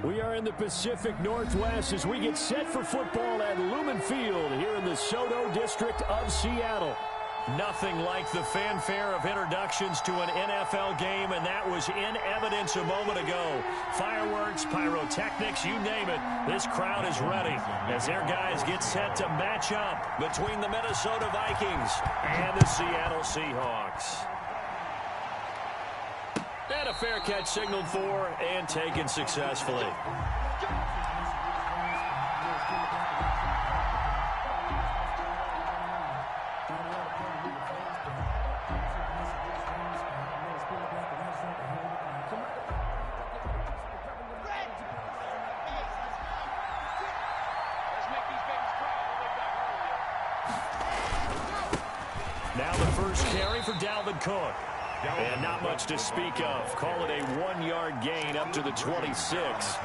We are in the Pacific Northwest as we get set for football at Lumen Field here in the Soto District of Seattle. Nothing like the fanfare of introductions to an NFL game, and that was in evidence a moment ago. Fireworks, pyrotechnics, you name it. This crowd is ready as their guys get set to match up between the Minnesota Vikings and the Seattle Seahawks. And a fair catch signaled for and taken successfully. Now the first carry for Dalvin Cook. And not much to speak of. Call it a 1-yard gain up to the 26.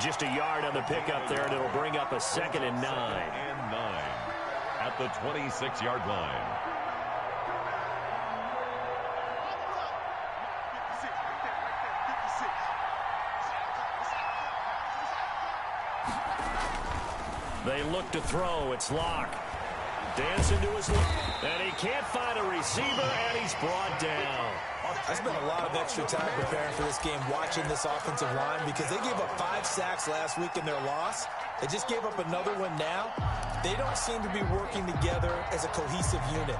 Just a yard on the pickup there, and it'll bring up a 2nd and 9. At the 26-yard line. They look to throw. It's Locke. Dancing to his left, and he can't find a receiver, and he's brought down. I spent a lot of extra time preparing for this game, watching this offensive line, because they gave up 5 sacks last week in their loss. They just gave up another one now. They don't seem to be working together as a cohesive unit.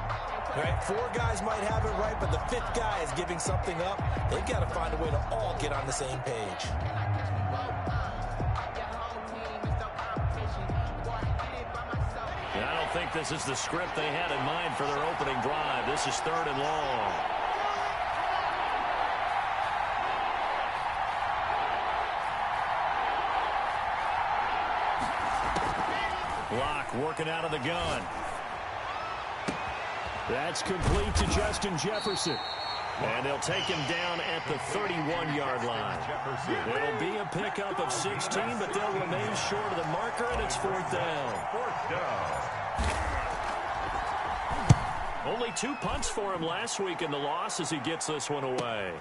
Right? 4 guys might have it right, but the 5th guy is giving something up. They've got to find a way to all get on the same page. I don't think this is the script they had in mind for their opening drive. This is 3rd and long. Locke working out of the gun. That's complete to Justin Jefferson. And they'll take him down at the 31-yard line. It'll be a pickup of 16, but they'll remain short of the marker, and it's 4th down. Only 2 punts for him last week in the loss as he gets this one away.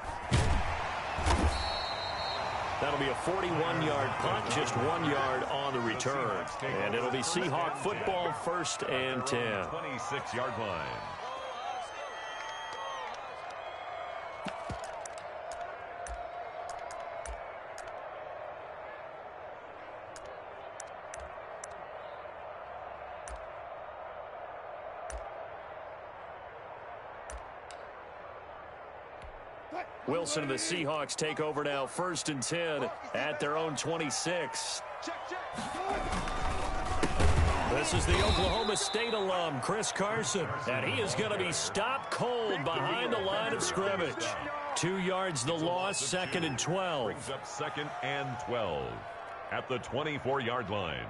That'll be a 41-yard punt, just 1 yard on the return. And it'll be Seahawk football, 1st and 10. 26-yard line. Wilson and the Seahawks take over now, 1st and 10 at their own 26. This is the Oklahoma State alum, Chris Carson, and he is going to be stopped cold behind the line of scrimmage. 2 yards the loss, 2nd and 12. Brings up 2nd and 12 at the 24-yard line.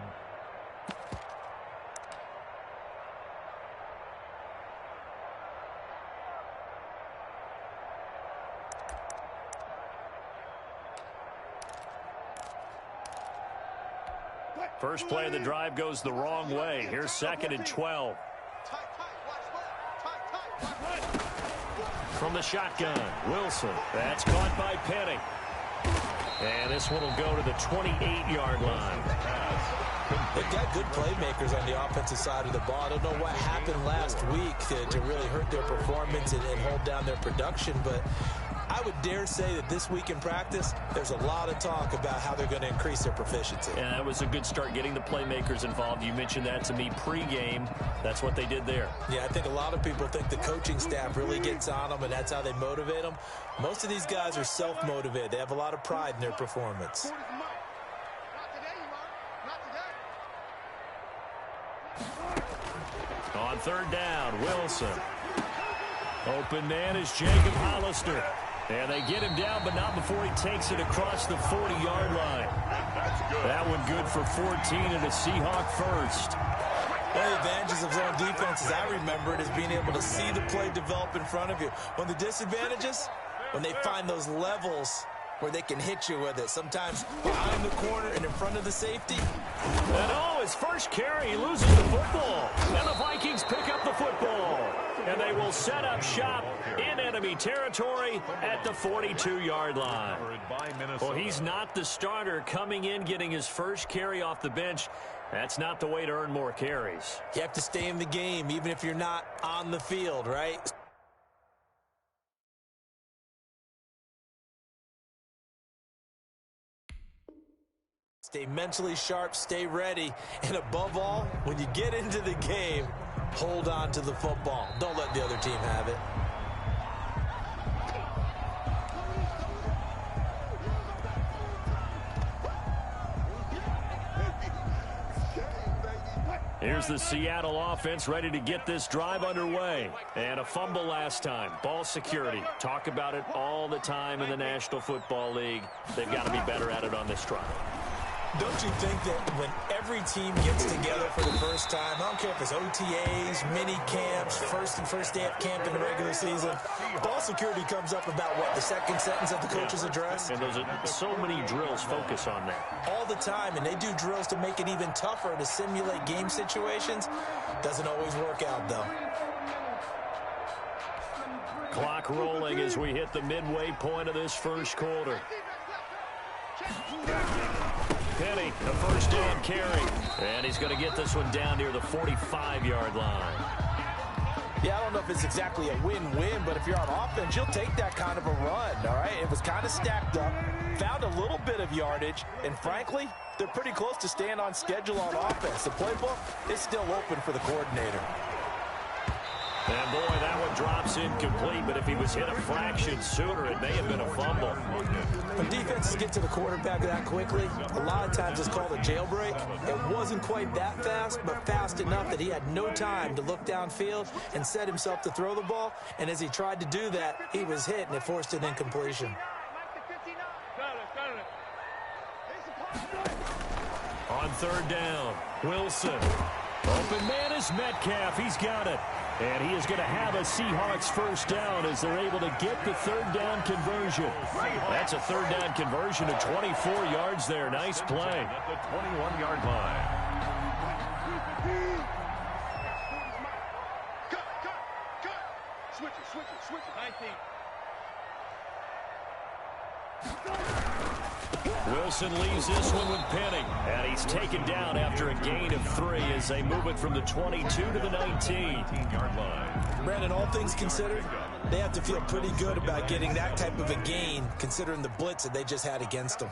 First play of the drive goes the wrong way. Here's 2nd and 12. From the shotgun, Wilson. That's caught by Penny. And this one will go to the 28-yard line. They've got good playmakers on the offensive side of the ball. I don't know what happened last week to really hurt their performance and hold down their production, but I would dare say that this week in practice, there's a lot of talk about how they're going to increase their proficiency. And that was a good start, getting the playmakers involved. You mentioned that to me pregame. That's what they did there. Yeah, I think a lot of people think the coaching staff really gets on them, and that's how they motivate them. Most of these guys are self-motivated. They have a lot of pride in their performance. On 3rd down, Wilson. Open man is Jacob Hollister. And they get him down, but not before he takes it across the 40-yard line. That one good for 14 and a Seahawk first. One of the advantages of zone defense, as I remember it, is being able to see the play develop in front of you. One of the disadvantages, when they find those levels where they can hit you with it. Sometimes behind the corner and in front of the safety. And his first carry, he loses the football. And the Vikings pick up the football. And they will set up shop in and enemy territory at the 42-yard line. Well, he's not the starter coming in, getting his first carry off the bench. That's not the way to earn more carries. You have to stay in the game, even if you're not on the field, right? Stay mentally sharp, stay ready, and above all, when you get into the game, hold on to the football. Don't let the other team have it. Here's the Seattle offense ready to get this drive underway. And a fumble last time. Ball security. Talk about it all the time in the National Football League. They've got to be better at it on this drive. Don't you think that when every team gets together for the first time, I don't care if it's OTAs, mini camps, first day of camp in the regular season, ball security comes up about what, the second sentence of the coach's address? And there's so many drills focus on that. All the time, and they do drills to make it even tougher to simulate game situations. Doesn't always work out, though. Clock rolling as we hit the midway point of this first quarter. Penny, the first down carry. And he's going to get this one down near the 45-yard line. Yeah, I don't know if it's exactly a win-win, but if you're on offense, you'll take that kind of a run, all right? It was kind of stacked up, found a little bit of yardage, and frankly, they're pretty close to staying on schedule on offense. The playbook is still open for the coordinator. And boy, that one drops incomplete, but if he was hit a fraction sooner, it may have been a fumble. When defenses get to the quarterback that quickly, a lot of times it's called a jailbreak. It wasn't quite that fast, but fast enough that he had no time to look downfield and set himself to throw the ball. And as he tried to do that, he was hit, and it forced an incompletion. On third down, Wilson. Open man is Metcalf. He's got it. And he is going to have a Seahawks first down as they're able to get the third down conversion. That's a third down conversion of 24 yards there. Nice play. At the 21-yard line. Switch it. Wilson leaves this one with Penny. And he's taken down after a gain of 3 as they move it from the 22 to the 19-yard line. Brandon, all things considered, they have to feel pretty good about getting that type of a gain, considering the blitz that they just had against them.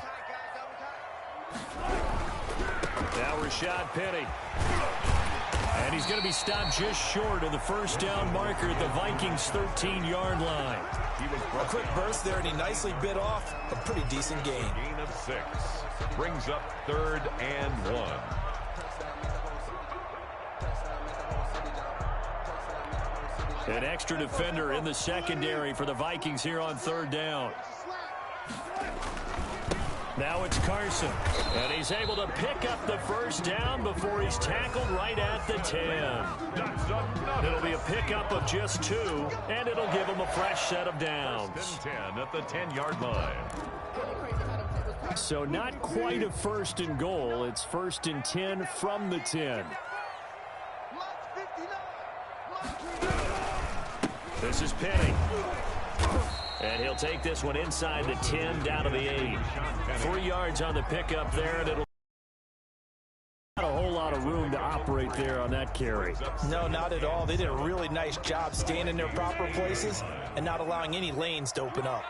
Now Rashad Penny. And he's going to be stopped just short of the first down marker at the Vikings' 13-yard line. A quick burst there, and he nicely bit off a pretty decent gain. Gain of 6. Brings up 3rd and 1. An extra defender in the secondary for the Vikings here on third down. Now it's Carson, and he's able to pick up the first down before he's tackled right at the 10. It'll be a pickup of just 2, and it'll give him a fresh set of downs. 10 at the 10-yard line. So not quite a first and goal. It's 1st and 10 from the 10. This is Penny. And he'll take this one inside the 10 down to the 8. 3 yards on the pickup there, and it'll not a whole lot of room to operate there on that carry. No, not at all. They did a really nice job staying in their proper places and not allowing any lanes to open up.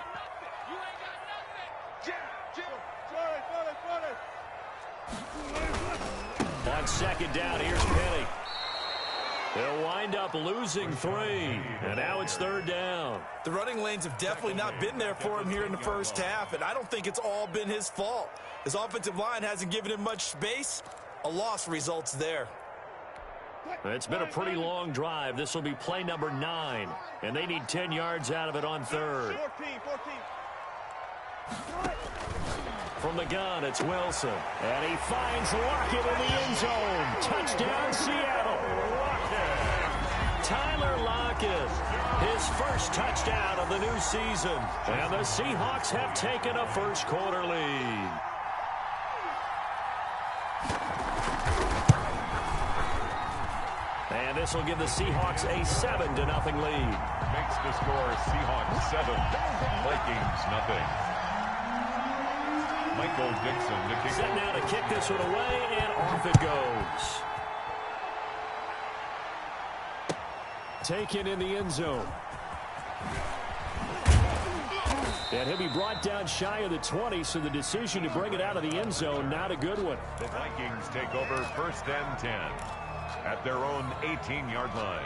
On second down, here's Penny. They'll wind up losing 3, and now it's third down. The running lanes have definitely not been there for him here in the first half, and I don't think it's all been his fault. His offensive line hasn't given him much space. A loss results there. It's been a pretty long drive. This will be play number 9, and they need 10 yards out of it on third. 14. From the gun, it's Wilson, and he finds Lockett in the end zone. Touchdown, Seattle. Tyler Lockett, his first touchdown of the new season. And the Seahawks have taken a first quarter lead. And And this will give the Seahawks a 7-0 lead. Makes the score Seahawks 7, Vikings nothing. Michael Dixon to kick. Set now to kick this one away, and off it goes. Taken in the end zone. And he'll be brought down shy of the 20, so the decision to bring it out of the end zone, not a good one. The Vikings take over 1st and 10 at their own 18-yard line.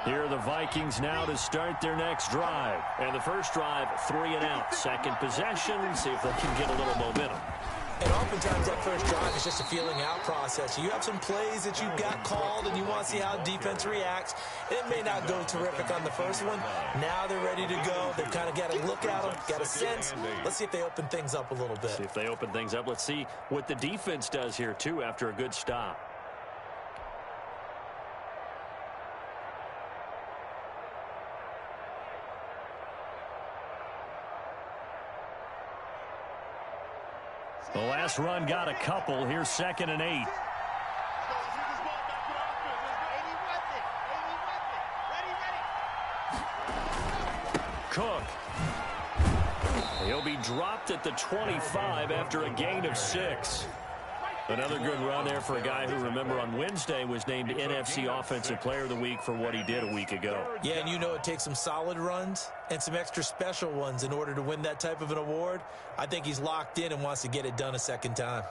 Here are the Vikings now to start their next drive. And the first drive, 3 and out. Second possession, see if they can get a little momentum. And oftentimes that first drive is just a feeling out process. You have some plays that you've got called and you want to see how defense reacts. It may not go terrific on the first one. Now they're ready to go. They've kind of got to look at them, got a sense. Let's see if they open things up a little bit. See if they open things up. Let's see what the defense does here, too, after a good stop. The last run got a couple. Here's 2nd and 8. Cook. He'll be dropped at the 25 after a gain of 6. Another good run there for a guy who, remember, on Wednesday was named NFC Offensive Player of the Week for what he did a week ago. Yeah, and you know it takes some solid runs and some extra special ones in order to win that type of an award. I think he's locked in and wants to get it done a second time.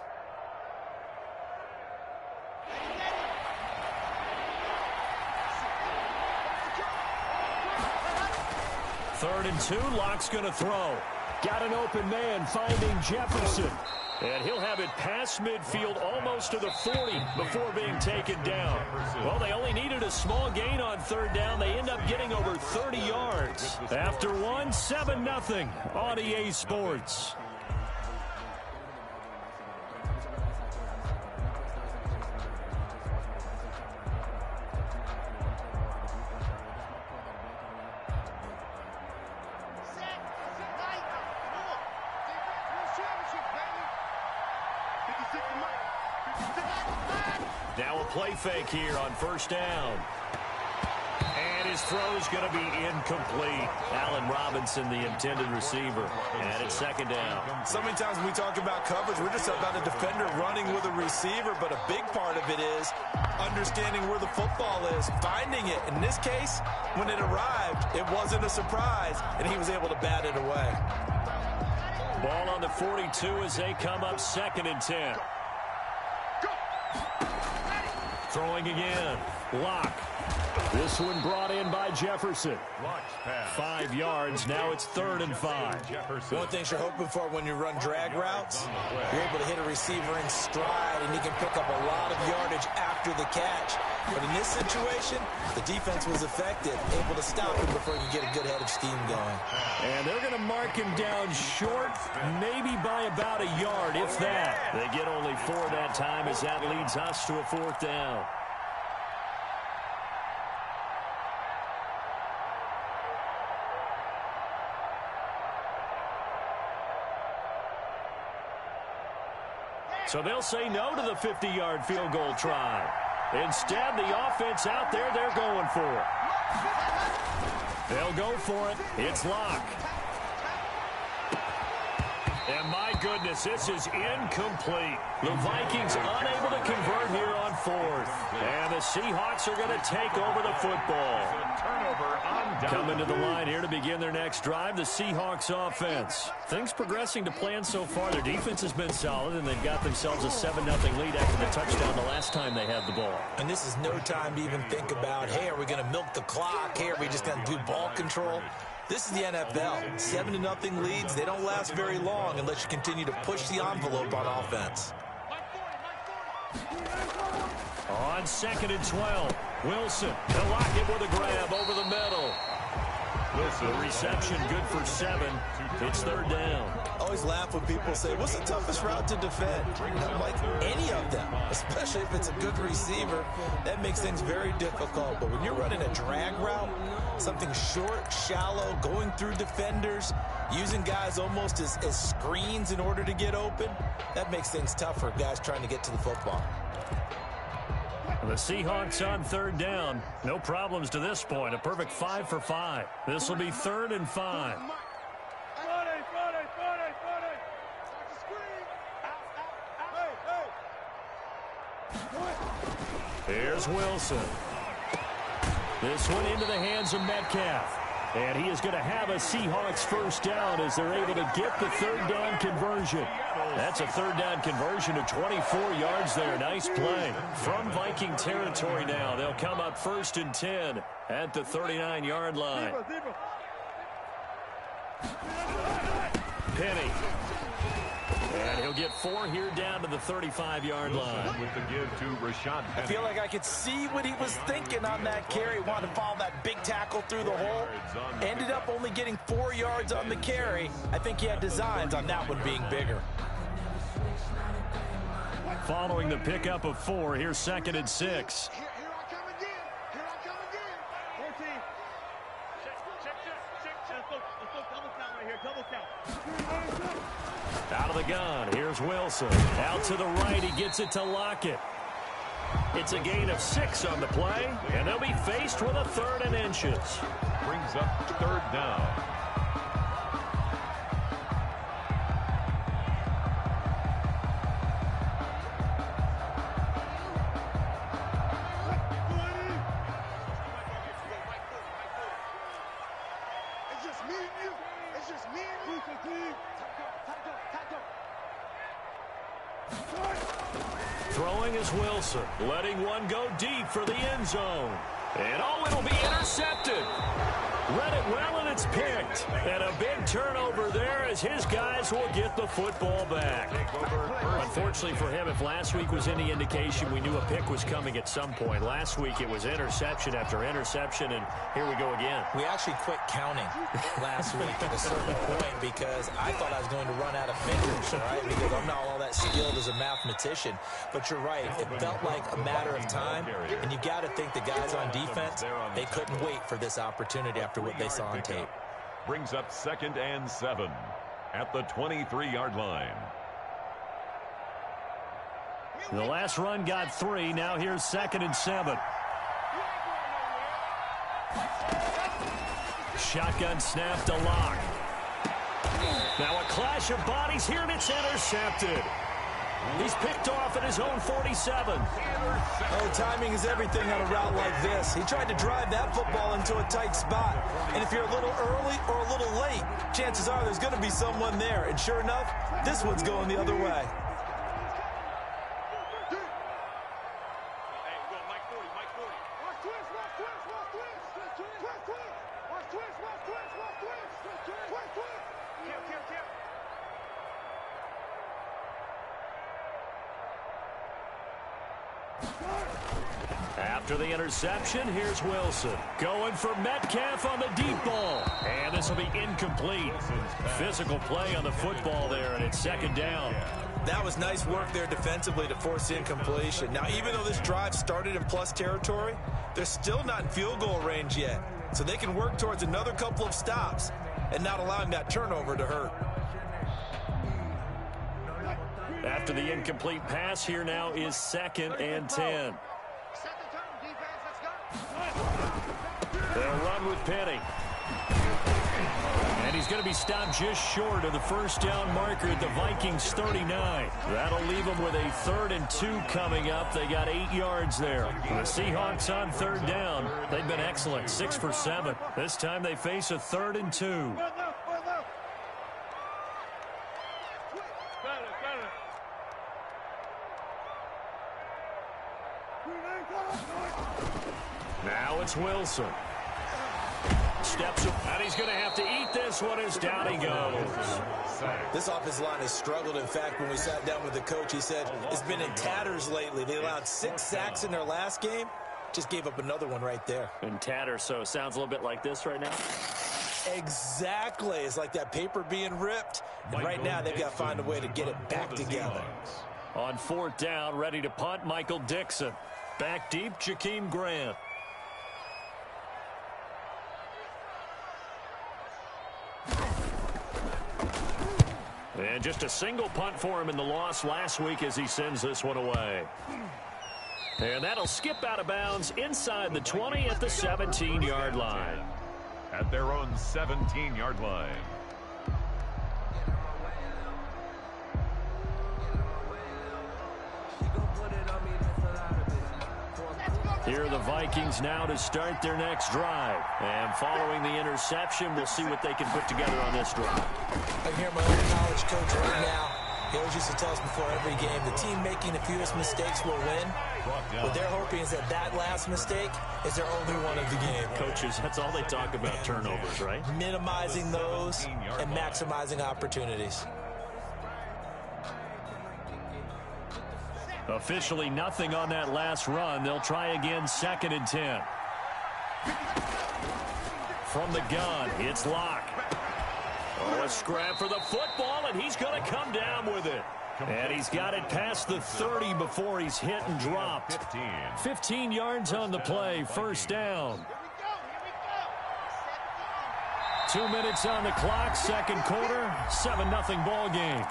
Third and 2, Locke's going to throw. Got an open man finding Jefferson. And he'll have it past midfield almost to the 40 before being taken down. Well, they only needed a small gain on 3rd down. They end up getting over 30 yards. After one, 7-0 on EA Sports. Now a play fake here on 1st down. And his throw's going to be incomplete. Allen Robinson, the intended receiver. And it's 2nd down. So many times when we talk about coverage, we're just about a defender running with a receiver, but a big part of it is understanding where the football is, finding it. In this case, when it arrived, it wasn't a surprise, and he was able to bat it away. Ball on the 42 as they come up 2nd and 10. Throwing again. Locke. This one brought in by Jefferson. 5 yards. Now it's 3rd and 5. One thing you're hoping for when you run drag routes, you're able to hit a receiver in stride, and he can pick up a lot of yardage after the catch. But in this situation, the defense was effective, able to stop him before he could get a good head of steam going. And they're going to mark him down short, maybe by about a yard, if that. They get only 4 that time as that leads us to a 4th down. So they'll say no to the 50-yard field goal try. Instead, the offense out there, they're going for it. They'll go for it. It's Locke. And my goodness, this is incomplete. The Vikings unable to convert here on 4th. And the Seahawks are going to take over the football. Coming to the line here to begin their next drive, the Seahawks offense. Things progressing to plan so far. Their defense has been solid, and they've got themselves a 7-0 lead after the touchdown the last time they had the ball. And this is no time to even think about, hey, are we going to milk the clock? Hey, are we just going to do ball control? This is the NFL. 7-0 leads, they don't last very long unless you continue to push the envelope on offense. On 2nd and 12, Wilson. They'll lock it with a grab over the middle. Wilson, the reception good for 7. It's 3rd down. I always laugh when people say, what's the toughest route to defend? I'm like, any of them, especially if it's a good receiver. That makes things very difficult. But when you're running a drag route, Something short, shallow, going through defenders, using guys almost as screens in order to get open. That makes things tough for guys trying to get to the football. The Seahawks on third down. No problems to this point. A perfect 5 for 5. This will be 3rd and 5. Here's Wilson. This one into the hands of Metcalf. And he is going to have a Seahawks first down as they're able to get the third down conversion. That's a third down conversion of 24 yards there. Nice play. From Viking territory now, they'll come up 1st and 10 at the 39-yard line. Penny. And he'll get 4 here down to the 35-yard line. With the give to Rashad Penny. I feel like I could see what he was thinking on that carry. Wanted to follow that big tackle through the hole. Ended up only getting 4 yards on the carry. I think he had designs on that one being bigger. Following the pickup of 4, here's 2nd and 6. Here I come again. Here I come again. 14. Check. Let's go double count right here. Double count. Out of the gun, here's Wilson. Out to the right, he gets it to Lockett. It's a gain of 6 on the play, and they'll be faced with a 3rd and inches. Brings up 3rd down. It's just me and you. It's just me and you. Throwing is Wilson, letting one go deep for the end zone. And it'll be intercepted. Read it well, and it's picked. And a big turnover there as his guys will get the football back. Unfortunately for him, if last week was any indication, we knew a pick was coming at some point. Last week it was interception after interception, and here we go again. We actually quit counting last week at a certain point because I thought I was going to run out of fingers, all right, because I'm not all that skilled as a mathematician. But you're right. It felt like a matter of time, and you've got to think the guys on defense, they couldn't wait for this opportunity after what they saw on tape. Brings up 2nd and 7 at the 23-yard line. The last run got 3. Now here's 2nd and 7. Shotgun snap to Lock. Now a clash of bodies here, and it's intercepted. He's picked off at his own 47. Oh, timing is everything on a route like this. He tried to drive that football into a tight spot. And if you're a little early or a little late, chances are there's going to be someone there. And sure enough, this one's going the other way. After the interception, here's Wilson. Going for Metcalf on the deep ball. And this will be incomplete. Physical play on the football there, and it's 2nd down. That was nice work there defensively to force incompletion. Now, even though this drive started in plus territory, they're still not in field goal range yet. So they can work towards another couple of stops and not allowing that turnover to hurt. After the incomplete pass, here now is 2nd and 10. They'll run with Penny. And he's going to be stopped just short of the first down marker at the Vikings 39. That'll leave them with a 3rd and 2 coming up. They got 8 yards there. The Seahawks on 3rd down. They've been excellent, 6 for 7. This time they face a 3rd and 2. Now it's Wilson. Steps up, and he's going to have to eat this one as down he goes. This offensive line has struggled. In fact, when we sat down with the coach, he said it's been in tatters lately. They allowed 6 sacks in their last game. Just gave up another one right there. In tatters, so it sounds a little bit like this right now. Exactly. It's like that paper being ripped. And right now, they've got to find a way to get it back together. On 4th down, ready to punt, Michael Dixon. Back deep, Jakeem Grant. And just a single punt for him in the loss last week as he sends this one away. And that'll skip out of bounds inside the 20 at the 17-yard line. At their own 17-yard line. Here are the Vikings now to start their next drive. And following the interception, we'll see what they can put together on this drive. I hear my own college coach right now. He always used to tell us before every game, the team making the fewest mistakes will win. What they're hoping is that last mistake is their only one of the game. Coaches, that's all they talk about, turnovers, right? Minimizing those and maximizing opportunities. Officially nothing on that last run. They'll try again, 2nd and 10. From the gun, it's Locke. Oh, a scrap for the football, and he's going to come down with it. And he's got it past the 30 before he's hit and dropped. 15 yards on the play, 1st down. 2 minutes on the clock, 2nd quarter, 7-0 ball game.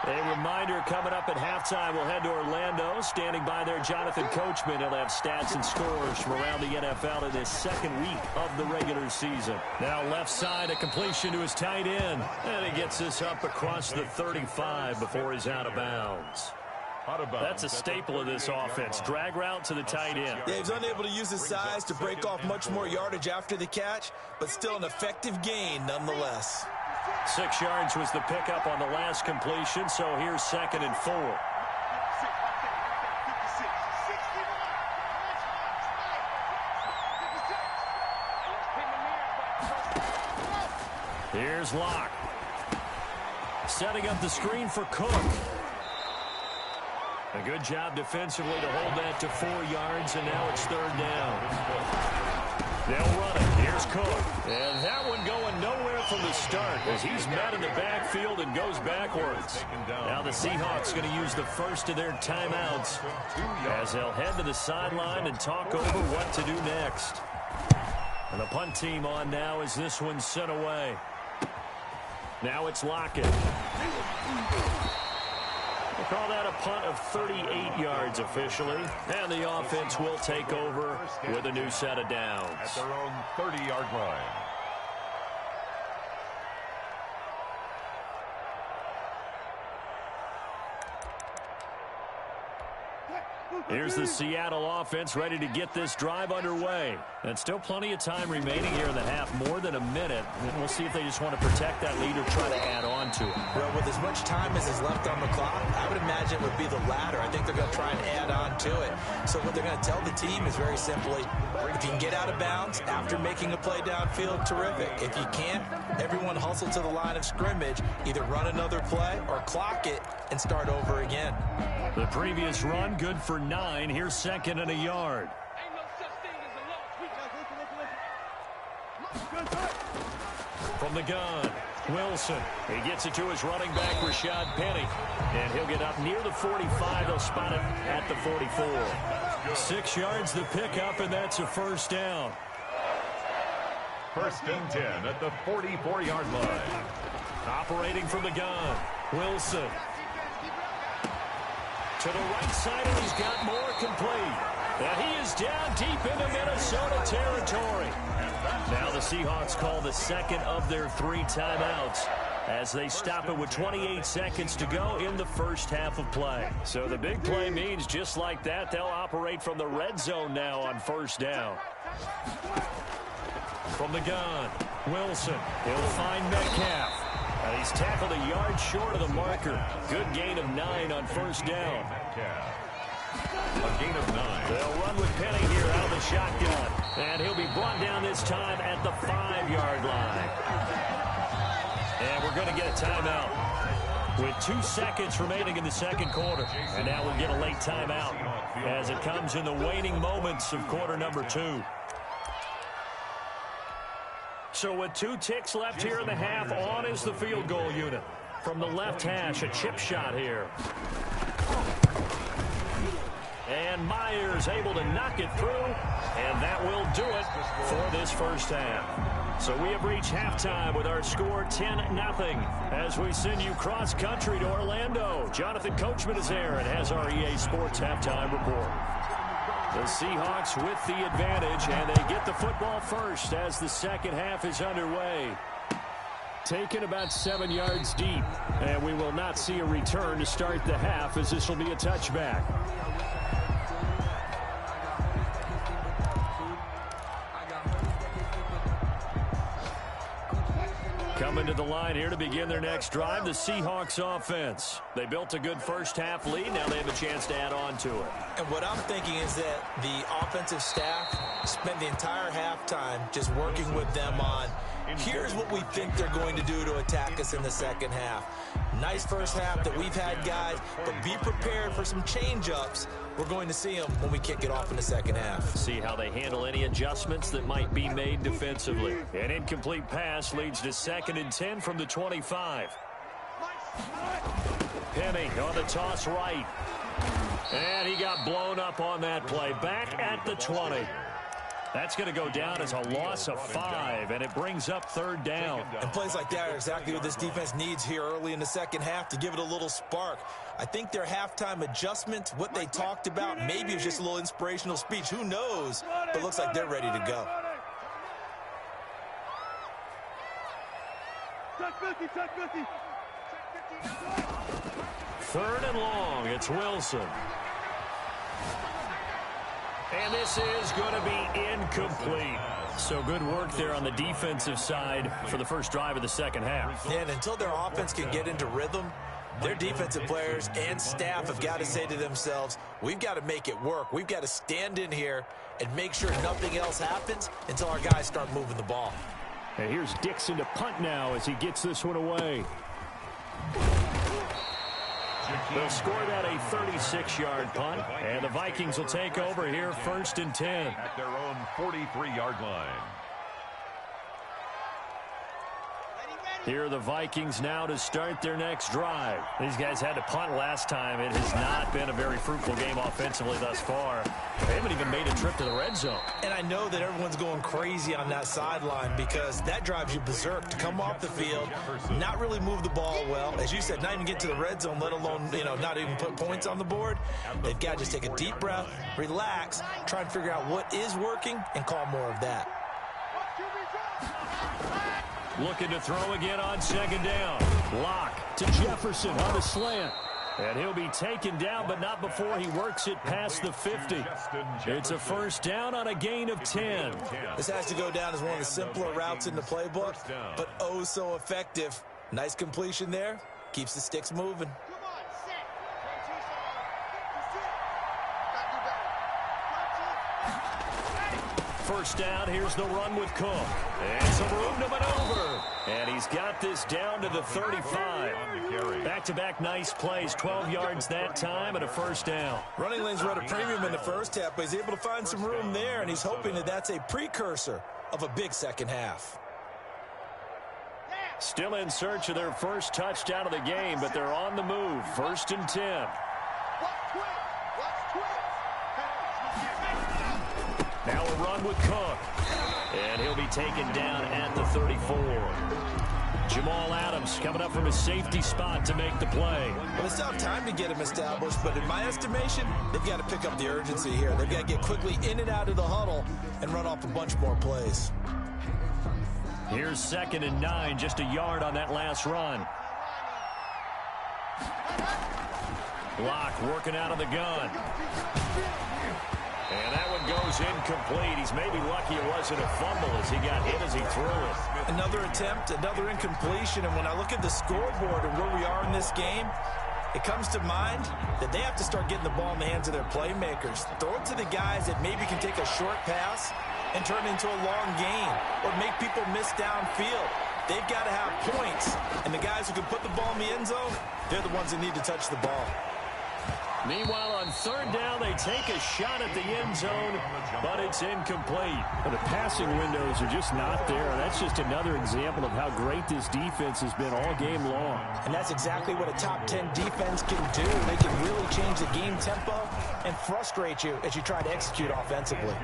A reminder coming up at halftime, we'll head to Orlando. Standing by there, Jonathan Coachman. He'll have stats and scores from around the NFL in this 2nd week of the regular season. Now left side, a completion to his tight end. And he gets this up across the 35 before he's out of bounds. That's a staple of this offense. Drag route to the tight end. Yeah, he's unable to use his size to break off much more yardage after the catch, but still an effective gain nonetheless. 6 yards was the pickup on the last completion, so here's 2nd and 4. Here's Locke. Setting up the screen for Cook. A good job defensively to hold that to 4 yards, and now it's 3rd down. They'll run it. Here's Cook. And that one going nowhere from the start as he's met in the backfield and goes backwards. Now the Seahawks going to use the first of their timeouts as they'll head to the sideline and talk over what to do next. And the punt team on now as this one's sent away. Now it's Lockett. We'll call that a punt of 38 yards officially. And the offense will take over with a new set of downs. At their own 30-yard line. Here's the Seattle offense ready to get this drive underway. And still plenty of time remaining here in the half, more than a minute. And we'll see if they just want to protect that lead or try to add on to it. Well, with as much time as is left on the clock, I would imagine it would be the latter. I think they're going to try and add on to it. So what they're going to tell the team is very simply, if you can get out of bounds after making a play downfield, terrific. If you can't, everyone hustle to the line of scrimmage, either run another play or clock it and start over again. The previous run, good for 9. Here's 2nd and a yard. From the gun, Wilson. He gets it to his running back, Rashad Penny. And he'll get up near the 45. They'll spot it at the 44. 6 yards the pickup, and that's a 1st down. 1st and 10 at the 44-yard line. Operating from the gun, Wilson. To the right side, and he's got more complete. And he is down deep into Minnesota territory. Now the Seahawks call the 2nd of their 3 timeouts as they stop it with 28 seconds to go in the 1st half of play. So the big play means just like that, they'll operate from the red zone now on 1st down. From the gun, Wilson. He'll find Metcalf. And he's tackled a yard short of the marker. Good gain of 9 on 1st down. A gain of 9. They'll run with Penny here out of the shotgun. And he'll be brought down this time at the 5-yard line. And we're going to get a timeout with 2 seconds remaining in the 2nd quarter. And now we'll get a late timeout as it comes in the waning moments of quarter number 2. So with 2 ticks left here in the half, on is the field goal unit. From the left hash, a chip shot here. And And Myers able to knock it through. And that will do it for this first half. So we have reached halftime with our score 10-0 as we send you cross-country to Orlando. Jonathan Coachman is there and has our EA Sports halftime report. The Seahawks with the advantage, and they get the football first as the second half is underway. Taken about 7 yards deep, and we will not see a return to start the half as this will be a touchback. Coming to the line here to begin their next drive, the Seahawks offense. They built a good first half lead. Now they have a chance to add on to it. And what I'm thinking is that the offensive staff spent the entire halftime just working with them on, here's what we think they're going to do to attack us in the second half. Nice first half that we've had, guys, but be prepared for some change-ups. We're going to see them when we kick it off in the second half. See how they handle any adjustments that might be made defensively. An incomplete pass leads to 2nd and 10 from the 25. Penny on the toss right. And he got blown up on that play. Back at the 20. That's going to go down as a loss of 5, and it brings up 3rd down. And plays like that are exactly what this defense needs here early in the second half to give it a little spark. I think their halftime adjustments, what they talked about, maybe it was just a little inspirational speech. Who knows? But looks like they're ready to go. Touch 50. 3rd and long. It's Wilson. And this is going to be incomplete. So good work there on the defensive side for the first drive of the second half. Yeah, and until their offense can get into rhythm, their defensive players and staff have got to say to themselves, we've got to make it work. We've got to stand in here and make sure nothing else happens until our guys start moving the ball. And here's Dixon to punt now as he gets this one away. They'll score that a 36-yard punt, and the Vikings will take over here 1st and 10. At their own 43-yard line. Here are the Vikings now to start their next drive. These guys had to punt last time. It has not been a very fruitful game offensively thus far. They haven't even made a trip to the red zone. And I know that everyone's going crazy on that sideline because that drives you berserk to come off the field, not really move the ball well. As you said, not even get to the red zone, let alone, not even put points on the board. They've got to just take a deep breath, relax, try and figure out what is working, and call more of that. Looking to throw again on 2nd down. Lock to Jefferson on the slant. And he'll be taken down, but not before he works it past the 50. It's a 1st down on a gain of 10. This has to go down as one of the simpler routes in the playbook, but oh so effective. Nice completion there. Keeps the sticks moving. 1st down, here's the run with Cook. And some room to maneuver. And he's got this down to the 35. Back-to-back nice plays, 12 yards that time and a 1st down. Running lanes were at a premium in the first half, but he's able to find some room there, and he's hoping that that's a precursor of a big second half. Still in search of their first touchdown of the game, but they're on the move. 1st and 10. Now a run with Cook. And he'll be taken down at the 34. Jamal Adams coming up from his safety spot to make the play. Well, they still have time to get him established, but in my estimation, they've got to pick up the urgency here. They've got to get quickly in and out of the huddle and run off a bunch more plays. Here's 2nd and 9, just a yard on that last run. Block working out of the gun. And that one goes incomplete. He's maybe lucky it wasn't a fumble as he got hit as he threw it. Another attempt, another incompletion. And when I look at the scoreboard and where we are in this game, it comes to mind that they have to start getting the ball in the hands of their playmakers. Throw it to the guys that maybe can take a short pass and turn it into a long gain or make people miss downfield. They've got to have points. And the guys who can put the ball in the end zone, they're the ones that need to touch the ball. Meanwhile, on third down, they take a shot at the end zone, but it's incomplete. Well, the passing windows are just not there. That's just another example of how great this defense has been all game long. And that's exactly what a top 10 defense can do. They can really change the game tempo and frustrate you as you try to execute offensively.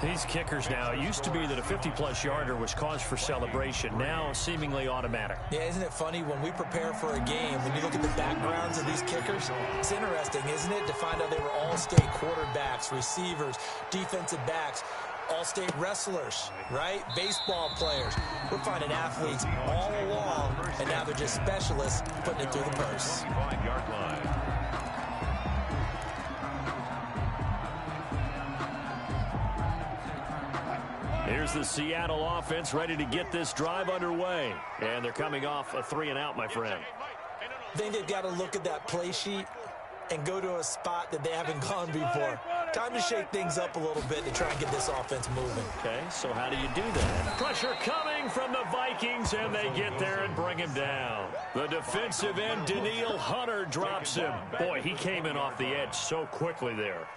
These kickers now, it used to be that a 50-plus yarder was cause for celebration. Now, seemingly automatic. Yeah, isn't it funny? When we prepare for a game, when you look at the backgrounds of these kickers, it's interesting, isn't it, to find out they were all-state quarterbacks, receivers, defensive backs, all-state wrestlers, right? Baseball players. We're finding athletes all along, and now they're just specialists putting it through the purse. 5-yard line. Here's the Seattle offense ready to get this drive underway. And they're coming off a 3-and-out, my friend. I think they've got to look at that play sheet and go to a spot that they haven't gone before. Time to shake things up a little bit to try and get this offense moving. Okay, so how do you do that? Pressure coming from the Vikings, and they get there and bring him down. The defensive end, Danielle Hunter, drops him. Boy, he came in off the edge so quickly there.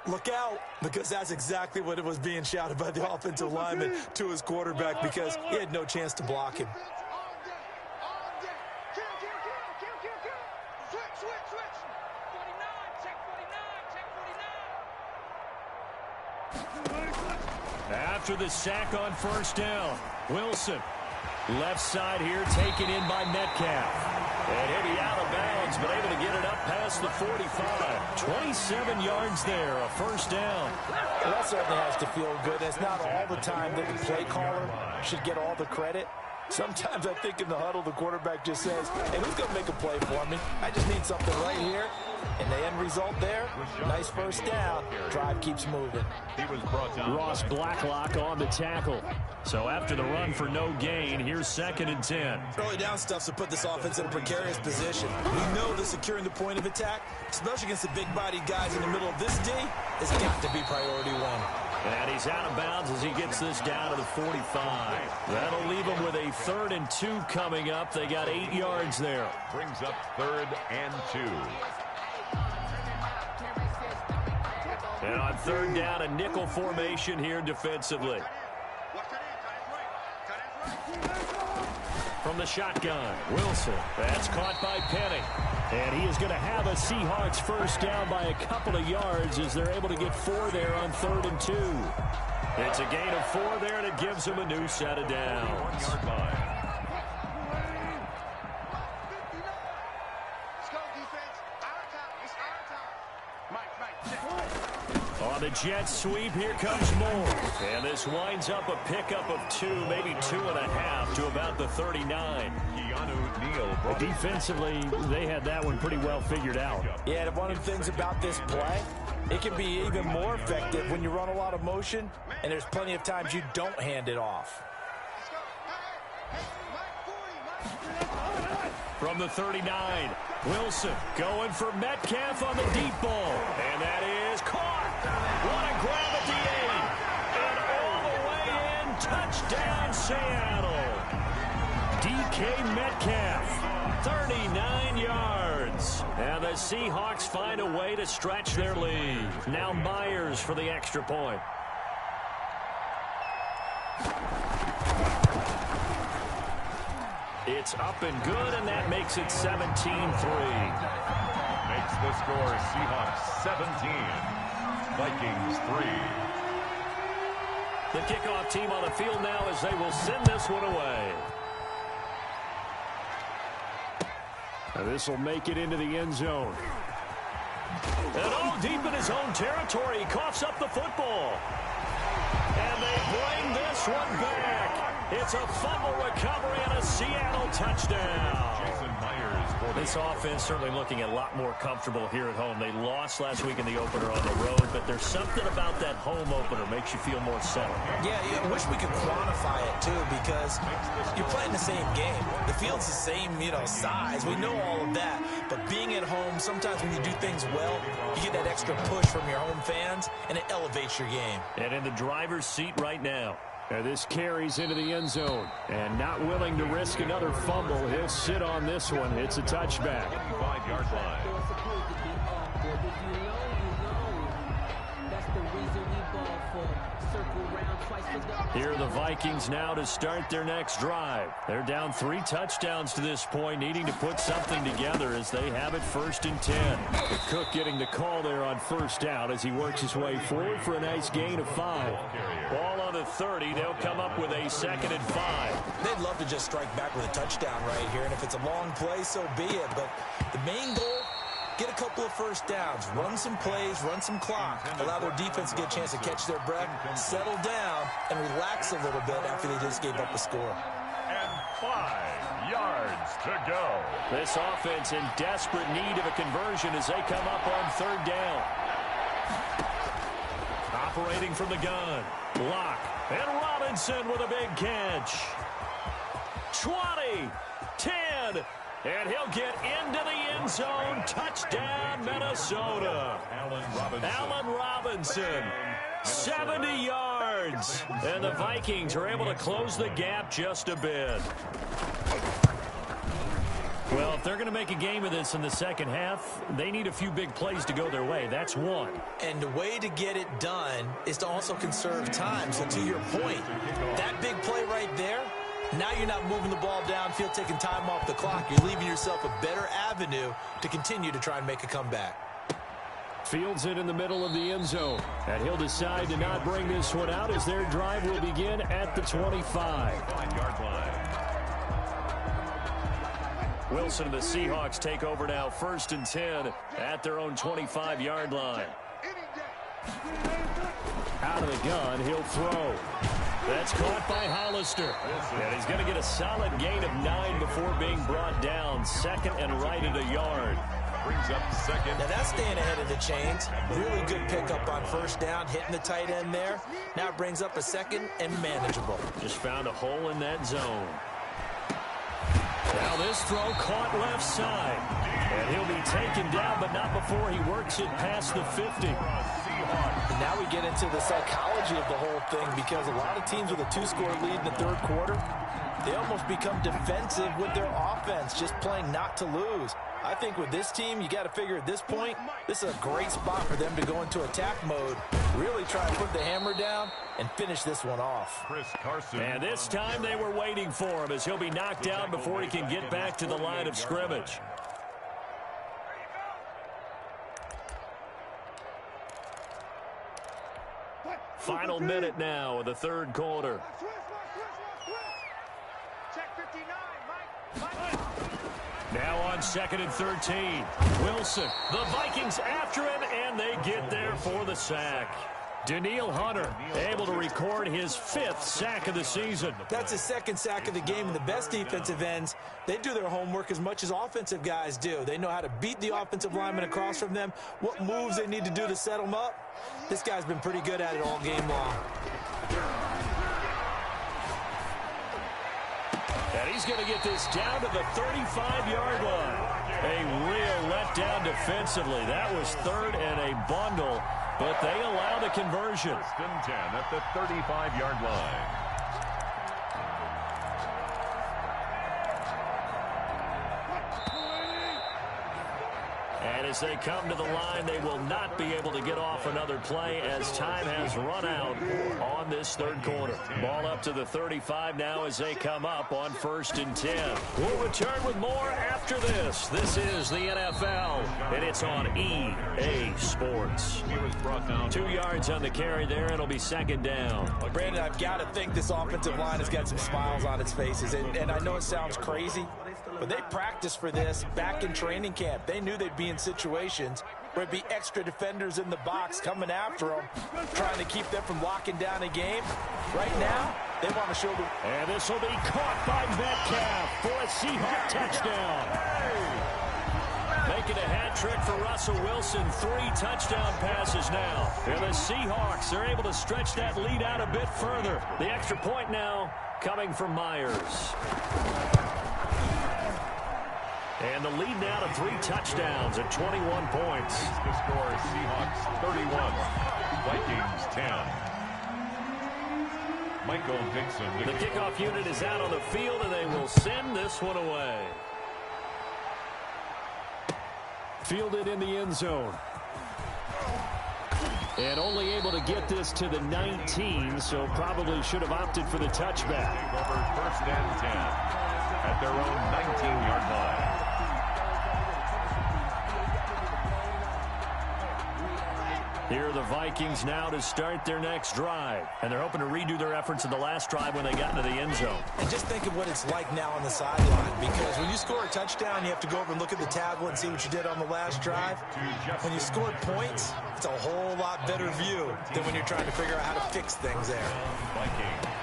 Look out, because that's exactly what it was being shouted by the offensive lineman to his quarterback, because he had no chance to block him. After the sack on first down, Wilson. Left side here, taken in by Metcalf. And he'll be out of bounds, but able to get it up past the 45. 27 yards there, a first down. Well, that certainly has to feel good. It's not all the time that the play caller should get all the credit. Sometimes I think in the huddle, the quarterback just says, hey, who's going to make a play for me? I just need something right here. And the end result there, nice first down. Drive keeps moving. He was brought down. Ross Blacklock on the tackle. So after the run for no gain, here's 2nd and 10. Early down stuff's to put this offense in a precarious position. We know that securing the point of attack, especially against the big-bodied guys in the middle of this D, has got to be priority one. And he's out of bounds as he gets this down to the 45. That'll leave him with a 3rd and 2 coming up. They got 8 yards there. Brings up 3rd and 2. And on 3rd down, a nickel formation here defensively. From the shotgun, Wilson. That's caught by Penny. And he is going to have a Seahawks first down by a couple of yards as they're able to get 4 there on 3rd and 2. It's a gain of 4 there, and it gives them a new set of downs. 1-yard line. On the jet sweep, here comes more. And this winds up a pickup of 2, maybe 2.5 to about the 39. Defensively, they had that one pretty well figured out. Yeah, and one of the things about this play, it can be even more effective when you run a lot of motion, and there's plenty of times you don't hand it off. From the 39, Wilson going for Metcalf on the deep ball. And that is caught. What a grab at the 8. And all the way in, touchdown Seattle. DK Metcalf, 39 yards. And the Seahawks find a way to stretch their lead. Now Myers for the extra point. It's up and good, and that makes it 17-3. Makes the score Seahawks 17, Vikings 3. The kickoff team on the field now as they will send this one away. This will make it into the end zone. And all deep in his own territory, he coughs up the football. And they bring this one back. It's a fumble recovery and a Seattle touchdown. Jason Myers for This offense certainly looking a lot more comfortable here at home. They lost last week in the opener on the road, but there's something about that home opener makes you feel more settled. Yeah, I wish we could quantify it, too, because you're playing the same game. The field's the same, size. We know all of that. But being at home, sometimes when you do things well, you get that extra push from your home fans, and it elevates your game. And in the driver's seat right now. And this carries into the end zone. And not willing to risk another fumble. He'll sit on this one. It's a touchback. 5-yard line. Here are the Vikings now to start their next drive. They're down 3 touchdowns to this point, needing to put something together as they have it 1st and 10. Cook getting the call there on 1st down as he works his way forward for a nice gain of 5. Ball on the 30. They'll come up with a 2nd and 5. They'd love to just strike back with a touchdown right here, and if it's a long play, so be it. But the main goal, get a couple of 1st downs, run some plays, run some clock, allow their defense to get a chance to catch their breath, settle down, and relax a little bit after they just gave up a score. And 5 yards to go. This offense in desperate need of a conversion as they come up on 3rd down. Operating from the gun. Block. And Robinson with a big catch. 20. 10. And he'll get into the end zone. Touchdown, Minnesota. Allen Robinson. 70 yards. And the Vikings are able to close the gap just a bit. Well, if they're going to make a game of this in the second half, they need a few big plays to go their way. That's one. And the way to get it done is to also conserve time. So to your point, that big play right there, now you're not moving the ball downfield, taking time off the clock. You're leaving yourself a better avenue to continue to try and make a comeback. Fields it in the middle of the end zone. And he'll decide to not bring this one out as their drive will begin at the 25-yard line. Wilson and the Seahawks take over now 1st and 10 at their own 25-yard line. Out of the gun, he'll throw. That's caught by Hollister. And he's going to get a solid gain of 9 before being brought down. 2nd and right at a yard. Brings up 2nd. Now that's staying ahead of the chains. Really good pickup on 1st down, hitting the tight end there. Now it brings up a 2nd and manageable. Just found a hole in that zone. Now this throw caught left side. And he'll be taken down, but not before he works it past the 50. And now we get into the psychology of the whole thing, because a lot of teams with a 2-score lead in the 3rd quarter, they almost become defensive with their offense, just playing not to lose. I think with this team, you got to figure at this point, this is a great spot for them to go into attack mode, really try and put the hammer down and finish this one off. Chris Carson. And this time they were waiting for him as he'll be knocked down before he can get back to the line of scrimmage. Final minute now of the 3rd quarter. Now on 2nd and 13. Wilson, the Vikings after him, and they get there for the sack. Daniil Hunter able to record his 5th sack of the season. That's his 2nd sack of the game, and the best defensive ends, they do their homework as much as offensive guys do. They know how to beat the offensive lineman across from them, what moves they need to do to set them up. This guy's been pretty good at it all game long. And he's going to get this down to the 35-yard line. A real letdown defensively. That was 3rd and a bundle, but they allow the conversion. 1st and 10 at the 35-yard line. And as they come to the line, they will not be able to get off another play as time has run out on this 3rd quarter. Ball up to the 35 now as they come up on 1st and 10. We'll return with more after this. This is the NFL, and it's on EA Sports. 2 yards on the carry there, and it'll be 2nd down. Brandon, I've got to think this offensive line has got some smiles on its faces, and I know it sounds crazy, but they practiced for this back in training camp. They knew they'd be in situations where it'd be extra defenders in the box coming after them, trying to keep them from locking down a game. Right now, they want to show them. And this will be caught by Metcalf for a Seahawk touchdown. Making a hat trick for Russell Wilson. 3 touchdown passes now. And the Seahawks are able to stretch that lead out a bit further. The extra point now coming from Myers. And the lead now to 3 touchdowns at 21 points. The score, Seahawks 31, Vikings 10. Michael Dixon. The kickoff unit is out on the field, and they will send this one away. Fielded in the end zone. get this to the 19, so probably should have opted for the touchback. Over 1st and 10 at their own 19-yard line. Here are the Vikings now to start their next drive. And they're hoping to redo their efforts in the last drive when they got into the end zone. And just think of what it's like now on the sideline, because when you score a touchdown, you have to go over and look at the tablet and see what you did on the last drive. When you scored points, it's a whole lot better view than when you're trying to figure out how to fix things there. Vikings.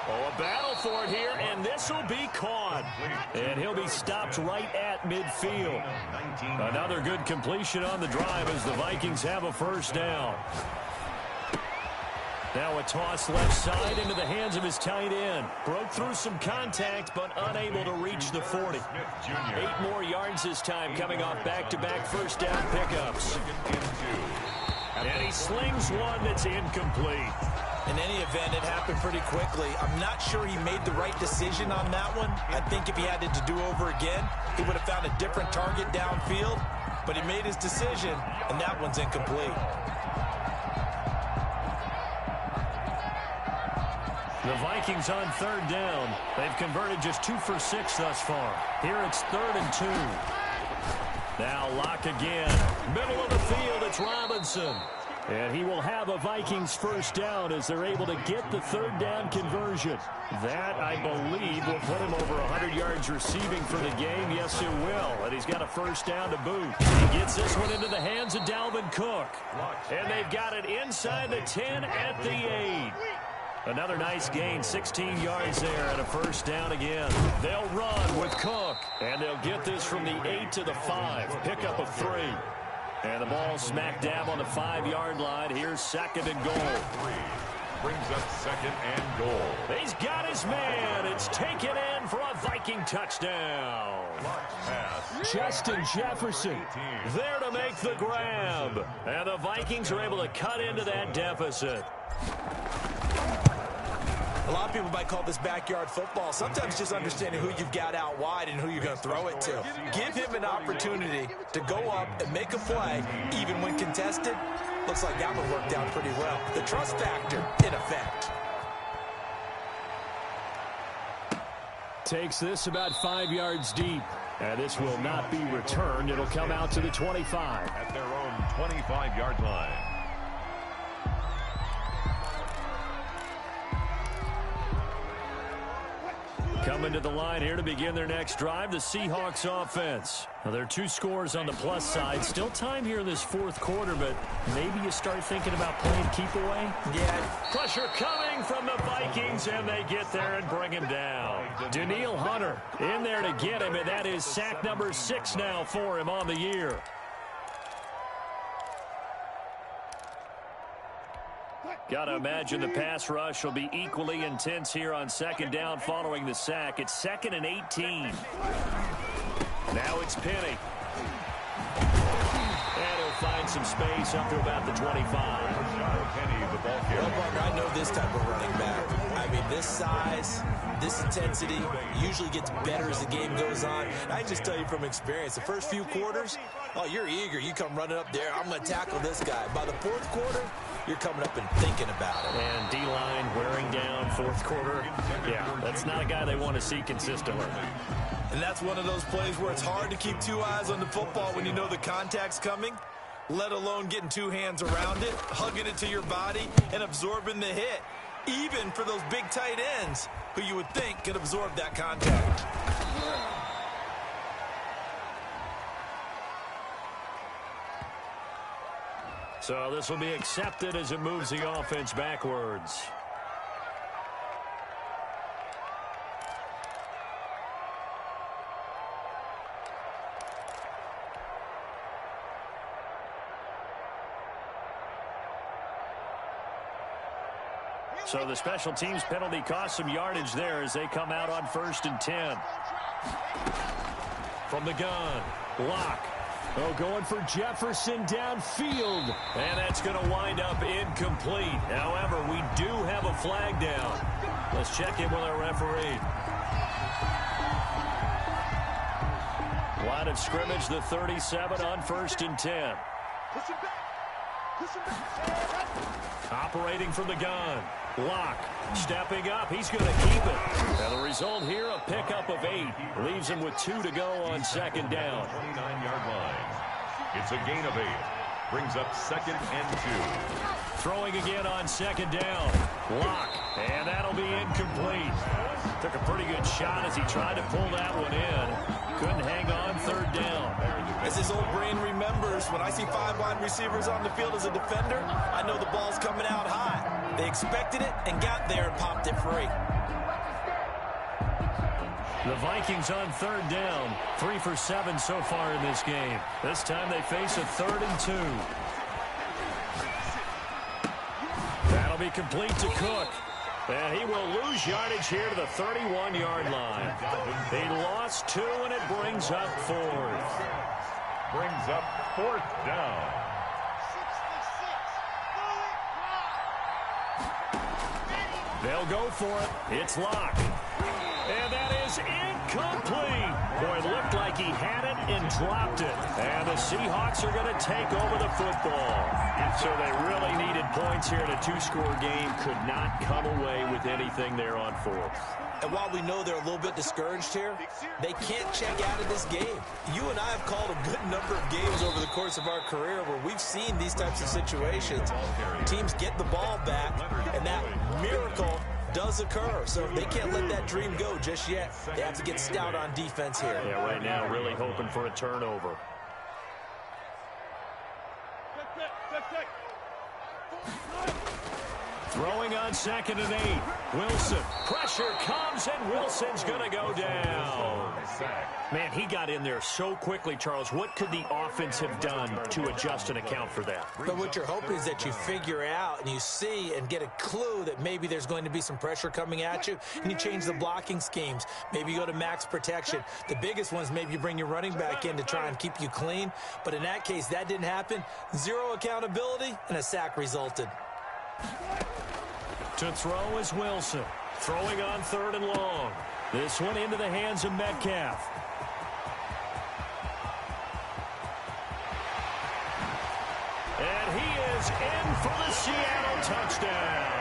Oh, a battle for it here, and this will be caught. And he'll be stopped right at midfield. Another good completion on the drive as the Vikings have a first down. Now a toss left side into the hands of his tight end. Broke through some contact, but unable to reach the 40. 8 more yards this time, coming off back-to-back first down pickups. And he slings one that's incomplete. In any event, it happened pretty quickly. I'm not sure he made the right decision on that one. I think if he had it to do over again, he would have found a different target downfield. But he made his decision, and that one's incomplete. The Vikings on 3rd down. They've converted just 2 for 6 thus far. Here it's 3rd and 2. Now lock again. Middle of the field, it's Robinson. And he will have a Vikings first down as they're able to get the 3rd down conversion. That, I believe, will put him over 100 yards receiving for the game. Yes, it will. And he's got a first down to boot. He gets this one into the hands of Dalvin Cook. And they've got it inside the 10 at the 8. Another nice gain, 16 yards there, and a first down again. They'll run with Cook. And they'll get this from the 8 to the 5. Pickup of 3. And the ball smack dab on the 5-yard line. Here's 2nd and goal. Brings up 2nd and goal. He's got his man. It's taken in for a Viking touchdown. Pass. Justin Jefferson there to make the grab. And the Vikings are able to cut into that deficit. A lot of people might call this backyard football. Sometimes just understanding who you've got out wide and who you're going to throw it to. Give him an opportunity to go up and make a play, even when contested. Looks like that one worked out pretty well. The trust factor in effect. Takes this about 5 yards deep. And this will not be returned. It'll come out to the 25. At their own 25-yard line. Coming to the line here to begin their next drive, the Seahawks offense. Now, there are 2 scores on the plus side. Still time here in this 4th quarter, but maybe you start thinking about playing keep away. Yeah. Pressure coming from the Vikings, and they get there and bring him down. Danielle Hunter in there to get him, and that is sack number 6 now for him on the year. Got to imagine the pass rush will be equally intense here on 2nd down following the sack. It's 2nd and 18. Now it's Penny. And he'll find some space up to about the 25. Penny, the ball carrier. Well, Parker, I know this type of running back. I mean, this size, this intensity usually gets better as the game goes on. And I just tell you from experience, the first few quarters, oh, you're eager. You come running up there. I'm going to tackle this guy. By the 4th quarter, you're coming up and thinking about it. And D-line wearing down 4th quarter. Yeah, that's not a guy they want to see consistently. And that's one of those plays where it's hard to keep 2 eyes on the football when you know the contact's coming, let alone getting 2 hands around it, hugging it to your body, and absorbing the hit. Even for those big tight ends who you would think could absorb that contact. So this will be accepted as it moves the offense backwards. So the special teams penalty cost some yardage there as they come out on 1st and 10. From the gun, Locke. Oh, going for Jefferson downfield. And that's going to wind up incomplete. However, we do have a flag down. Let's check in with our referee. Line of scrimmage, the 37 on 1st and 10. Operating from the gun. Lock stepping up. He's going to keep it. And the result here, a pickup of 8. Leaves him with 2 to go on second down. 29-yard line. It's a gain of 8. Brings up 2nd and 2. Throwing again on second down. Lock. And that'll be incomplete. Took a pretty good shot as he tried to pull that one in. Couldn't hang on third down. As his old brain remembers, when I see 5 wide receivers on the field as a defender, I know the ball's coming out high. They expected it and got there and popped it free. The Vikings on third down. 3 for 7 so far in this game. This time they face a 3rd and 2. That'll be complete to Cook. And he will lose yardage here to the 31-yard line. He lost 2, and it brings up 4th. Brings up 4th down. They'll go for it. It's Locke. And that is incomplete. Boy, it looked like he had it and dropped it. And the Seahawks are going to take over the football. So they really needed points here in a 2-score game. Could not come away with anything there on 4th. And while we know they're a little bit discouraged here, they can't check out of this game. You and I have called a good number of games over the course of our career where we've seen these types of situations. Teams get the ball back, and that miracle does occur. So they can't let that dream go just yet. They have to get stout on defense here. Yeah, right now really hoping for a turnover. Throwing on 2nd and 8. Wilson. Pressure comes, and Wilson's going to go down. Man, he got in there so quickly, Charles. What could the offense have done to adjust and account for that? But what you're hoping is that you figure out and you see and get a clue that maybe there's going to be some pressure coming at you, and you change the blocking schemes. Maybe you go to max protection. The biggest ones, maybe you bring your running back in to try and keep you clean. But in that case, that didn't happen. 0 accountability, and a sack resulted. To throw is Wilson. Throwing on 3rd and long. This one into the hands of Metcalf. And he is in for the Seattle touchdown.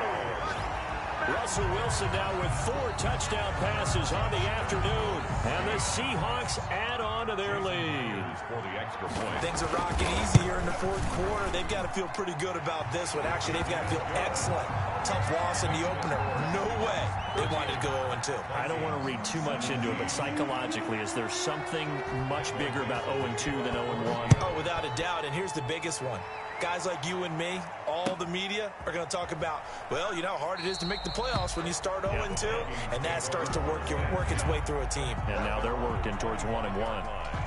Russell Wilson now with 4 touchdown passes on the afternoon. And the Seahawks add on to their lead. Things are rocking easy here in the 4th quarter. They've got to feel pretty good about this one. Actually, they've got to feel excellent. Tough loss in the opener. No way they wanted to go 0-2. I don't want to read too much into it, but psychologically, is there something much bigger about 0-2 than 0-1? Oh, without a doubt, and here's the biggest one. Guys like you and me, all the media, are going to talk about, well, you know how hard it is to make the playoffs when you start 0-2, and that starts to work its way through a team. And now they're working towards 1-1.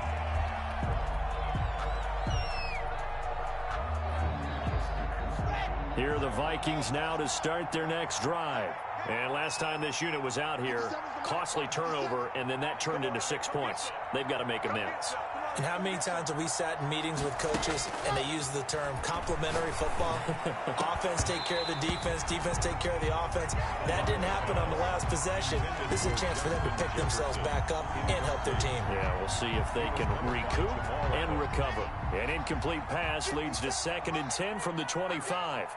Here are the Vikings now to start their next drive. And last time this unit was out here, costly turnover, and then that turned into 6 points. They've got to make amends. And how many times have we sat in meetings with coaches and they use the term complementary football? Offense take care of the defense, defense take care of the offense. That didn't happen on the last possession. This is a chance for them to pick themselves back up and help their team. Yeah, we'll see if they can recoup and recover. An incomplete pass leads to 2nd and 10 from the 25.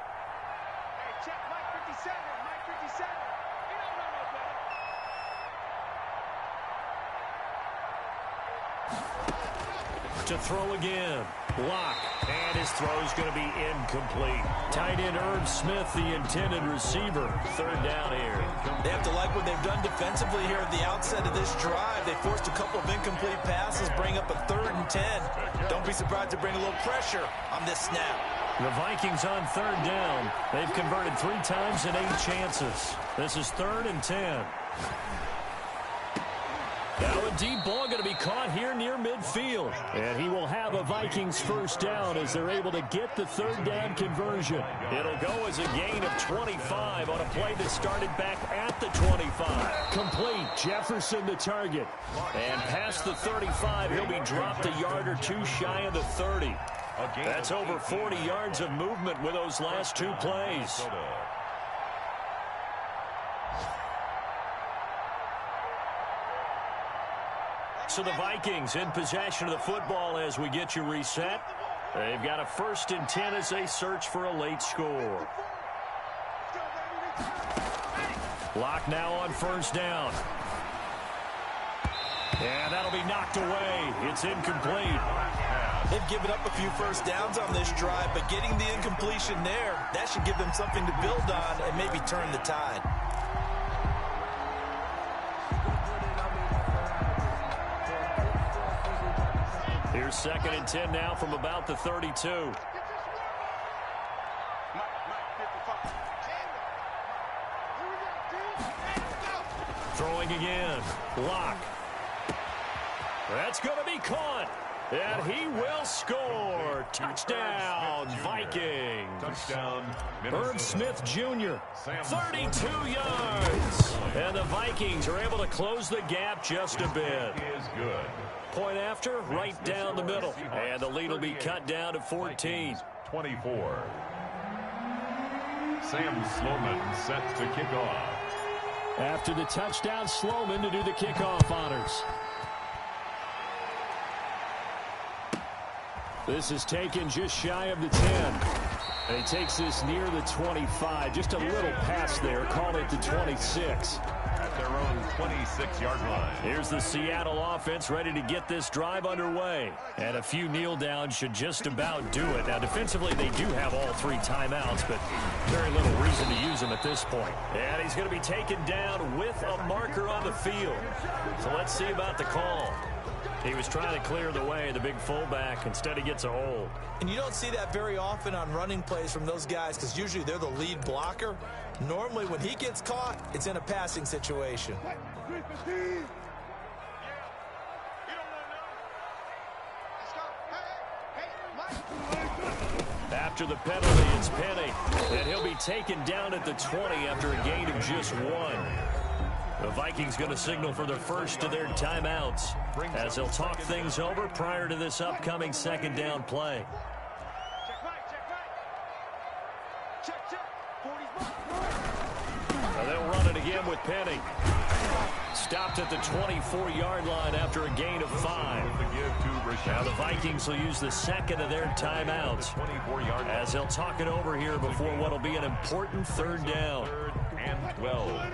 To throw again. Block. And his throw is going to be incomplete. Tight end Herb Smith, the intended receiver. 3rd down here. They have to like what they've done defensively here at the outset of this drive. They forced a couple of incomplete passes, bring up a 3rd and 10. Don't be surprised to bring a little pressure on this snap. The Vikings on 3rd down. They've converted 3 times and 8 chances. This is 3rd and 10. Now a deep ball going to be caught here near midfield. And he will have a Vikings 1st down as they're able to get the 3rd down conversion. It'll go as a gain of 25 on a play that started back at the 25. Complete. Jefferson the target. And past the 35, he'll be dropped a yard or 2 shy of the 30. That's over 40 yards of movement with those last 2 plays. So the Vikings in possession of the football as we get you reset. They've got a 1st and 10 as they search for a late score. Lock now on 1st down. And that'll be knocked away. It's incomplete. They've given up a few 1st downs on this drive, but getting the incompletion there, that should give them something to build on and maybe turn the tide. Here's 2nd and 10 now from about the 32. Throwing again. Lock. That's going to be caught. And he will score. Touchdown, Vikings. Touchdown, Herb Smith Jr., 32 yards. And the Vikings are able to close the gap just a bit. Is good. Point after, right down the middle. And the lead will be cut down to 14. 24. Sam Sloman set to kick off. After the touchdown, Sloman to do the kickoff honors. This is taken just shy of the 10. And he takes this near the 25. Just a little pass there. Call it the 26. At their own 26-yard line. Here's the Seattle offense ready to get this drive underway. And a few kneel downs should just about do it. Now, defensively, they do have all 3 timeouts, but very little reason to use them at this point. And he's going to be taken down with a marker on the field. So let's see about the call. He was trying to clear the way, the big fullback. Instead, he gets a hold. And you don't see that very often on running plays from those guys because usually they're the lead blocker. Normally, when he gets caught, it's in a passing situation. After the penalty, it's Penny. And he'll be taken down at the 20 after a gain of just 1. The Vikings going to signal for their first of their timeouts as they'll talk things over prior to this upcoming 2nd down play. Now they'll run it again with Penny. Stopped at the 24-yard line after a gain of 5. Now the Vikings will use the 2nd of their timeouts as they'll talk it over here before what will be an important 3rd down. 3rd and 12.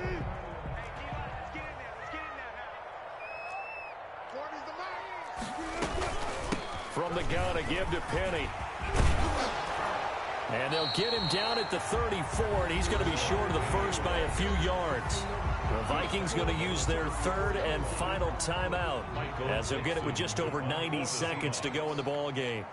From the gun, a give to Penny. And they'll get him down at the 34, and he's going to be short of the first by a few yards. The Vikings going to use their 3rd and final timeout as they'll get it with just over 90 seconds to go in the ball game.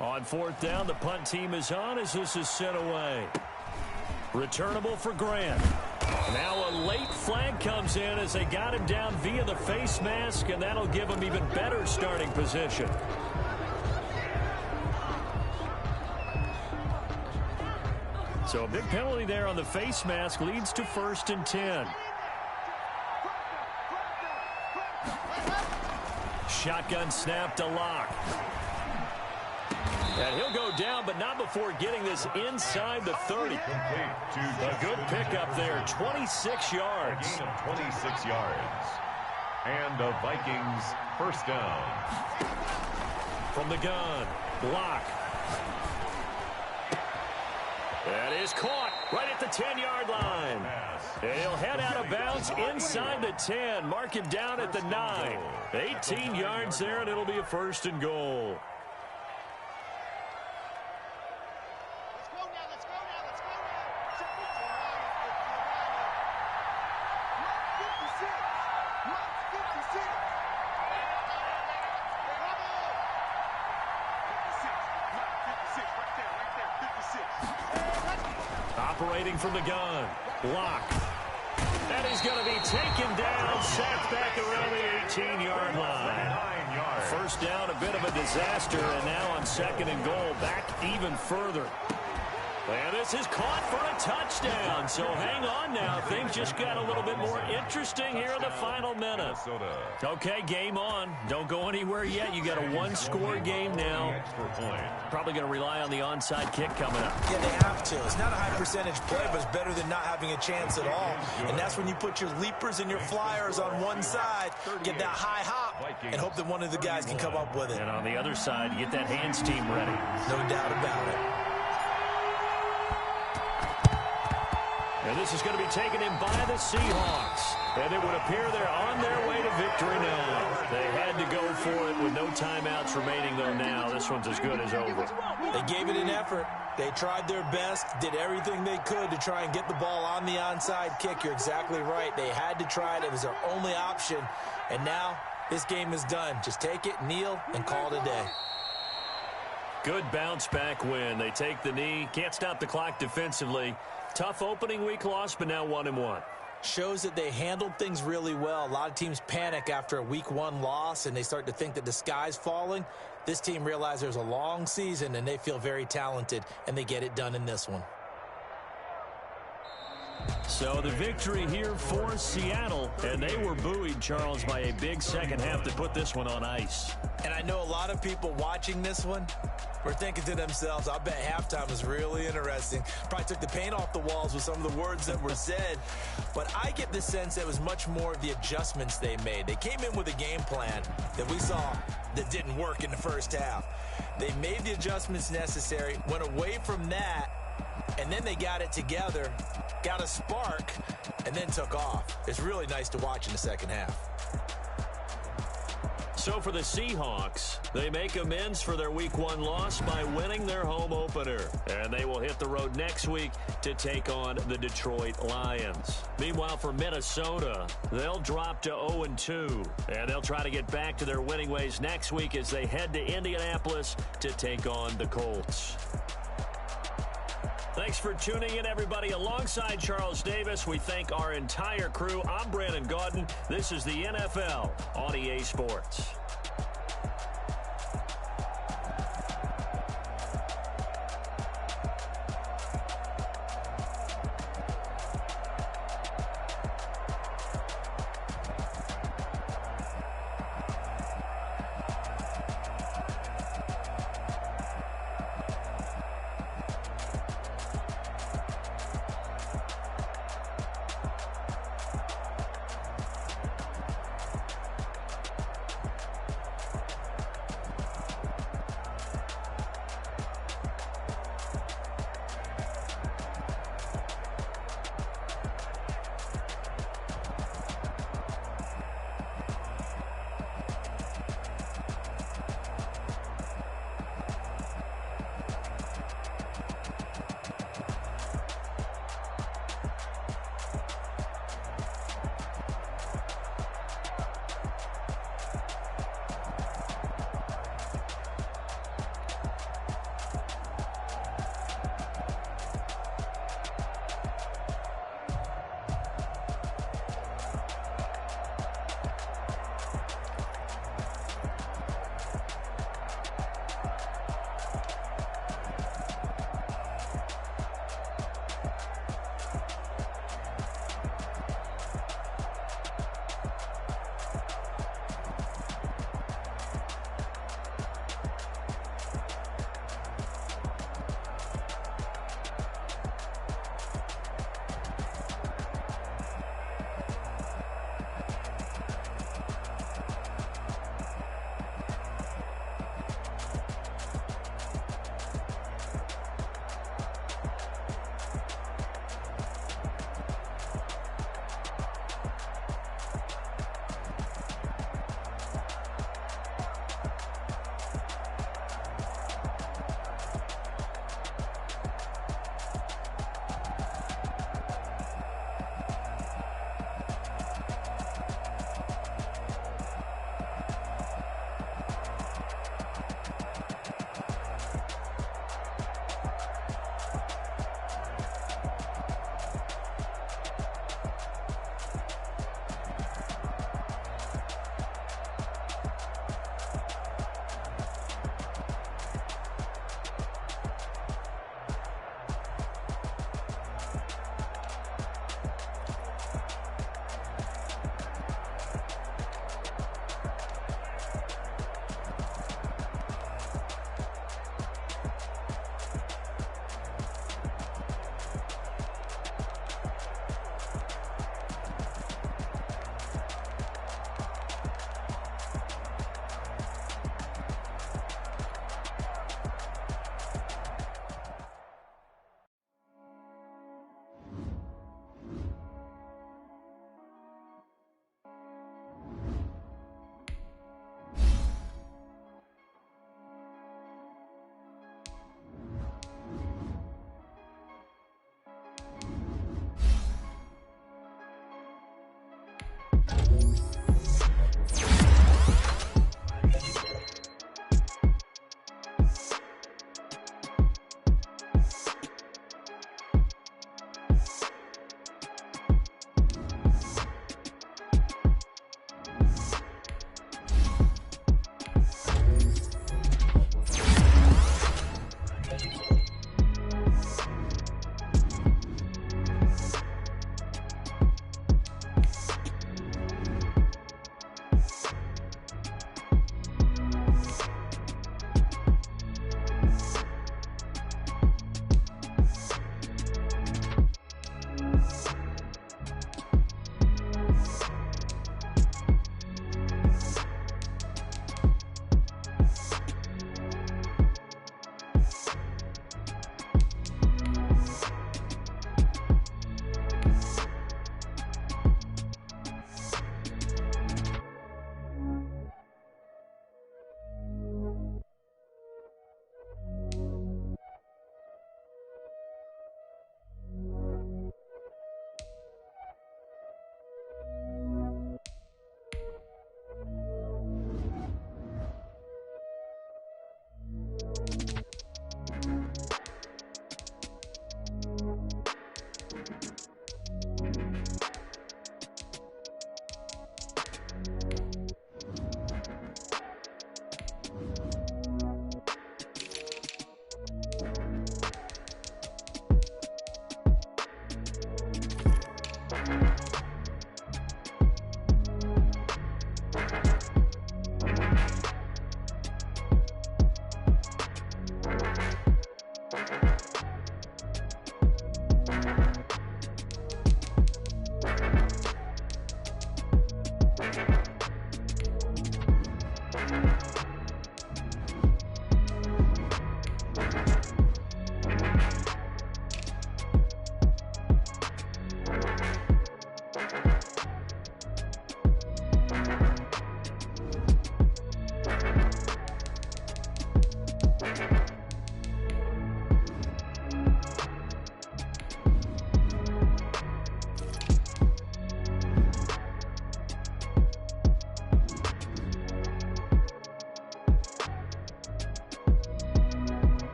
On 4th down, the punt team is on as this is sent away. Returnable for Grant. Now a late flag comes in as they got him down via the face mask, and that'll give him even better starting position. So a big penalty there on the face mask leads to 1st and 10. Shotgun snap to Lock. And he'll go down, but not before getting this inside the 30. A good pickup there, 26 yards. A gain of 26 yards. And the Vikings 1st down. From the gun, Lock. That is caught right at the 10-yard line. And he'll head out of bounds inside the 10. Mark him down at the 9. 18 yards there, and it'll be a 1st and goal. Operating from the gun, Lock. And he's going to be taken down, sacked back around the 18-yard line. 1st down, a bit of a disaster, and now on 2nd and goal, back even further. And this is caught for a touchdown. So hang on now. Things just got a little bit more interesting here in the final minute. Okay, game on. Don't go anywhere yet. You got a one-score game now. Probably going to rely on the onside kick coming up. Yeah, they have to. It's not a high-percentage play, but it's better than not having a chance at all. And that's when you put your leapers and your flyers on one side, get that high hop, and hope that one of the guys can come up with it. And on the other side, you get that hands team ready. No doubt about it. And this is going to be taken in by the Seahawks. And it would appear they're on their way to victory now. They had to go for it with no timeouts remaining, though, now. This one's as good as over. They gave it an effort. They tried their best, did everything they could to try and get the ball on the onside kick. You're exactly right. They had to try it. It was their only option. And now this game is done. Just take it, kneel, and call it a day. Good bounce-back win. They take the knee. Can't stop the clock defensively. Tough opening week loss, but now 1-1. Shows that they handled things really well. A lot of teams panic after a week 1 loss, and they start to think that the sky's falling. This team realized there's a long season, and they feel very talented, and they get it done in this one. So the victory here for Seattle, and they were buoyed, Charles, by a big second half to put this one on ice. And I know a lot of people watching this one were thinking to themselves, I bet halftime was really interesting. Probably took the paint off the walls with some of the words that were said. But I get the sense that it was much more of the adjustments they made. They came in with a game plan that we saw that didn't work in the first half. They made the adjustments necessary, went away from that, and then they got it together, got a spark, and then took off. It's really nice to watch in the second half. So for the Seahawks, they make amends for their Week 1 loss by winning their home opener. And they will hit the road next week to take on the Detroit Lions. Meanwhile, for Minnesota, they'll drop to 0-2. And they'll try to get back to their winning ways next week as they head to Indianapolis to take on the Colts. Thanks for tuning in, everybody. Alongside Charles Davis, we thank our entire crew. I'm Brandon Gaudin. This is the NFL on EA Sports.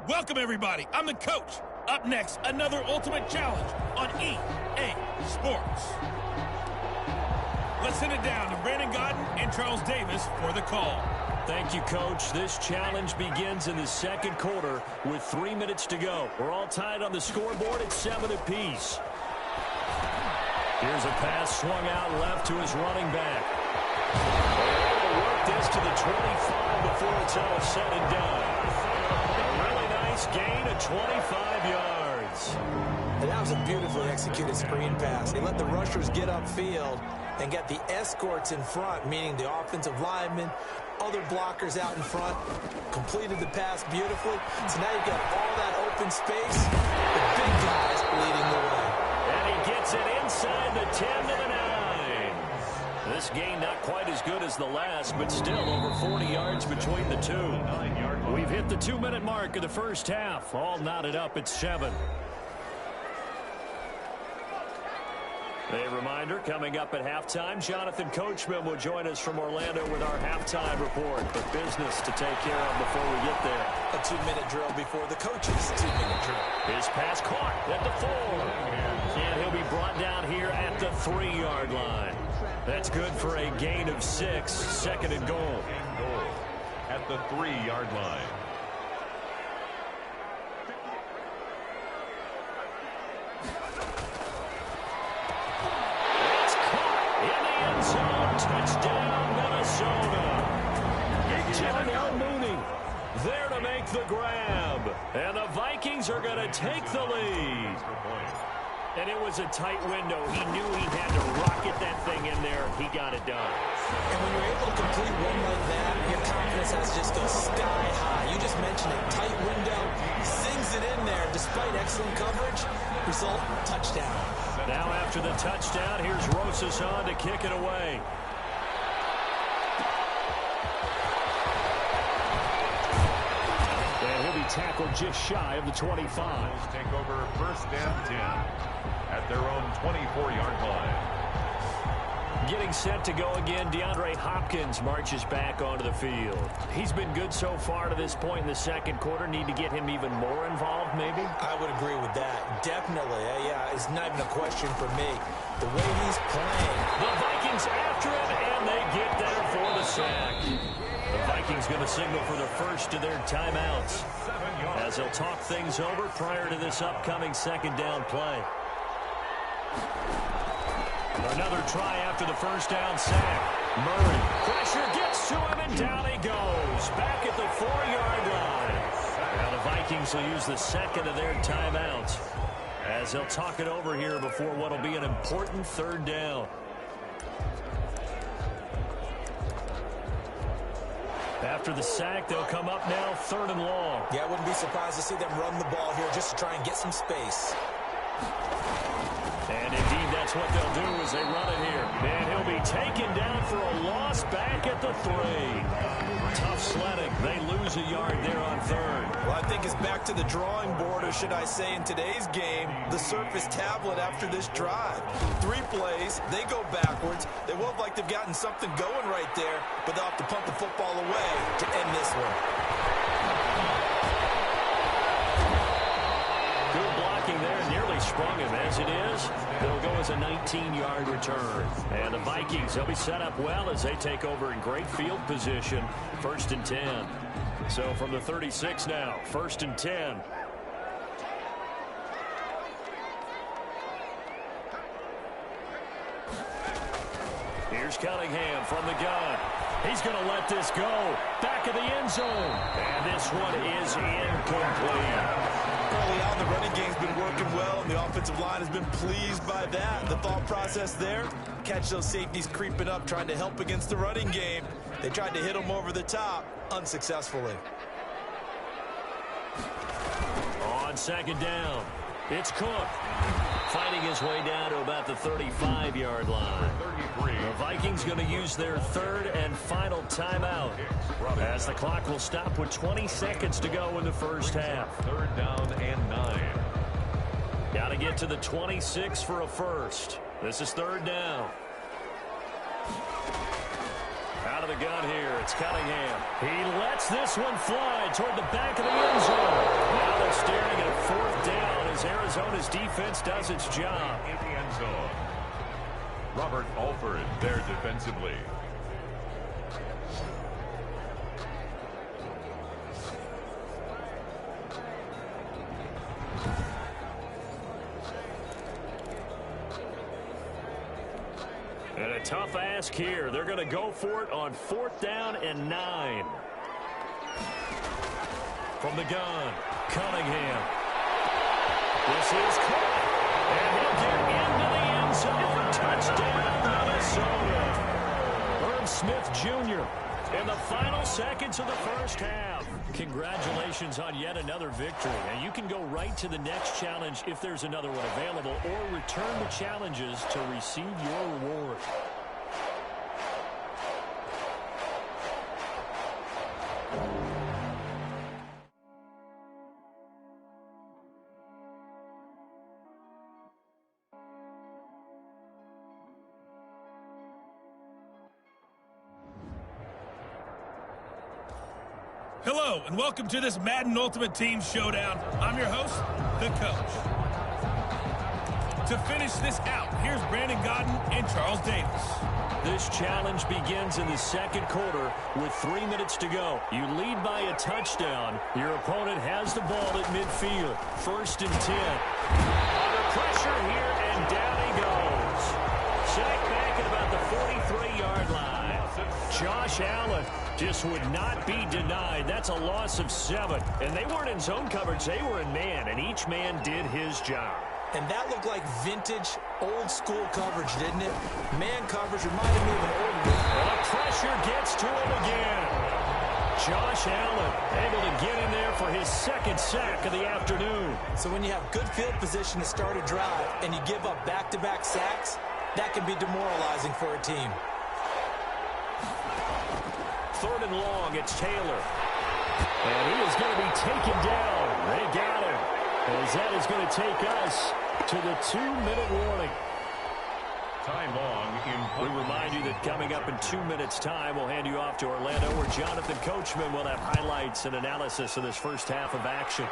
Welcome, everybody. I'm the coach. Up next, another ultimate challenge on EA Sports. Let's send it down to Brandon Godden and Charles Davis for the call. Thank you, Coach. This challenge begins in the second quarter with 3 minutes to go. We're all tied on the scoreboard at 7 apiece. Here's a pass swung out left to his running back. They're able to work this to the 25 before it's all said and done. A really nice gain of 25 yards. And that was a beautifully executed screen pass. They let the rushers get upfield and get the escorts in front, meaning the offensive linemen, other blockers out in front, completed the pass beautifully. So now you've got all that open space, the big guys leading the way. And he gets it inside the 10 to the 9. This gain not quite as good as the last, but still over 40 yards between the two. We've hit the 2-minute mark of the first half, all knotted up at 7. A reminder, coming up at halftime, Jonathan Coachman will join us from Orlando with our halftime report. But business to take care of before we get there. A 2-minute drill before the coach's 2-minute drill. His pass caught at the 4. And he'll be brought down here at the 3-yard line. That's good for a gain of 6, second and goal. At the 3-yard line. Touchdown, Minnesota. Darnell Mooney there to make the grab. And the Vikings are going to take the lead. And it was a tight window. He knew he had to rocket that thing in there. He got it done. And when you're able to complete one like that, your confidence has just go sky high. You just mentioned it. Tight window. Sings it in there despite excellent coverage. Result, touchdown. Now after the touchdown, here's Rosas on to kick it away. And he'll be tackled just shy of the 25. Take over first and 10 at their own 24-yard line. Getting set to go again, DeAndre Hopkins marches back onto the field. He's been good so far to this point in the second quarter. Need to get him even more involved, maybe? I would agree with that. Definitely. Yeah, it's not even a question for me. The way he's playing. The Vikings after him, and they get there for the sack. The Vikings going to signal for the first of their timeouts as they'll talk things over prior to this upcoming second down play. Another try after the first down sack. Murray, pressure gets to him, and down he goes. Back at the 4-yard line. Now the Vikings will use the second of their timeouts as they'll talk it over here before what will be an important third down. After the sack, they'll come up now 3rd and long. Yeah, I wouldn't be surprised to see them run the ball here just to try and get some space. And indeed, that's what they'll do as they run it here. And he'll be taken down for a loss back at the 3. Tough sledding. They lose a yard there on 3rd. Well, I think it's back to the drawing board, or should I say in today's game, the Surface tablet after this drive. 3 plays, they go backwards. They look like they've gotten something going right there, but they'll have to punt the football away to end this one. There nearly sprung him. As it is, it'll go as a 19-yard return. And the Vikings, they'll be set up well as they take over in great field position. 1st and 10. So from the 36 now, 1st and 10. Here's Cunningham from the gun. He's going to let this go. Back of the end zone. And this one is incomplete. Early on, the running game's been working well, and the offensive line has been pleased by that. The thought process there, catch those safeties creeping up, trying to help against the running game. They tried to hit them over the top, unsuccessfully. On 2nd down, it's Cook. Fighting his way down to about the 35-yard line. The Vikings going to use their 3rd and final timeout as the clock will stop with 20 seconds to go in the first half. 3rd down and 9. Got to get to the 26 for a first. This is 3rd down. Out of the gun here. It's Cunningham. He lets this one fly toward the back of the end zone. Now they're staring at a fourth down as Arizona's defense does its job. In the end zone. Robert Alford there defensively. And a tough ask here. They're going to go for it on 4th down and 9. From the gun, Cunningham. This is caught. And he'll get into the end zone. Touchdown, Minnesota. Herb Smith Jr. in the final seconds of the first half. Congratulations on yet another victory. Now you can go right to the next challenge if there's another one available, or return the challenges to receive your reward. Hello, and welcome to this Madden Ultimate Team Showdown. I'm your host, the coach. To finish this out, here's Brandon Godden and Charles Davis. This challenge begins in the second quarter with 3 minutes to go. You lead by a touchdown. Your opponent has the ball at midfield. 1st and 10. Under pressure here, and down he goes. Sacked back at about the 43-yard line. Josh Allen just would not be denied. That's a loss of 7. And they weren't in zone coverage. They were in man, and each man did his job. And that looked like vintage, old-school coverage, didn't it? Man coverage reminded me of an old one. The pressure gets to him again. Josh Allen able to get in there for his 2nd sack of the afternoon. So when you have good field position to start a drive and you give up back-to-back sacks, that can be demoralizing for a team. 3rd and long, it's Taylor. And he is going to be taken down. They got him. As that is going to take us to the 2-minute warning. Time long in. We remind you that coming up in 2 minutes' time, we'll hand you off to Orlando, where Jonathan Coachman will have highlights and analysis of this first half of action.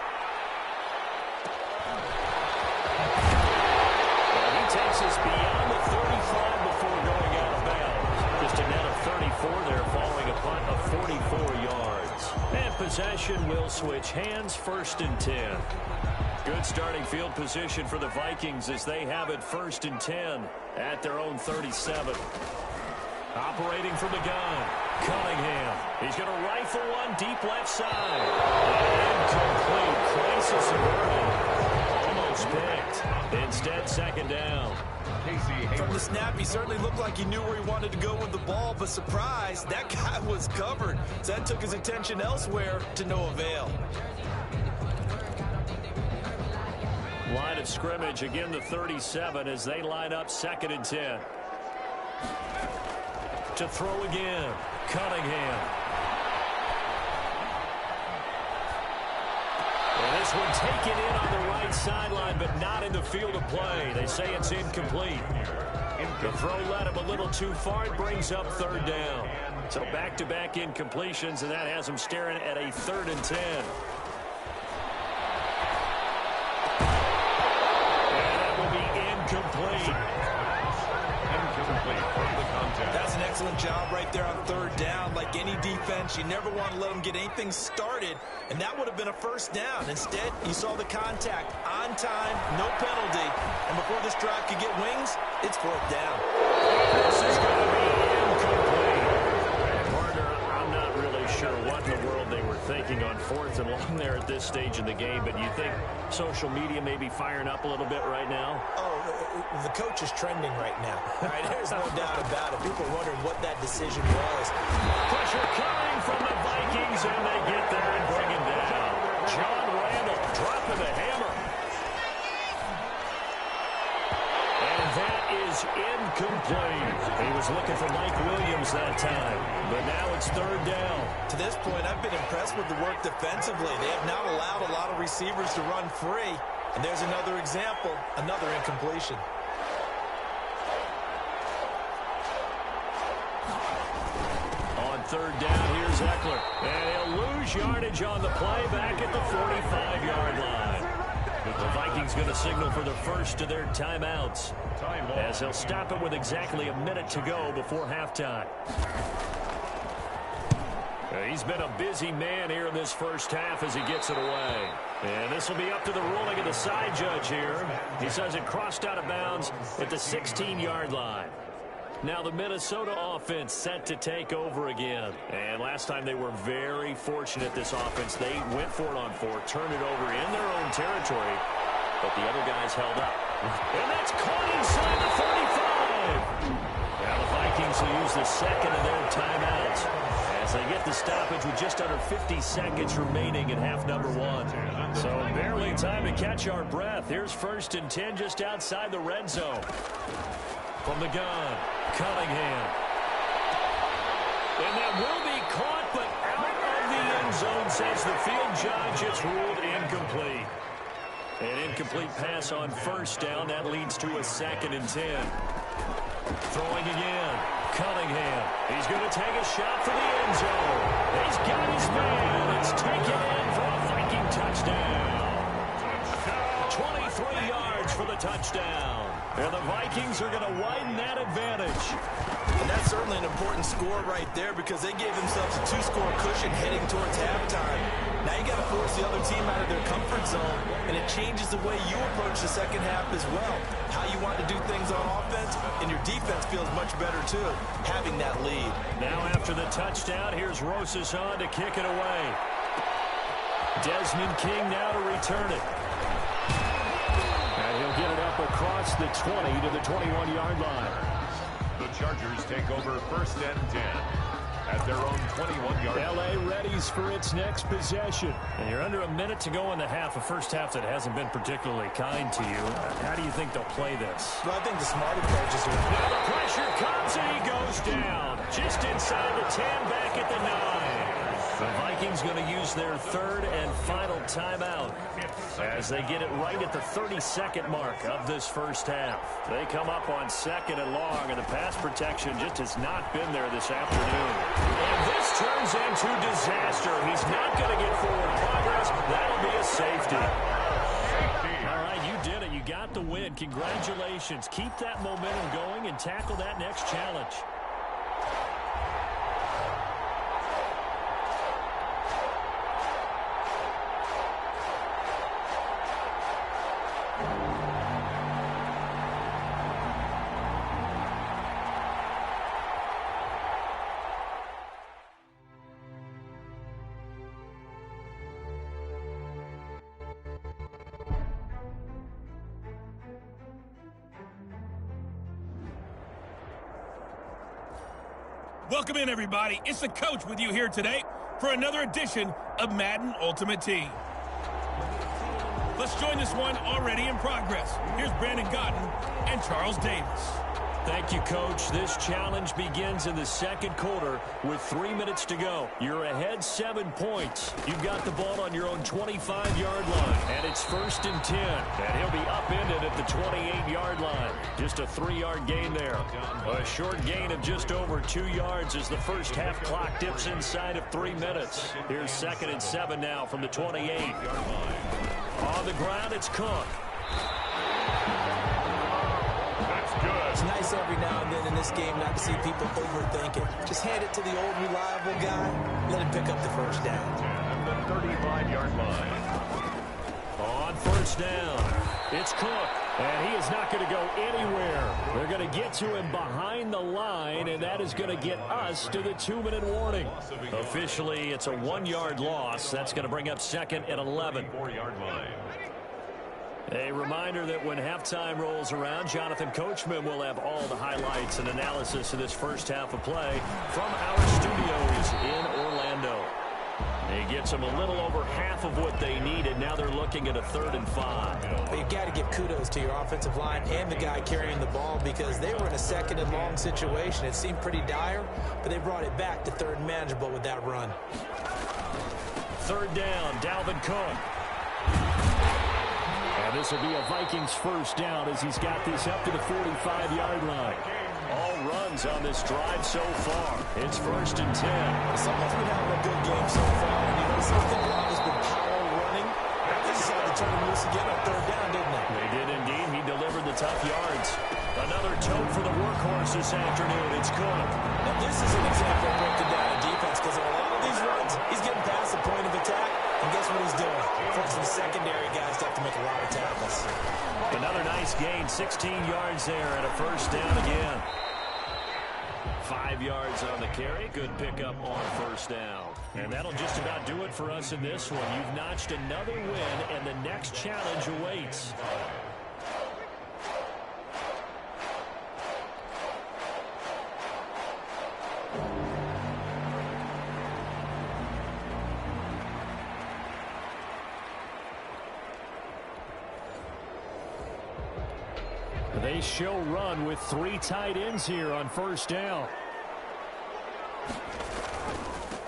And he takes us beyond the 35 before going out of bounds. Just a net of 34 there, following a punt of 44 yards. And possession will switch hands. 1st and 10. Good starting field position for the Vikings as they have it 1st and 10 at their own 37. Operating from the gun, Cunningham. He's going to rifle one deep left side. Incomplete. Crisis averted. Almost picked. Instead, 2nd down. From the snap, he certainly looked like he knew where he wanted to go with the ball, but surprise, that guy was covered. So that took his attention elsewhere to no avail. Line of scrimmage, again the 37 as they line up 2nd and 10. To throw again, Cunningham. And this one taken in on the right sideline, but not in the field of play. They say it's incomplete. The throw led him a little too far. It brings up 3rd down. So back-to-back incompletions, and that has him staring at a 3rd and 10. Incomplete. Incomplete from the contact. That's an excellent job right there on 3rd down. Like any defense, you never want to let them get anything started, and that would have been a 1st down. Instead, you saw the contact on time, no penalty, and before this drive could get wings, it's 4th down. This is going to be incomplete. Partner, I'm not really sure what in the world they were thinking on 4th and long there at this stage in the game, but you think social media may be firing up a little bit right now? Oh, the coach is trending right now. All right, there's no doubt about it. People are wondering what that decision was. Pressure coming from the Vikings, and they get there and bring him down. John Randall dropping the hammer. And that is incomplete. He was looking for Mike Williams that time, but now it's 3rd down. To this point, I've been impressed with the work defensively. They have not allowed a lot of receivers to run free. And there's another example, another incompletion. On much yardage on the play back at the 45-yard line. The Vikings going to signal for the first of their timeouts as they'll stop it with exactly a minute to go before halftime. He's been a busy man here in this first half as he gets it away. And this will be up to the ruling of the side judge here. He says it crossed out of bounds at the 16-yard line. Now the Minnesota offense set to take over again. And last time they were very fortunate, this offense. They went for it on fourth, turned it over in their own territory, but the other guys held up. And that's caught inside the 35. Now the Vikings will use the second of their timeouts as they get the stoppage with just under 50 seconds remaining in half number one. So barely time to catch our breath. Here's 1st and 10 just outside the red zone. From the gun, Cunningham. And that will be caught, but out of the end zone, says the field judge. It's ruled incomplete. An incomplete pass on 1st down. That leads to a 2nd and 10. Throwing again, Cunningham. He's going to take a shot for the end zone. He's got his man. It's taken in for a Viking touchdown. 23 yards for the touchdown. And the Vikings are going to widen that advantage. And that's certainly an important score right there because they gave themselves a 2-score cushion heading towards halftime. Now you got to force the other team out of their comfort zone, and it changes the way you approach the second half as well. How you want to do things on offense, and your defense feels much better too, having that lead. Now after the touchdown, here's Rosas on to kick it away. Desmond King now to return it. And he'll get it up across the 20 to the 21-yard line. The Chargers take over 1st and 10 at their own 21-yard line. L.A. readies for its next possession. And you're under a minute to go in the half, a first half that hasn't been particularly kind to you. How do you think they'll play this? Well, I think the smarter coaches are... Now the pressure comes and he goes down. Just inside the 10, back at the 9. The Vikings going to use their 3rd and final timeout as they get it right at the 32nd mark of this first half. They come up on 2nd and long, and the pass protection just has not been there this afternoon. And this turns into disaster. He's not going to get forward progress. That'll be a safety. All right, you did it. You got the win. Congratulations. Keep that momentum going and tackle that next challenge. Welcome in, everybody. It's the coach with you here today for another edition of Madden Ultimate Team. Let's join this one already in progress. Here's Brandon Godden and Charles Davis. Thank you, Coach. This challenge begins in the second quarter with 3 minutes to go. You're ahead 7 points. You've got the ball on your own 25-yard line, and it's 1st and 10. And he'll be upended at the 28-yard line. Just a 3-yard gain there. A short gain of just over 2 yards as the first half clock dips inside of 3 minutes. Here's 2nd and 7 now from the 28-yard line. On the ground, it's Cook. It's nice every now and then in this game not to see people overthink it. Just hand it to the old reliable guy. Let him pick up the first down. At the 35-yard line. On 1st down, it's Cook. And he is not going to go anywhere. They're going to get to him behind the line, and that is going to get us to the 2-minute warning. Officially, it's a 1-yard loss. That's going to bring up 2nd and 11. 4-yard line. A reminder that when halftime rolls around, Jonathan Coachman will have all the highlights and analysis of this first half of play from our studios in Orlando. He gets them a little over half of what they needed. Now they're looking at a 3rd and 5. But you've got to give kudos to your offensive line and the guy carrying the ball because they were in a 2nd and long situation. It seemed pretty dire, but they brought it back to 3rd and manageable with that run. 3rd down, Dalvin Cook. And this will be a Vikings first down as he's got this up to the 45-yard line. All runs on this drive so far. It's 1st and 10. Someone's been having a good game so far, and you know consistent. A lot has been power running. They decided to turn him loose again on third down, didn't they? They did indeed. He delivered the tough yards. Another tote for the workhorse this afternoon. It's Cook. Now, this is an example of breaking down a defense because on a lot of these runs, he's getting past the point of attack. And guess what he's doing? Forcing the secondary guys to have to make a lot of tackles. Another nice gain. 16 yards there and a first down again. 5 yards on the carry. Good pickup on first down. And that'll just about do it for us in this one. You've notched another win, and the next challenge awaits. They show run with 3 tight ends here on first down.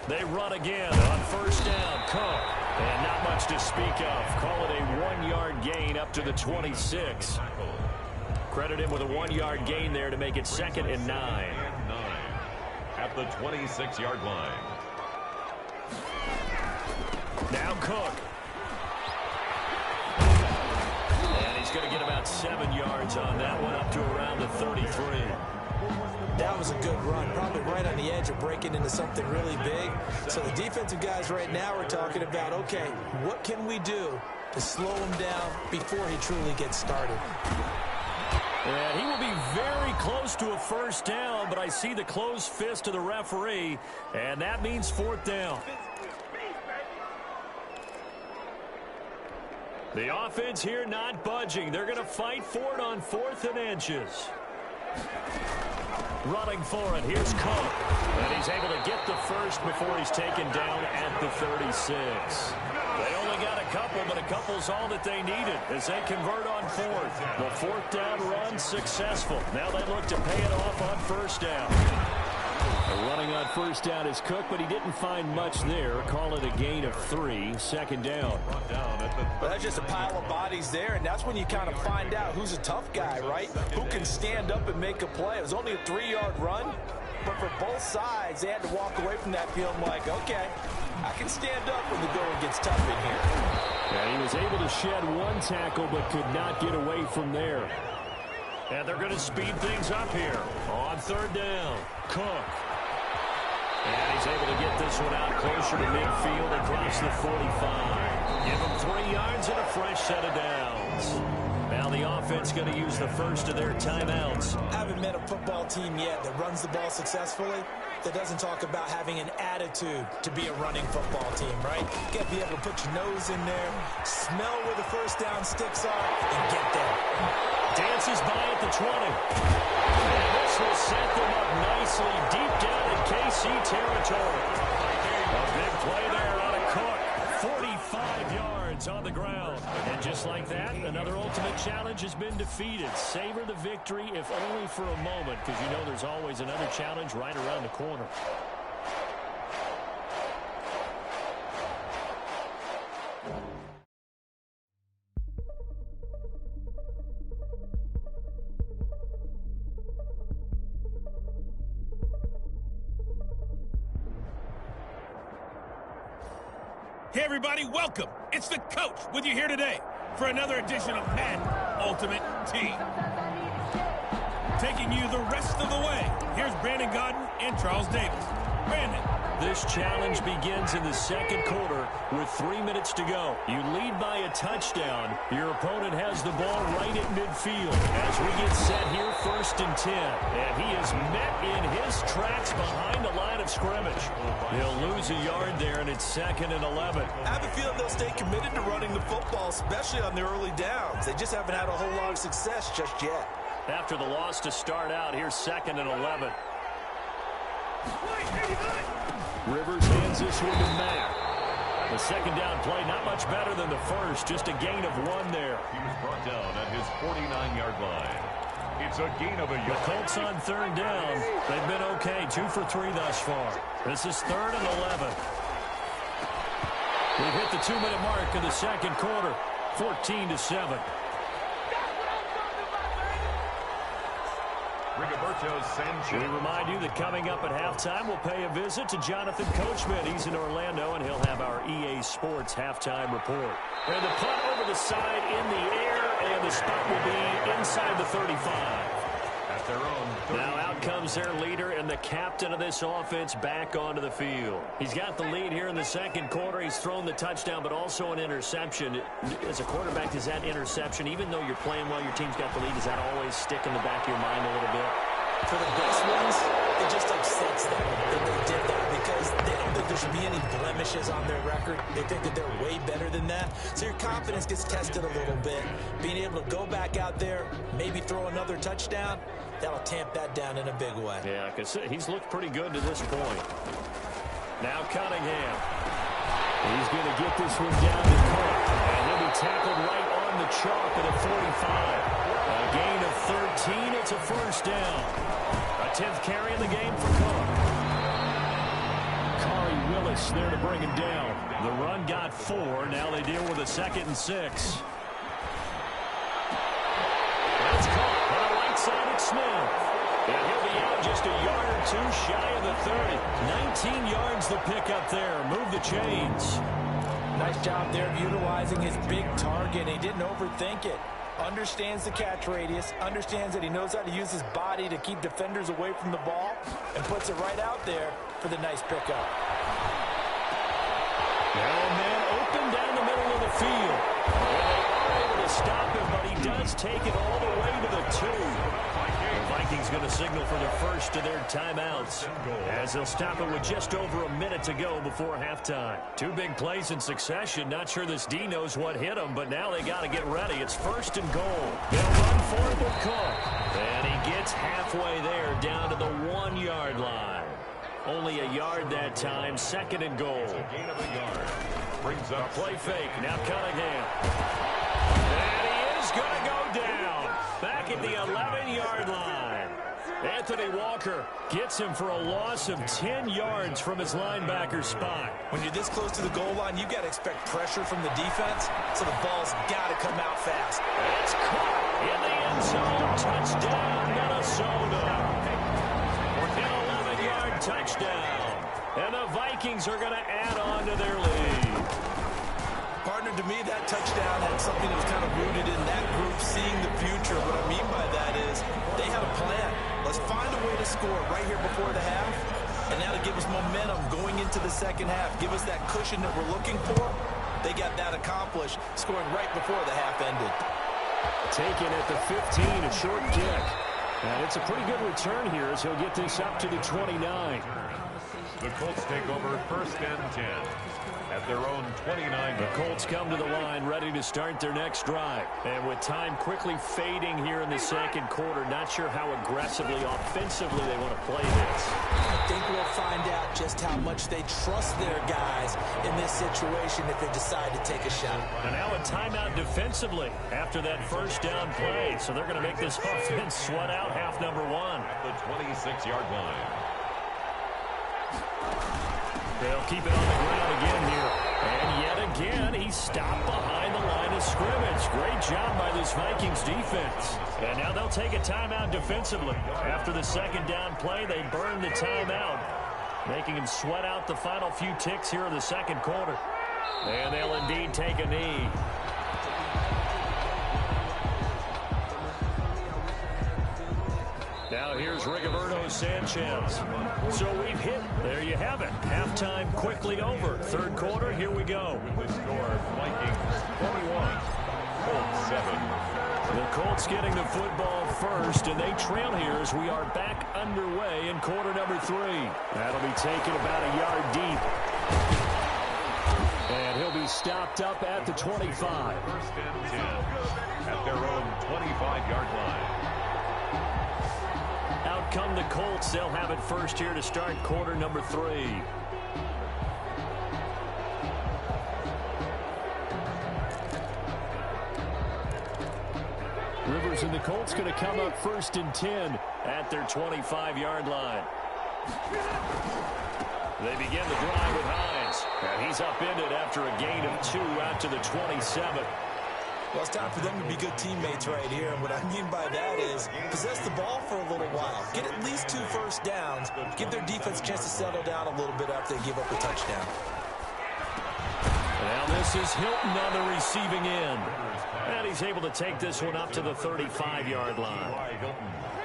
They run again on first down. Cook. And not much to speak of. Call it a 1-yard gain up to the 26. Credit him with a 1-yard gain there to make it 2nd and 9. At the 26-yard line. Now Cook. Going to get about 7 yards on that one, up to around the 33. That was a good run, probably right on the edge of breaking into something really big. So the defensive guys right now are talking about, okay, what can we do to slow him down before he truly gets started? And he will be very close to a first down, but I see the closed fist of the referee, and that means 4th down. The offense here not budging. They're going to fight for it on 4th and inches. Running for it. Here's Cook. And he's able to get the first before he's taken down at the 36. They only got a couple, but a couple's all that they needed as they convert on 4th. The 4th down run successful. Now they look to pay it off on first down. Running on first down is Cook, but he didn't find much there. Call it a gain of 3, 2nd down. Well, that's just a pile of bodies there, and that's when you kind of find out who's a tough guy, right? Who can stand up and make a play. It was only a 3-yard run, but for both sides, they had to walk away from that feeling like, okay, I can stand up when the going gets tough in here. And he was able to shed 1 tackle, but could not get away from there. And they're going to speed things up here on 3rd down. Cook. And he's able to get this one out closer to midfield across the 45. Give him 3 yards and a fresh set of downs. Now the offense going to use the first of their timeouts. I haven't met a football team yet that runs the ball successfully that doesn't talk about having an attitude to be a running football team, right? You got to be able to put your nose in there, smell where the first down sticks are, and get there. Dances by at the 20. And this will set them up nicely deep down in KC territory. A big play there out of Cook. 45 yards on the ground. And just like that, another ultimate challenge has been defeated. Savor the victory, if only for a moment, because you know there's always another challenge right around the corner. Hey, everybody, welcome. It's the coach with you here today for another edition of Madden Ultimate Team. Taking you the rest of the way, here's Brandon Godden and Charles Davis. Brandon. This challenge begins in the 2nd quarter with 3 minutes to go. You lead by a touchdown. Your opponent has the ball right at midfield as we get set here 1st and 10. And he is met in his tracks behind the line of scrimmage. He'll lose a yard there, and it's 2nd and 11. I have a feeling they'll stay committed to running the football, especially on the early downs. They just haven't had a whole lot of success just yet. After the loss to start out, here's 2nd and 11. Rivers hands this one to Matt. The 2nd down play, not much better than the first, just a gain of 1 there. He was brought down at his 49-yard line. It's a gain of a yard. The Colts on 3rd down. They've been okay, 2 for 3 thus far. This is 3rd and 11. We've hit the 2-minute mark in the 2nd quarter, 14-7. Sanchez. We remind you that coming up at halftime, we'll pay a visit to Jonathan Coachman. He's in Orlando, and he'll have our EA Sports halftime report. And the punt over the side in the air, and the spot will be inside the 35. At their own 30. Now out comes their leader and the captain of this offense back onto the field. He's got the lead here in the second quarter. He's thrown the touchdown, but also an interception. As a quarterback, does that interception, even though you're playing well, your team's got the lead, does that always stick in the back of your mind a little bit? For the best ones, it just upsets them that they did that because they don't think there should be any blemishes on their record. They think that they're way better than that. So your confidence gets tested a little bit. Being able to go back out there, maybe throw another touchdown, that'll tamp that down in a big way. Yeah, because he's looked pretty good to this point. Now Cunningham. He's going to get this one down to Cook. And he'll be tackled right on the chalk at a 45. A gain of 13. It's a first down. A 10th carry in the game for Cook. Khari Willis there to bring him down. The run got 4. Now they deal with a 2nd and 6. That's caught on the right side at Smith. And he'll be out just a yard or two shy of the 30. 19 yards the pickup there. Move the chains. Nice job there of utilizing his big target. He didn't overthink it. Understands the catch radius, understands that he knows how to use his body to keep defenders away from the ball, and puts it right out there for the nice pickup. Now a man open down the middle of the field. And they are able to stop him, but he does take it all the way to the 2. The Vikings going to signal for the first of their timeouts as they'll stop it with just over a minute to go before halftime. 2 big plays in succession. Not sure this D knows what hit him, but now they got to get ready. It's 1st and goal. They'll run for it with Cook. And he gets halfway there down to the 1-yard line. Only a yard that time. 2nd and goal. Gain of a yard. Brings up play fake. Now Cunningham. And he is going to go down. Back at the 11-yard line. Anthony Walker gets him for a loss of 10 yards from his linebacker spot. When you're this close to the goal line, you've got to expect pressure from the defense, so the ball's got to come out fast. It's caught in the end zone. Touchdown, Minnesota. An 11-yard touchdown. And the Vikings are going to add on to their lead. Partner, to me, that touchdown had something that was kind of rooted in that group seeing the future. What I mean by that is they had a plan. Let's find a way to score right here before the half, and that'll give us momentum going into the second half. Give us that cushion that we're looking for. They got that accomplished, scoring right before the half ended. Taken at the 15, a short kick. And it's a pretty good return here as he'll get this up to the 29. The Colts take over 1st and 10. At their own 29. The Colts come to the line ready to start their next drive. And with time quickly fading here in the second quarter, not sure how aggressively, offensively they want to play this. I think we'll find out just how much they trust their guys in this situation if they decide to take a shot. And now a timeout defensively after that first down play. So they're going to make this offense sweat out half number 1. At the 26-yard line. They'll keep it on the ground again here. And yet again, he's stopped behind the line of scrimmage. Great job by this Vikings defense. And now they'll take a timeout defensively. After the second down play, they burn the timeout, making him sweat out the final few ticks here in the second quarter. And they'll indeed take a knee. Now here's Rigoberto Sanchez. So we've hit, there you have it. Halftime quickly over. Third quarter, here we go. With the score, Vikings 21, Colts 7. The Colts getting the football first, and they trail here as we are back underway in quarter number 3. That'll be taken about a yard deep. And he'll be stopped up at the 25. 1st and 10 at their own 25-yard line. Out come the Colts. They'll have it first here to start quarter number 3. Rivers and the Colts going to come up 1st and 10 at their 25-yard line. They begin the drive with Hines. And he's upended after a gain of 2 out to the 27. Well, it's time for them to be good teammates right here. And what I mean by that is possess the ball for a little while. Get at least 2 first downs. Give their defense a chance to settle down a little bit after they give up a touchdown. Now this is Hilton on the receiving end. And he's able to take this one up to the 35-yard line.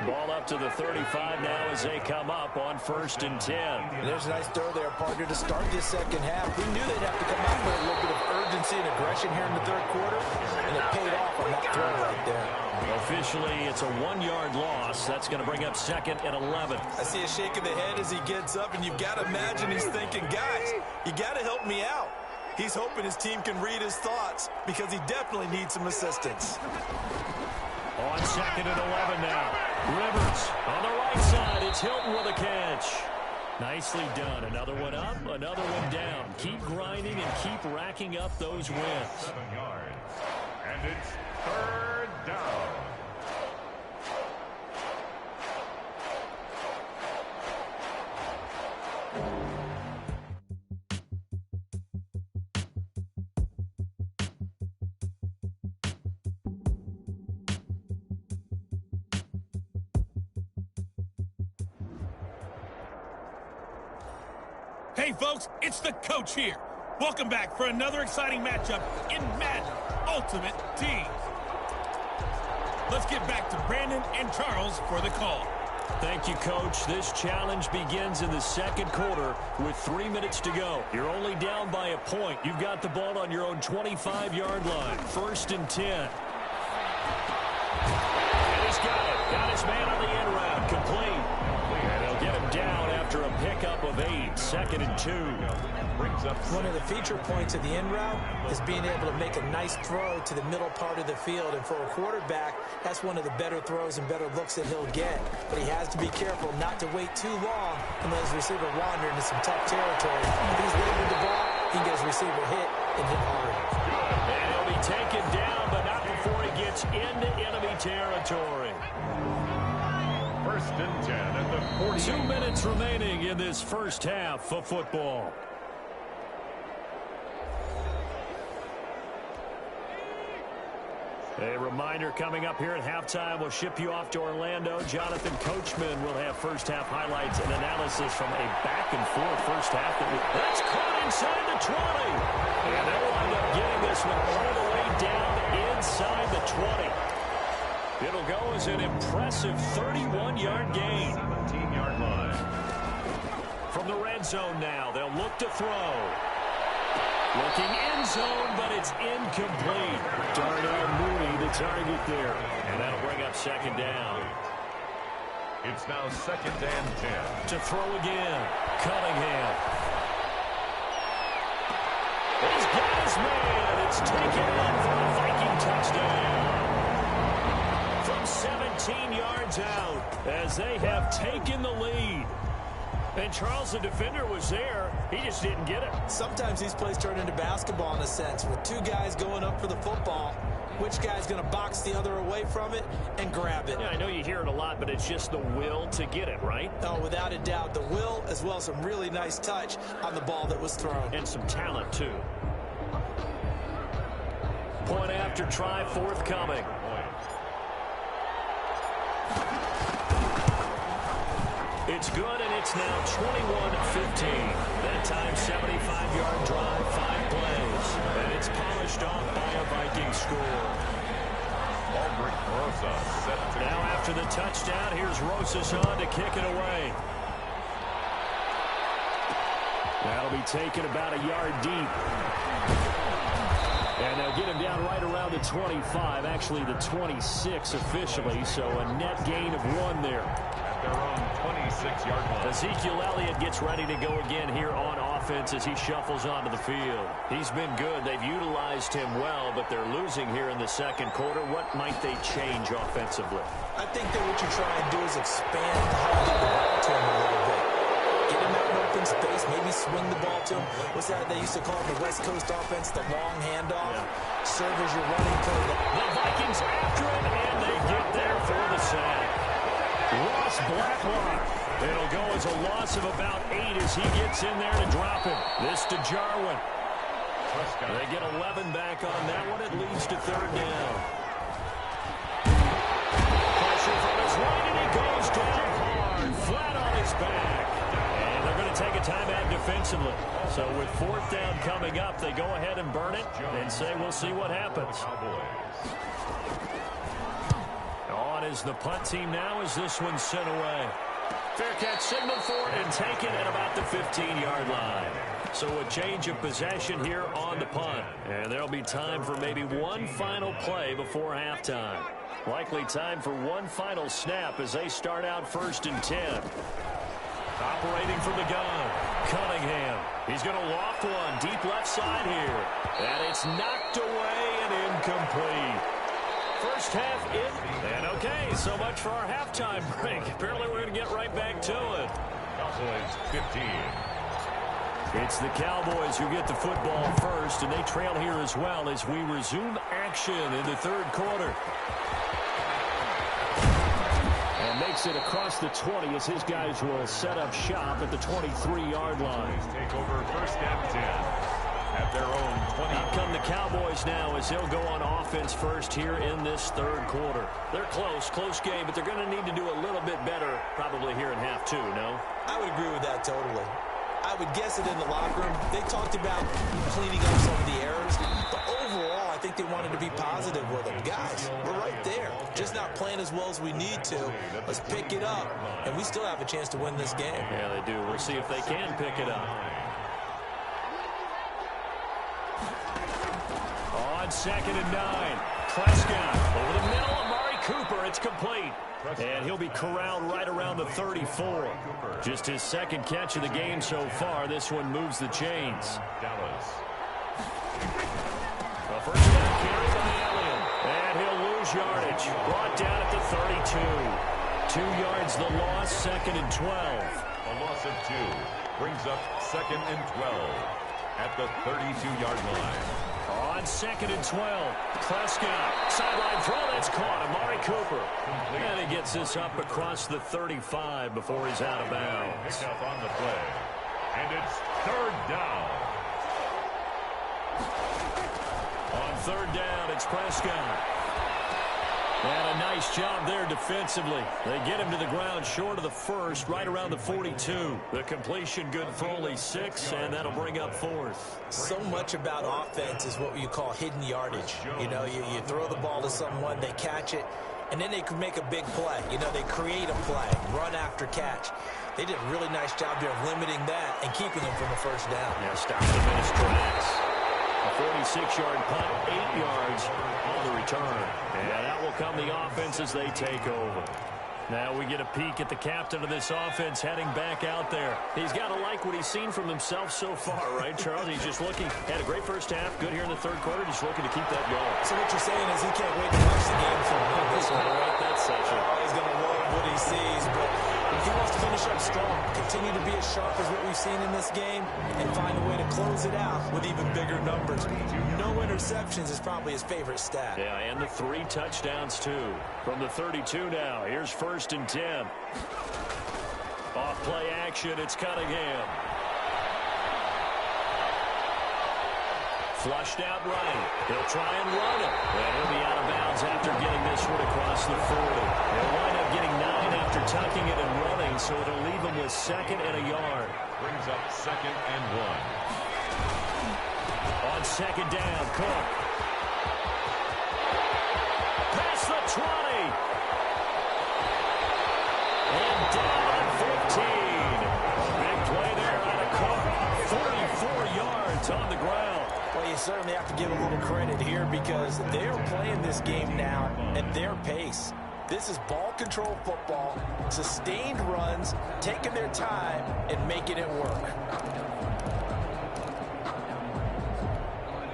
Ball up to the 35 now as they come up on 1st and 10. And there's a nice throw there, partner, to start this second half. We knew they'd have to come out with a little bit of urgency and aggression here in the 3rd quarter, and it paid off on that throw right there. Officially, it's a 1-yard loss. That's going to bring up 2nd and 11. I see a shake of the head as he gets up, and you've got to imagine he's thinking, guys, you got to help me out. He's hoping his team can read his thoughts because he definitely needs some assistance. On 2nd and 11 now. Rivers on the right side. It's Hilton with a catch. Nicely done. Another one up, another one down. Keep grinding and keep racking up those wins. 7 yards. And it's 3rd down. Hey, folks, it's the coach here. Welcome back for another exciting matchup in Madden Ultimate Team. Let's get back to Brandon and Charles for the call. Thank you, Coach. This challenge begins in the 2nd quarter with 3 minutes to go. You're only down by a point. You've got the ball on your own 25-yard line. 1st and 10. And he's got it. Got his man on the end route. Complete. And he'll get him down after a pickup of 8. 2nd and 2. One of the feature points of the in route is being able to make a nice throw to the middle part of the field. And for a quarterback, that's one of the better throws and better looks that he'll get. But he has to be careful not to wait too long and let his receiver wander into some tough territory. If he's late with the ball, he can get his receiver hit and hit hard. And he'll be taken down, but not before he gets into enemy territory. 1st and 10 at the 40. 2 minutes remaining in this first half of football. A reminder coming up here at halftime. We'll ship you off to Orlando. Jonathan Coachman will have first half highlights and analysis from a back-and-forth first half. That's caught inside the 20. And they'll wind up getting this one all the way down inside the 20. It'll go as an impressive 31-yard gain. 17-yard line. From the red zone now, they'll look to throw. Looking end zone, but it's incomplete. Darnell Mooney, the target there. And that'll bring up 2nd down. It's now 2nd and 10. To throw again. Cunningham. He's got his man. It's taken in for a Viking touchdown. From 17 yards out as they have taken the lead. And Charles, the defender, was there. He just didn't get it. Sometimes these plays turn into basketball in a sense. With 2 guys going up for the football, which guy's going to box the other away from it and grab it? Yeah, I know you hear it a lot, but it's just the will to get it, right? Oh, without a doubt. The will as well as some really nice touch on the ball that was thrown. And some talent, too. Point after try forthcoming. It's good, and it's now 21-15. That time, 75-yard drive, 5 plays. And it's polished off by a Viking score. Now after the touchdown, here's Rosas on to kick it away. That'll be taken about a yard deep. And they'll get him down right around the 25, actually the 26 officially, so a net gain of 1 there. At their own 26-yard line. Ezekiel Elliott gets ready to go again here on offense as he shuffles onto the field. He's been good. They've utilized him well, but they're losing here in the 2nd quarter. What might they change offensively? I think that what you try and do is expand how you get the ball to him a little bit. Get him out in open space, maybe swing the ball to him. What's that they used to call it, the West Coast offense, the long handoff? Yeah. Serve as your running play. The Vikings after it, and they get there for the sack. Ross Blacklock. It'll go as a loss of about 8 as he gets in there to drop him. This to Jarwin. They get 11 back on that one. It leads to third down. Pressure from his right, and he goes down hard, flat on his back. And they're going to take a timeout defensively. So with fourth down coming up, they go ahead and burn it and say we'll see what happens. On is the punt team now as this one's sent away. Fair catch signal for it and taken at about the 15-yard line. So a change of possession here on the punt. And there'll be time for maybe one final play before halftime. Likely time for one final snap as they start out 1st and 10. Operating from the gun, Cunningham. He's going to loft one deep left side here. And it's knocked away and incomplete. First half in, and okay, so much for our halftime break. Apparently we're going to get right back to it. Cowboys 15. It's the Cowboys who get the football first, and they trail here as well as we resume action in the third quarter. And makes it across the 20 as his guys will set up shop at the 23-yard line. Take over 1st and 10. At their own 20. Out come the Cowboys now as they'll go on offense first here in this third quarter. They're close game, but they're going to need to do a little bit better probably here in half two, no? I would agree with that totally. I would guess it in the locker room. They talked about cleaning up some of the errors, but overall, I think they wanted to be positive with them. Guys, we're right there. Just not playing as well as we need to. Let's pick it up, and we still have a chance to win this game. Yeah, they do. We'll see if they can pick it up. On 2nd and 9, Prescott over the middle. Amari Cooper, it's complete. And he'll be corralled right around the 34. Just his second catch of the game so far. This one moves the chains. Dallas. A first down carry by Elliott. And he'll lose yardage. Brought down at the 32. 2 yards the loss, 2nd and 12. A loss of 2 brings up 2nd and 12 at the 32-yard line. On 2nd and 12, Prescott, sideline throw, that's caught. Amari Cooper. And he gets this up across the 35 before he's out of bounds. Picked up on the play. And it's 3rd down. On 3rd down, it's Prescott. And a nice job there defensively. They get him to the ground short of the first, right around the 42. The completion good for only 6, and that'll bring up 4th. So much about offense is what you call hidden yardage. You know, you throw the ball to someone, they catch it, and then they can make a big play. You know, they create a play, run after catch. They did a really nice job there of limiting that and keeping them from the first down. Yeah, stopped him in his tracks. A 46-yard punt, 8 yards on the return. And out will come the offense as they take over. Now we get a peek at the captain of this offense heading back out there. He's got to like what he's seen from himself so far, right, Charles? He's just looking, had a great first half, good here in the third quarter, just looking to keep that going. So what you're saying is he can't wait to watch the game from this one, right? That's such a... He's going to love what he sees, but he wants to finish up strong, continue to be as sharp as what we've seen in this game, and find a way to close it out with even bigger numbers. No interceptions is probably his favorite stat. Yeah, and the 3 touchdowns, too. From the 32 now, here's 1st and 10. Off play action, it's Cunningham. Flushed out right. He'll try and run it. And he'll be out of bounds after getting this one across the 40. He'll wind up getting 9 after tucking it and running, so it'll leave him with 2nd and a yard. Brings up 2nd and 1. On 2nd down, Cook. Past the 20. And down 15. Big play there out of Cook. 44 yards on the ground. Well, you certainly have to give a little credit here because they're playing this game now at their pace. This is ball control football, sustained runs, taking their time, and making it work.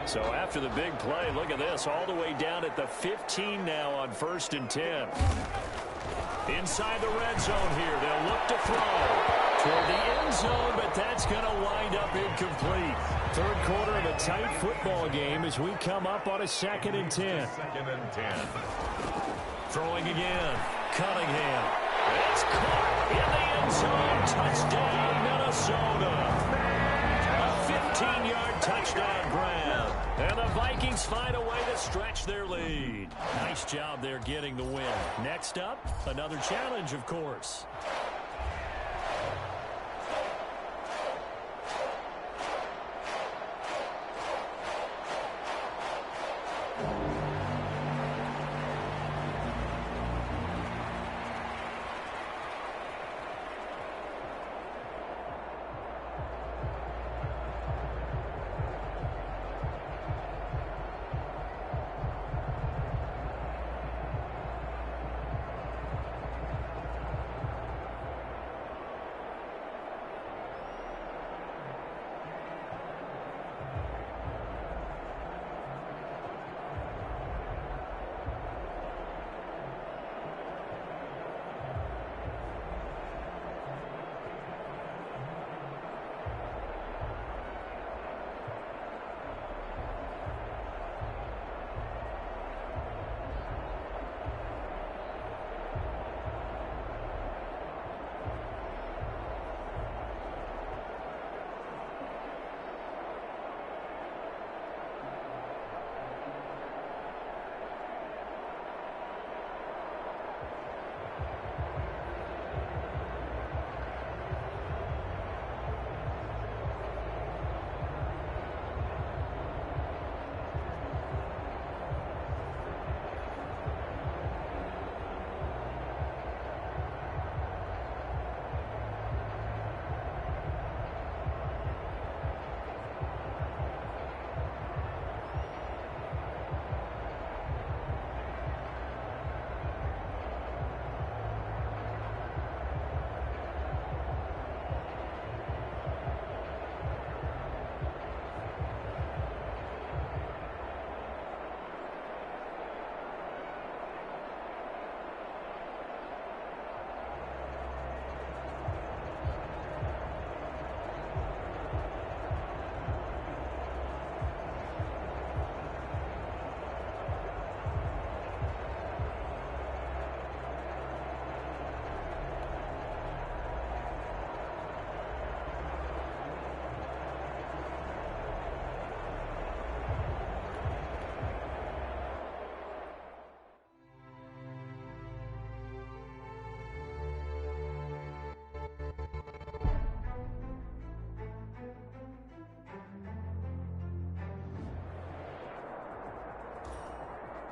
So after the big play, look at this, all the way down at the 15 now on 1st and 10. Inside the red zone here, they'll look to throw toward the end zone, but that's going to wind up incomplete. Third quarter of a tight football game as we come up on a 2nd and 10. 2nd and 10. Throwing again, Cunningham. It's caught in the end zone. Touchdown, Minnesota. A 15-yard touchdown grab. And the Vikings find a way to stretch their lead. Nice job there getting the win. Next up, another challenge, of course.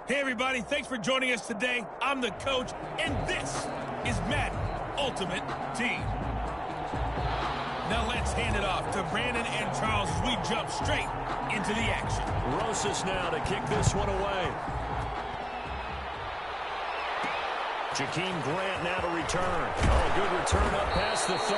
Hey, everybody. Thanks for joining us today. I'm the coach, and this is Madden Ultimate Team. Now let's hand it off to Brandon and Charles as we jump straight into the action. Rosas now to kick this one away. Jakeem Grant now to return. Oh, good return up past the 30.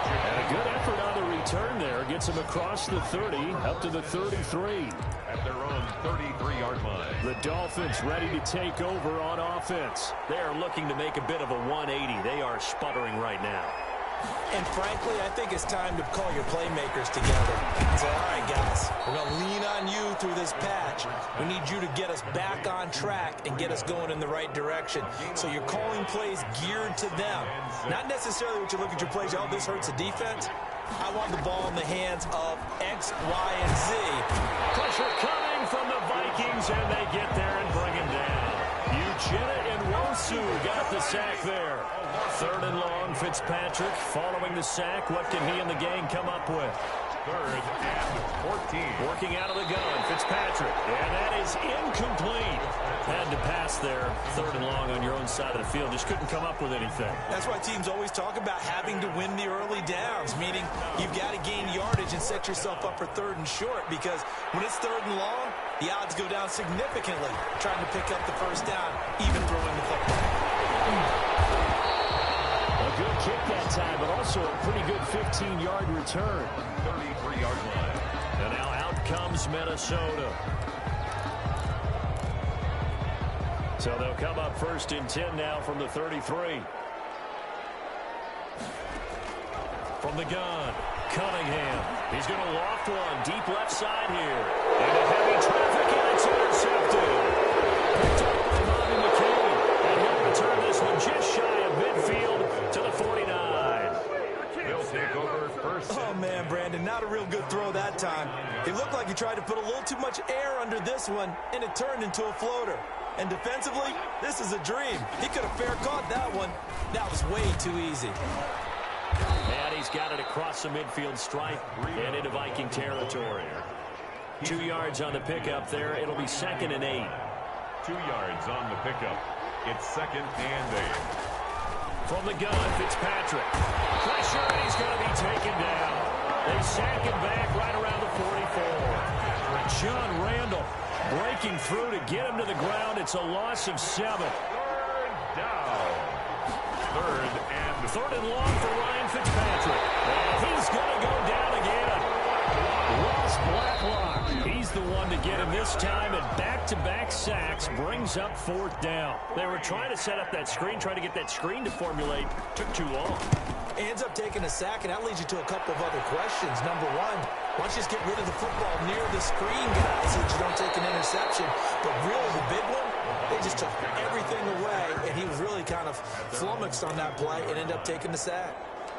And a good effort on the return there. Gets him across the 30, up to the 33. At their own 33-yard line. The Dolphins ready to take over on offense. They are looking to make a bit of a 180. They are sputtering right now. And frankly, I think it's time to call your playmakers together and say, all right, guys, we're going to lean on you through this patch. We need you to get us back on track and get us going in the right direction. So you're calling plays geared to them. Not necessarily what you look at your plays, oh, this hurts the defense. I want the ball in the hands of X, Y, and Z. Pressure coming from the Vikings, and they get there and bring him down. Uchenna and Wosu got the sack there. 3rd and long, Fitzpatrick following the sack. What can he and the gang come up with? 3rd and 14. Working out of the gun, Fitzpatrick. And that is incomplete. Had to pass there. 3rd and long on your own side of the field. Just couldn't come up with anything. That's why teams always talk about having to win the early downs, meaning you've got to gain yardage and set yourself up for 3rd and short, because when it's 3rd and long, the odds go down significantly trying to pick up the first down, even throwing the football. A good kick that time, but also a pretty good 15-yard return. 33-yard line. And now out comes Minnesota. So they'll come up 1st and 10 now from the 33. From the gun, Cunningham. He's going to loft one deep left side here. And a heavy traffic, and it's intercepted. Picked up by Bobby McCain. And he'll return this one just shy of midfield to the 49. They'll take over 1st. Oh, man, Brandon, not a real good throw that time. It air under this one, and it turned into a floater. And defensively, this is a dream. He could have fair caught that one. That was way too easy. And he's got it across the midfield stripe and into Viking territory. 2 yards on the pickup there. It'll be 2nd and 8. 2 yards on the pickup. It's 2nd and 8. From the gun, Fitzpatrick. Pressure, and he's going to be taken down. They sack him back right around the 44. John Randall breaking through to get him to the ground. It's a loss of 7. 3rd down. 3rd and long for Ryan Fitzpatrick. And he's going to go down again. Ross Blacklock, he's the one to get him this time, and back-to-back sacks brings up 4th down. They were trying to set up that screen, trying to get that screen to formulate. Took too long. Ends up taking a sack, and that leads you to a couple of other questions. Number one, why don't you just get rid of the football near the screen, guys, so that you don't take an interception? But really, the big one, they just took everything away, and he was really kind of flummoxed on that play and ended up taking the sack.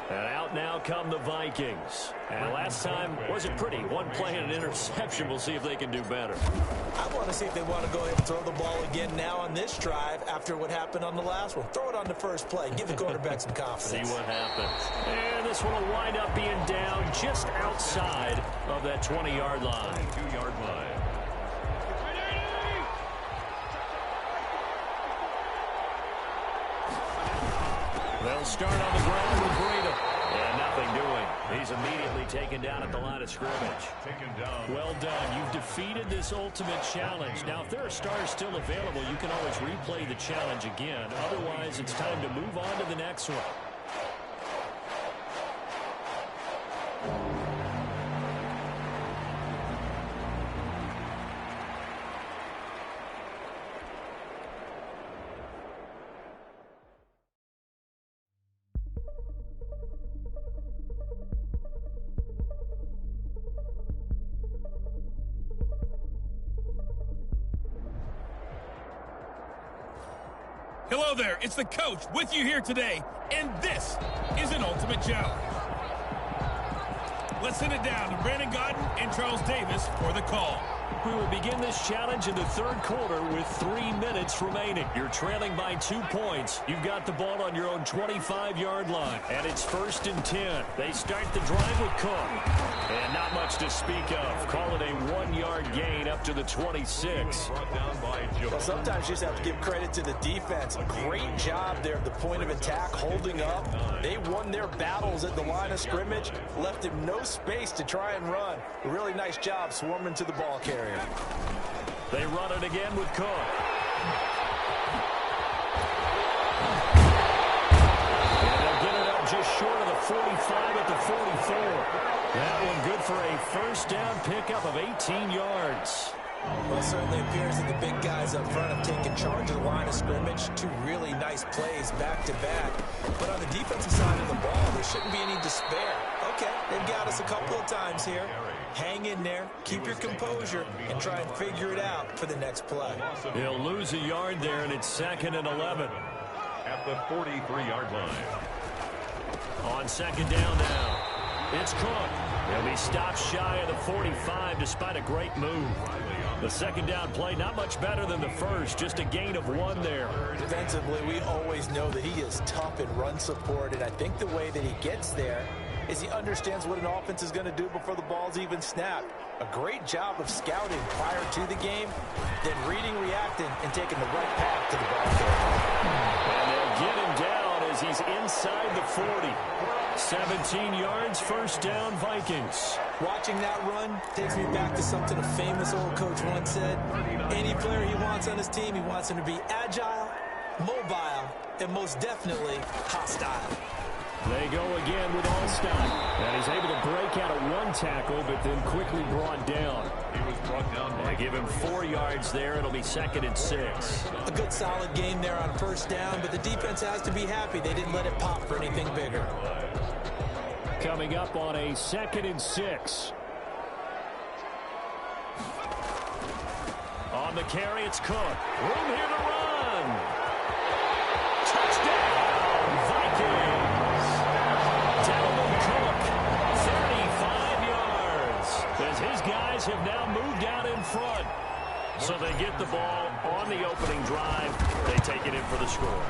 And out now come the Vikings. And last time wasn't pretty. One play and an interception. We'll see if they can do better. I want to see if they want to go ahead and throw the ball again now on this drive after what happened on the last one. Throw it on the first play. Give the quarterback some confidence. See what happens. And this one will wind up being down just outside of that 20-yard line. 2-yard line. They'll start on the ground with Breedham. And nothing doing. He's immediately taken down at the line of scrimmage. Taken down. Well done. You've defeated this ultimate challenge. Now, if there are stars still available, you can always replay the challenge again. Otherwise, it's time to move on to the next one. Hello there, it's the coach with you here today, and this is an ultimate challenge. Let's send it down to Brandon Godden and Charles Davis for the call. We will begin this challenge in the 3rd quarter with 3 minutes remaining. You're trailing by 2 points. You've got the ball on your own 25-yard line, and it's 1st and 10. They start the drive with Cook. And not much to speak of. Call it a 1-yard gain up to the 26. Brought down by Joe. Well, sometimes you just have to give credit to the defense. Great job there at the point of attack, holding up. They won their battles at the line of scrimmage, left him no space to try and run. A really nice job swarming to the ball carrier. They run it again with Cook. And they'll get it up just short of the 45 at the 44. That one good for a 1st down pickup of 18 yards. Well, it certainly appears that the big guys up front have taken charge of the line of scrimmage. 2 really nice plays back-to-back. But on the defensive side of the ball, there shouldn't be any despair. Okay, they've got us a couple of times here. Hang in there, keep your composure, and try and figure it out for the next play. He'll lose a yard there, and it's 2nd and 11. At the 43-yard line. On 2nd down now. It's Cook. He'll be stopped shy of the 45 despite a great move. The 2nd down play, not much better than the first, just a gain of 1 there. Defensively, we always know that he is tough in run support, and I think the way that he gets there is he understands what an offense is going to do before the ball's even snapped. A great job of scouting prior to the game, then reading, reacting, and taking the right path to the ball carrier. And they'll get him down as he's inside the 40. 17 yards, 1st down, Vikings. Watching that run takes me back to something a famous old coach once said. Any player he wants on his team, he wants him to be agile, mobile, and most definitely hostile. They go again with Allstott. And he's able to break out of 1 tackle, but then quickly brought down. He was brought down by... They give him 4 yards there. It'll be 2nd and 6. A good solid game there on 1st down, but the defense has to be happy they didn't let it pop for anything bigger. Coming up on a 2nd and 6. On the carry, it's Cook. Room here to run. Touchdown, Vikings. Dalvin Cook, 35 yards. As his guys have now moved out in front. So they get the ball on the opening drive. They take it in for the score.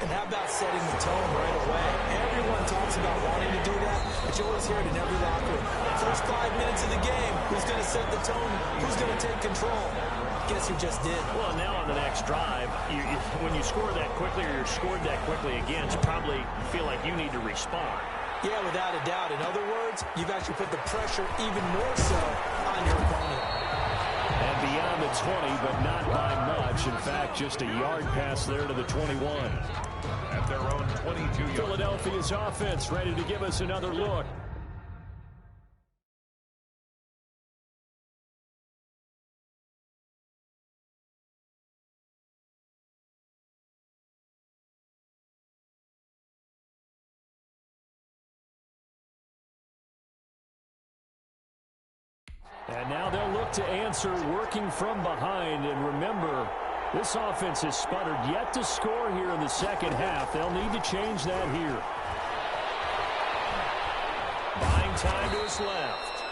And how about setting the tone right away? Everyone talks about wanting to do that, but you always hear it in every locker room. First 5 minutes of the game, who's going to set the tone? Who's going to take control? Guess who just did? Well, now on the next drive, when you score that quickly or you're scored that quickly again, you probably feel like you need to respond. Yeah, without a doubt. In other words, you've actually put the pressure even more so on your opponent. And beyond the 20, but not by much. In fact, just a yard pass there to the 21. At their own 22 yard. Philadelphia's offense ready to give us another look. And now they'll look to answer working from behind. And remember, this offense has sputtered yet to score here in the second half. They'll need to change that here. Buying time to his left.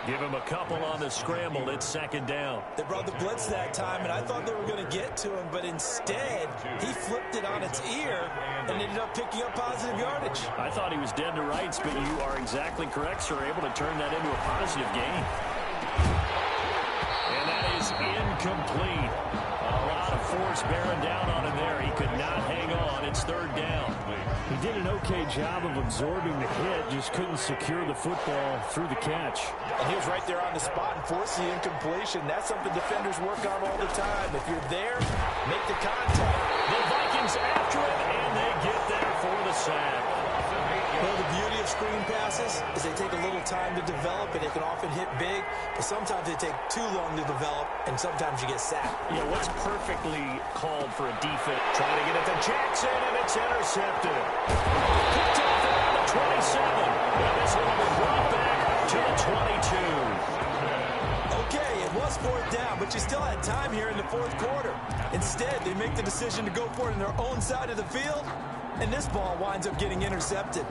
Give him a couple on the scramble. It's second down. They brought the blitz that time, and I thought they were going to get to him, but instead, he flipped it on its ear and ended up picking up positive yardage. I thought he was dead to rights, but you are exactly correct, sir. Able to turn that into a positive gain. And that is incomplete. A lot of force bearing down on him there. He could not hang on. It's third down. He did an okay job of absorbing the hit, just couldn't secure the football through the catch. And he was right there on the spot and forced the incompletion. That's something defenders work on all the time. If you're there, make the contact. The Vikings after him, and they get there for the sack. Well, the beauty of screen passes is they take a little time to develop, and they can often hit big, but sometimes they take too long to develop, and sometimes you get sacked. Yeah, what's perfectly called for a defense? Trying to get it to Jackson, and it's intercepted. Picked off around the 27. And this one will be brought back to the 22. Okay, it was fourth down, but you still had time here in the fourth quarter. Instead, they make the decision to go for it on their own side of the field, and this ball winds up getting intercepted.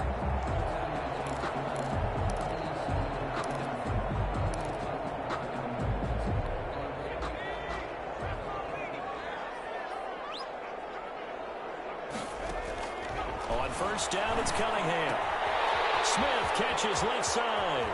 On first down, it's Cunningham. Smith catches left side.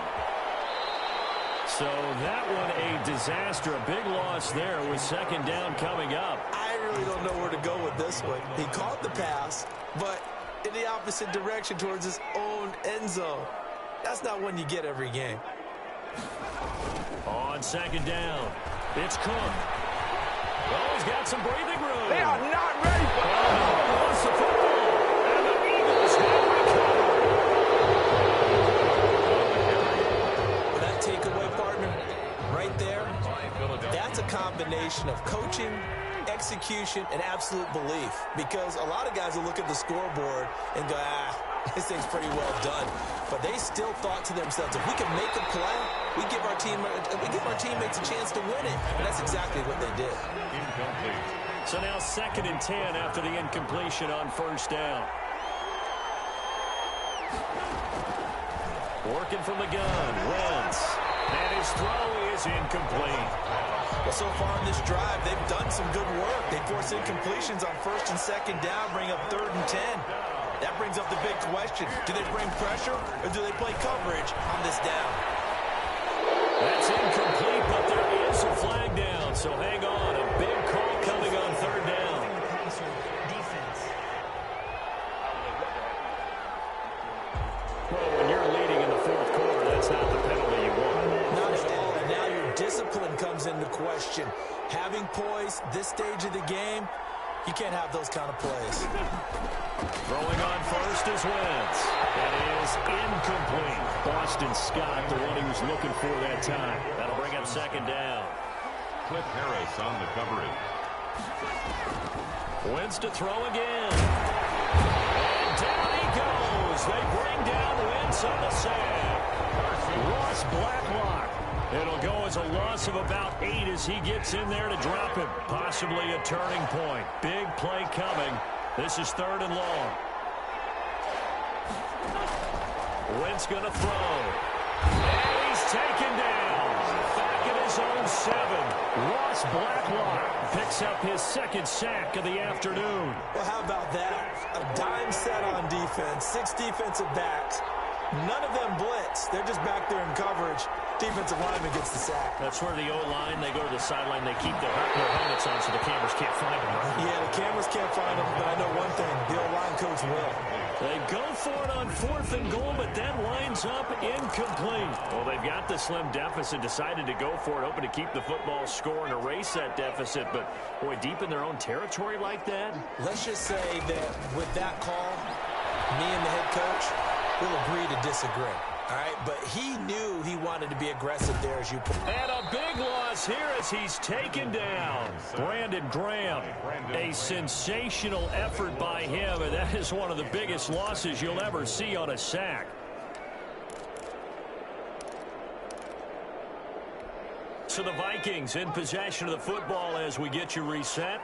So that one a disaster, a big loss there with second down coming up. I really don't know where to go with this one. He caught the pass, but in the opposite direction towards his own end zone. That's not one you get every game. On second down, it's Cook. Oh, he's got some breathing room. They are not ready for Lost the football, and the Eagles have recovered. Well, that takeaway, partner, right there, that's a combination of coaching, execution, and absolute belief. Because a lot of guys will look at the scoreboard and go, this thing's pretty well done. But they still thought to themselves, if we can make a play, we give our teammates a chance to win it. And that's exactly what they did. Incomplete. So now 2nd and 10 after the incompletion on first down. Working from the gun, Wentz. And his throw is incomplete. Well, so far in this drive, they've done some good work. They force incompletions on first and second down, bring up 3rd and 10. That brings up the big question. Do they bring pressure or do they play coverage on this down? That's incomplete, but there is a flag down. So hang on. A big call coming on 3rd down. Well, when you're leading in the 4th quarter, that's not the penalty you want. Not at all. And now your discipline comes into question. Having poise this stage of the game, you can't have those kind of plays. Throwing on first is Wentz. That is incomplete. Boston Scott, the one he was looking for that time. That'll bring up 2nd down. Cliff Harris on the coverage. Wentz to throw again. And down he goes. They bring down Wentz on the sack. Ross Blacklock. It'll go as a loss of about 8 as he gets in there to drop him. Possibly a turning point. Big play coming. This is 3rd and long. Wentz going to throw. And he's taken down. Back in his his own 7. Ross Blacklock picks up his second sack of the afternoon. Well, how about that? A dime set on defense, 6 defensive backs. None of them blitz. They're just back there in coverage. Defensive lineman gets the sack. That's where the O-line, they go to the sideline, they keep their helmets on so the cameras can't find them, right? Yeah, the cameras can't find them, but I know one thing. The O-line coach will. They go for it on 4th and goal, but that winds up incomplete. Well, they've got the slim deficit, decided to go for it, hoping to keep the football score and erase that deficit. But, boy, deep in their own territory like that. Let's just say that with that call, me and the head coach will agree to disagree. All right, but he knew he wanted to be aggressive there, as you put. And a big loss here as he's taken down. Brandon Graham, a sensational effort by him, and that is one of the biggest losses you'll ever see on a sack. So the Vikings in possession of the football as we get you reset.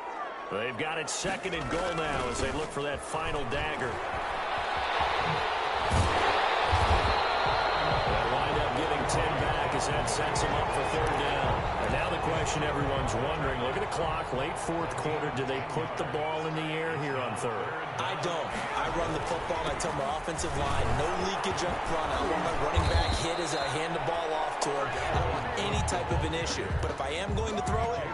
They've got it 2nd and goal now as they look for that final dagger. Getting 10 back as that sets him up for 3rd down. And now the question everyone's wondering, look at the clock, late 4th quarter, do they put the ball in the air here on 3rd? I don't. I run the football and I tell my offensive line, no leakage up front. I don't want my running back hit as I hand the ball off to him. I don't want any type of an issue. But if I am going to throw it,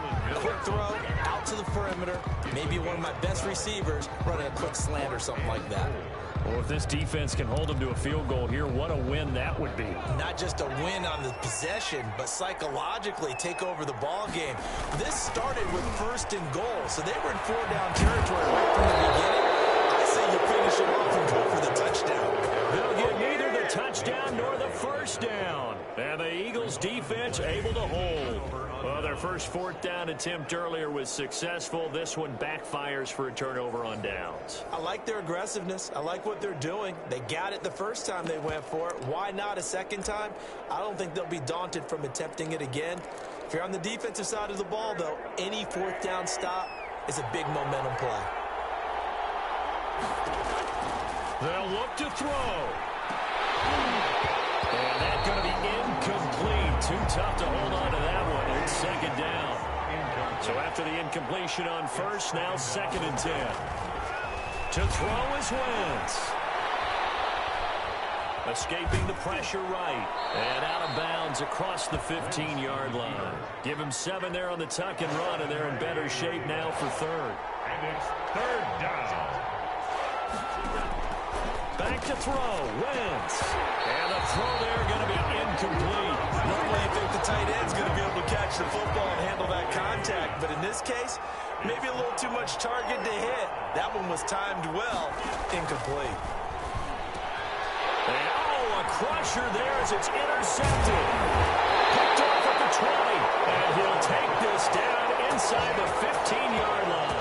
quick throw, out to the perimeter, maybe one of my best receivers running a quick slant or something like that. Well, if this defense can hold them to a field goal here, what a win that would be. Not just a win on the possession, but psychologically take over the ball game. This started with 1st and goal, so they were in 4-down territory right from the beginning. I say you finish it off and go for the touchdown. They'll get neither the touchdown nor the 1st down. And the Eagles defense able to hold. Well, their first 4th down attempt earlier was successful. This one backfires for a turnover on downs. I like their aggressiveness. I like what they're doing. They got it the first time they went for it. Why not a second time? I don't think they'll be daunted from attempting it again. If you're on the defensive side of the ball, though, any 4th down stop is a big momentum play. They'll look to throw. And that's going to be incomplete. Too tough to hold on to that one. It's 2nd down. So after the incompletion on 1st, now 2nd and 10. To throw is Wentz. Escaping the pressure right. And out of bounds across the 15-yard line. Give him 7 there on the tuck and run, and they're in better shape now for 3rd. And it's 3rd down. Back to throw, Wentz. And the throw there going to be incomplete. Normally you think the tight end's going to be able to catch the football and handle that contact, but in this case, maybe a little too much target to hit. That one was timed well, incomplete. And a crusher there as it's intercepted. Picked off at the 20, and he'll take this down inside the 15-yard line.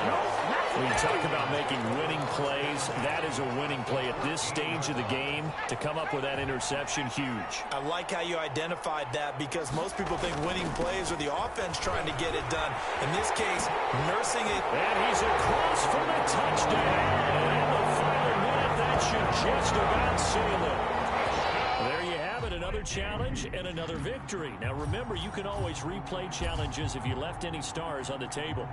When you talk about making winning plays, that is a winning play at this stage of the game. To come up with that interception, huge. I like how you identified that because most people think winning plays are the offense trying to get it done. In this case, nursing it. And he's across for the touchdown. And the final minute, that should just about seal it. There you have it, another challenge and another victory. Now remember, you can always replay challenges if you left any stars on the table.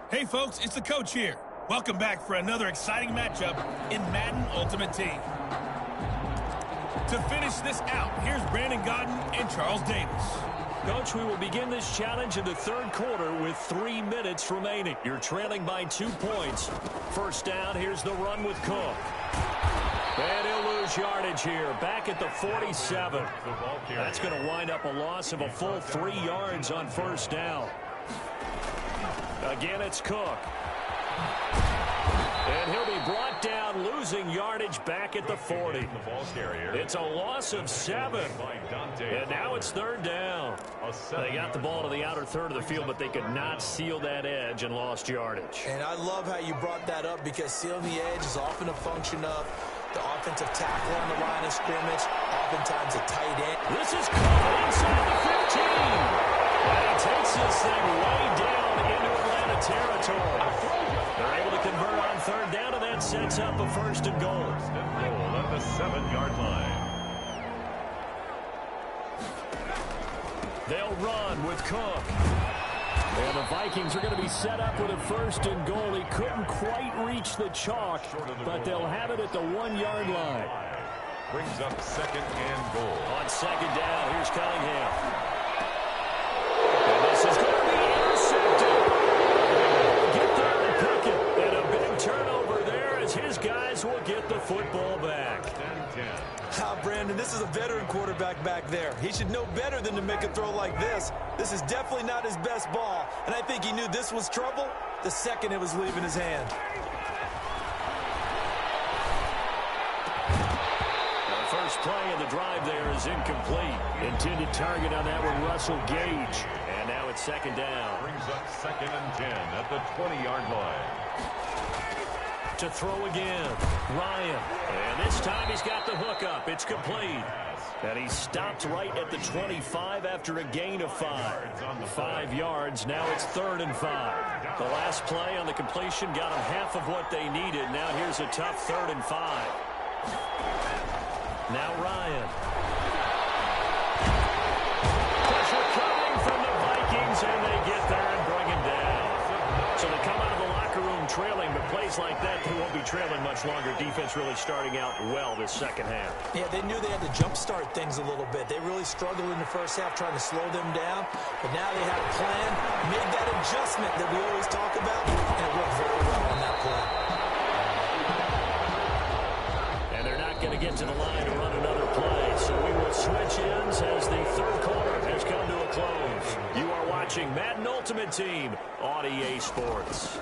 Hey, folks, it's the coach here. Welcome back for another exciting matchup in Madden Ultimate Team. To finish this out, here's Brandon Gaudin and Charles Davis. Coach, we will begin this challenge in the 3rd quarter with 3 minutes remaining. You're trailing by 2 points. 1st down, here's the run with Cook. And he'll lose yardage here, back at the 47. That's going to wind up a loss of a full 3 yards on 1st down. Again, it's Cook. And he'll be brought down, losing losing yardage back at the 40. It's a loss of 7. And now it's third down. They got the ball to the outer third of the field, but they could not seal that edge and lost yardage. And I love how you brought that up, because sealing the edge is often a function of the offensive tackle on the line of scrimmage, oftentimes a tight end. This is caught inside the 15. And he takes this thing way down into Atlanta territory. They're able to convert on third down, and that sets up a first and goal. Goal at the 7-yard line. They'll run with Cook. And the Vikings are going to be set up with a first and goal. He couldn't quite reach the chalk, but they'll have it at the 1-yard line. Brings up second and goal. On second down, here's Cunningham. And this is going to be intercepted. Get there and pick it. And a big turnover there as his guys will get the football back. 10-10. Brandon, this is a veteran quarterback back there. He should know better than to make a throw like this. This is definitely not his best ball, and I think he knew this was trouble the second it was leaving his hand. The first play of the drive there is incomplete. Intended target on that one, Russell Gage. And now it's second down. Brings up second and 10 at the 20-yard line. To throw again, Ryan. And this time he's got the hook up. It's complete. And he stopped right at the 25 after a gain of 5. 5 yards. Now it's 3rd and 5. The last play on the completion got them half of what they needed. Now here's a tough 3rd and 5. Now Ryan. Pressure coming from the Vikings, and they get there and bring him down. So they come out of the locker room trailing, but plays like that, they won't be trailing much longer. Defense really starting out well this second half. Yeah, they knew they had to jumpstart things a little bit. They really struggled in the first half trying to slow them down, but now they had a plan, made that adjustment that we always talk about, and it worked very well on that play. And they're not going to get to the line to run another play, so we will switch ends as the third quarter has come to a close. You are watching Madden Ultimate Team on EA Sports.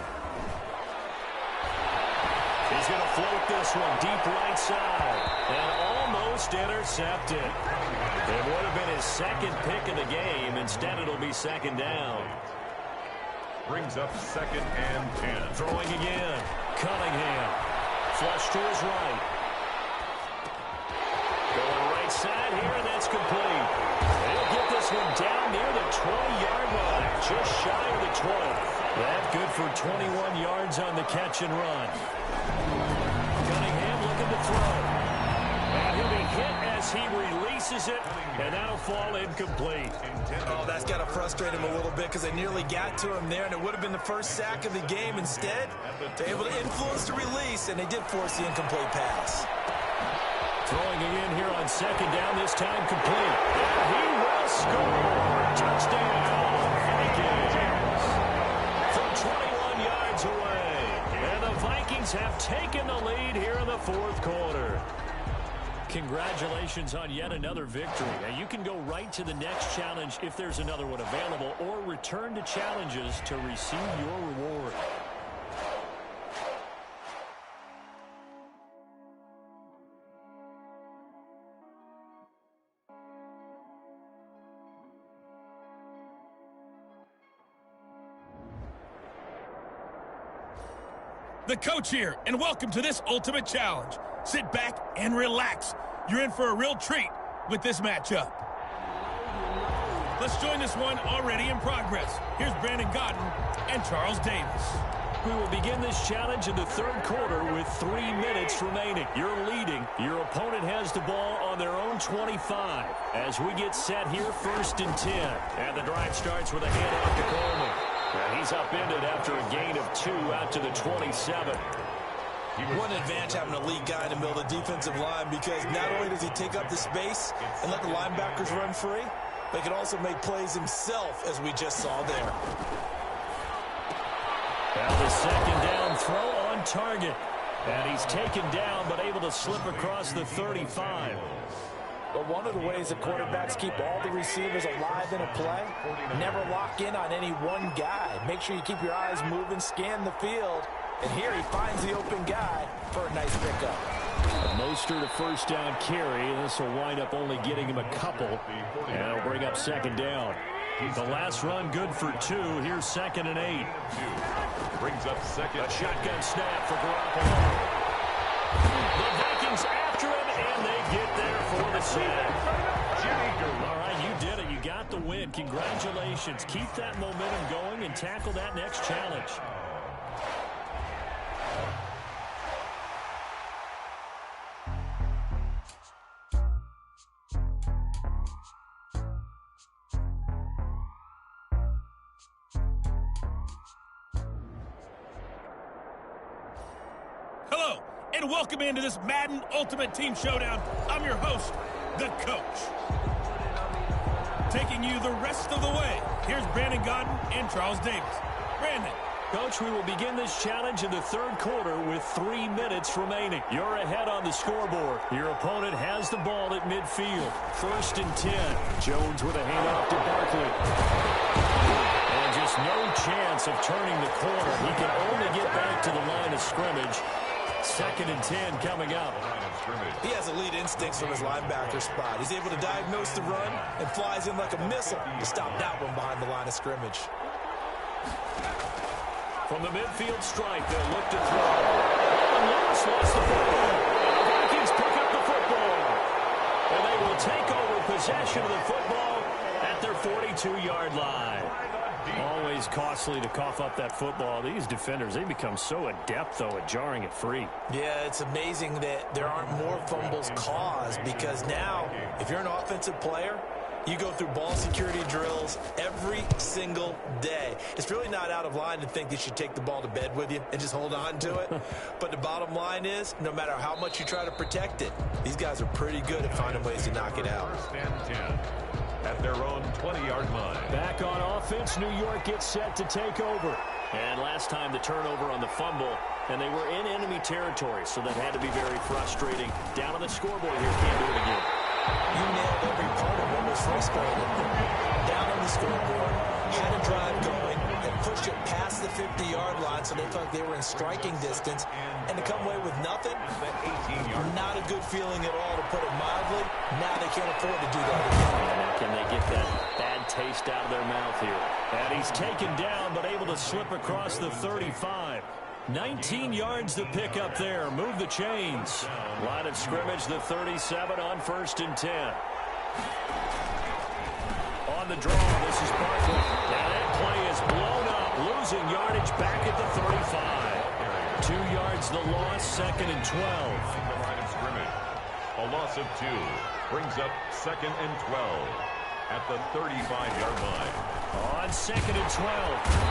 He's going to float this one deep right side and almost intercepted. It would have been his second pick of the game. Instead, it'll be second down. Brings up second and 10. Throwing again. Cunningham. Flush to his right. Going right side here, and that's complete. He'll get this one down near the 20-yard line, just shy of the 20. That good for 21 yards on the catch and run. Cunningham looking to throw. And he'll be hit as he releases it, and that'll fall incomplete. Oh, that's got to frustrate him a little bit because they nearly got to him there, and it would have been the first sack of the game. Instead, they're able to influence the release, and they did force the incomplete pass. Throwing again here on second down, this time complete. And he will score. Touchdown, Vikings. From 21 yards away. And the Vikings have taken the lead here in the fourth quarter. Congratulations on yet another victory. Now you can go right to the next challenge if there's another one available, or return to challenges to receive your reward. The coach here, and welcome to this ultimate challenge. Sit back and relax. You're in for a real treat with this matchup. Let's join this one already in progress. Here's Brandon Godden and Charles Davis. We will begin this challenge in the third quarter with 3 minutes remaining. You're leading. Your opponent has the ball on their own 25. As we get set here, 1st and 10. And the drive starts with a handoff to Coleman. And he's upended after a gain of 2 out to the 27. One advantage having a lead guy in the middle of the defensive line, because not only does he take up the space and let the linebackers run free, but he can also make plays himself, as we just saw there. Now the second down throw on target. And he's taken down, but able to slip across the 35. But one of the ways that quarterbacks keep all the receivers alive in a play, never lock in on any one guy. Make sure you keep your eyes moving, scan the field. And here he finds the open guy, for a nice pickup. Mostert a first down carry. This will wind up only getting him a couple. And it'll bring up second down. The last run good for 2. Here's 2nd and 8. Brings up second. A shotgun snap for Garoppolo. The Vikings after him, and they get there for the sack. All right, you did it. You got the win. Congratulations. Keep that momentum going and tackle that next challenge. Hello, and welcome into this Madden Ultimate Team Showdown. I'm your host, the Coach. Taking you the rest of the way, here's Brandon Godden and Charles Davis. Brandon. Coach, we will begin this challenge in the 3rd quarter with 3 minutes remaining. You're ahead on the scoreboard. Your opponent has the ball at midfield. 1st and 10. Jones with a handoff to Barkley. And just no chance of turning the corner. He can only get back to the line of scrimmage. 2nd and 10 coming up. He has elite instincts from his linebacker spot. He's able to diagnose the run and flies in like a missile to stop that one behind the line of scrimmage. From the midfield stripe, they'll look to throw. And Lewis lost the football. The Vikings pick up the football. And they will take over possession of the football at their 42-yard line. Always costly to cough up that football. These defenders, they become so adept, though, at jarring it free. Yeah, it's amazing that there aren't more fumbles caused because now, if you're an offensive player, you go through ball security drills every single day. It's really not out of line to think that you should take the ball to bed with you and just hold on to it. But the bottom line is, no matter how much you try to protect it, these guys are pretty good at finding ways to knock it out. 1st and 10 at their own 20-yard line. Back on offense, New York gets set to take over. And last time the turnover on the fumble, and they were in enemy territory, so that had to be very frustrating. Down on the scoreboard here, can't do it again. You nailed every part of what was frustrating. Down on the scoreboard, had a drive going, and pushed it past the 50-yard line so they felt like they were in striking distance. And to come away with nothing, not a good feeling at all, to put it mildly. Now they can't afford to do that again. Can they get that bad taste out of their mouth here? And he's taken down, but able to slip across the 35. 19 yards to pick up there. Move the chains. Line of scrimmage, the 37 on 1st and 10. On the draw, this is Barkley. Now that play is blown up. Losing yardage back at the 35. 2 yards the loss, 2nd and 12. Line of scrimmage. A loss of 2 brings up 2nd and 12 at the 35-yard line. On 2nd and 12,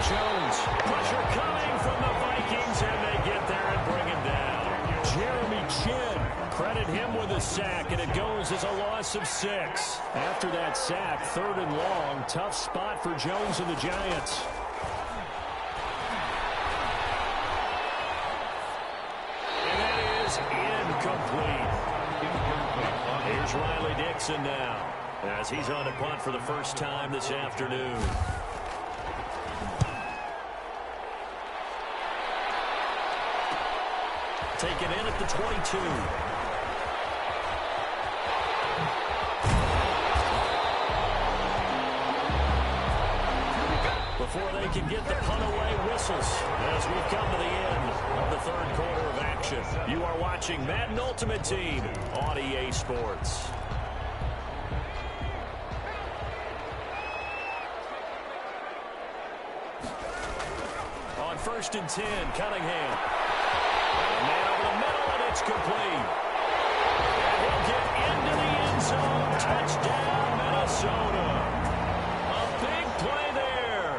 Jones. Pressure coming from the Vikings, and they get there and bring him down. Jeremy Chin, credit him with a sack, and it goes as a loss of 6. After that sack, 3rd and long, tough spot for Jones and the Giants. And that is incomplete. Here's Riley Dixon now, as he's on a punt for the first time this afternoon. Taken in at the 22. Before they can get the punt away, whistles as we've come to the end of the 3rd quarter of action. You are watching Madden Ultimate Team on EA Sports. On 1st and 10, Cunningham. Man over the middle, and it's complete. And he'll get into the end zone. Touchdown, Minnesota. A big play there.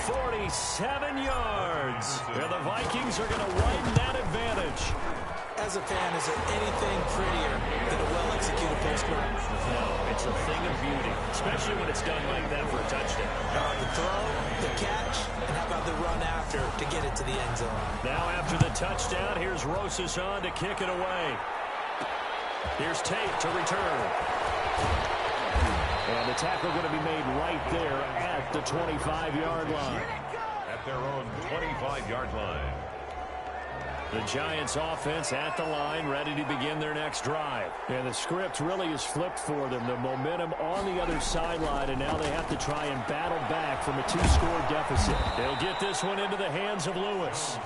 47 yards. And the Vikings are going to widen that advantage. As a fan, is there anything prettier than a well-executed postcard? No, it's a thing of beauty, especially when it's done like that for a touchdown. The throw, the catch, and how about the run after to get it to the end zone? Now after the touchdown, here's Rosas on to kick it away. Here's Tate to return. And the tackle going to be made right there at the 25-yard line. At their own 25-yard line. The Giants offense at the line, ready to begin their next drive. And the script really is flipped for them. The momentum on the other sideline, and now they have to try and battle back from a 2-score deficit. They'll get this one into the hands of Lewis.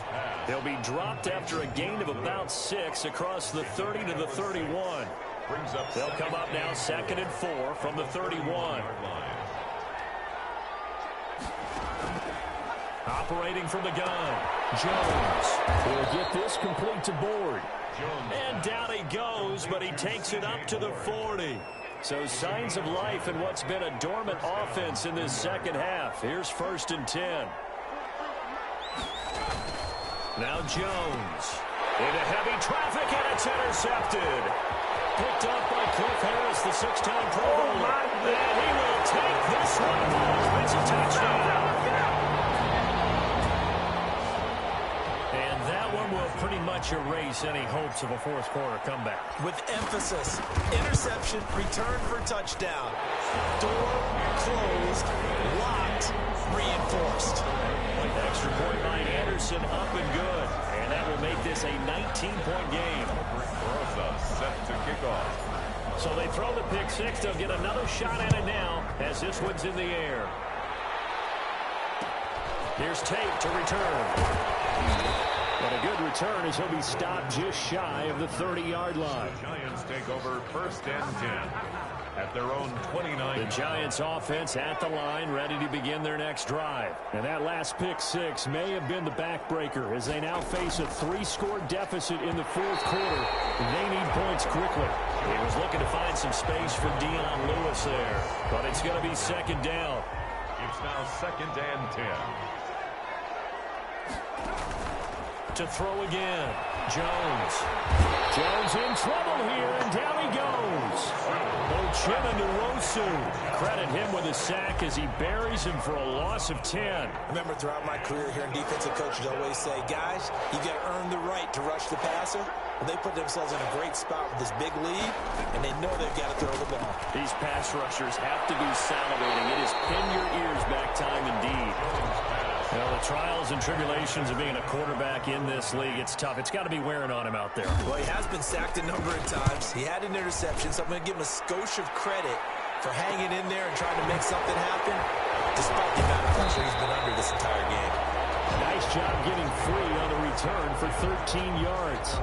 He'll be dropped after a gain of about 6 across the 30 to the 31. They'll come up now 2nd and 4 from the 31. Operating from the gun, Jones will get this complete to board. And down he goes, but he takes it up to the 40. So signs of life in what's been a dormant offense in this second half. Here's 1st and 10. Now Jones into heavy traffic, and it's intercepted. Picked up by Cliff Harris, the 6-time Pro Bowler. And he will take this one home. It's a touchdown. And that one will pretty much erase any hopes of a fourth-quarter comeback. With emphasis, interception, return for touchdown. Door closed, locked, reinforced. Extra point by Anderson, up and good. And that will make this a 19-point game. Set to kick off. So they throw the pick 6. They'll get another shot at it now as this one's in the air. Here's Tate to return. But a good return as he'll be stopped just shy of the 30-yard line. The Giants take over 1st and 10 at their own 29. The Giants offense at the line, ready to begin their next drive. And that last pick 6 may have been the backbreaker as they now face a 3-score deficit in the 4th quarter. They need points quickly. He was looking to find some space for Dion Lewis there, but it's going to be 2nd down. It's now 2nd and 10. To throw again, Jones. Jones in trouble here, and down he goes. Uchenna-Nwosu. Credit him with a sack as he buries him for a loss of 10. Remember, throughout my career here in defensive coaches always say, guys, you got to earn the right to rush the passer. Well, they put themselves in a great spot with this big lead, and they know they've got to throw the ball. These pass rushers have to be salivating. It is pin your ears back time indeed. You know, the trials and tribulations of being a quarterback in this league, it's tough. It's got to be wearing on him out there. Well, he has been sacked a number of times. He had an interception, so I'm going to give him a skosh of credit for hanging in there and trying to make something happen, despite the amount of pressure he's been under this entire game. Nice job getting free on the return for 13 yards.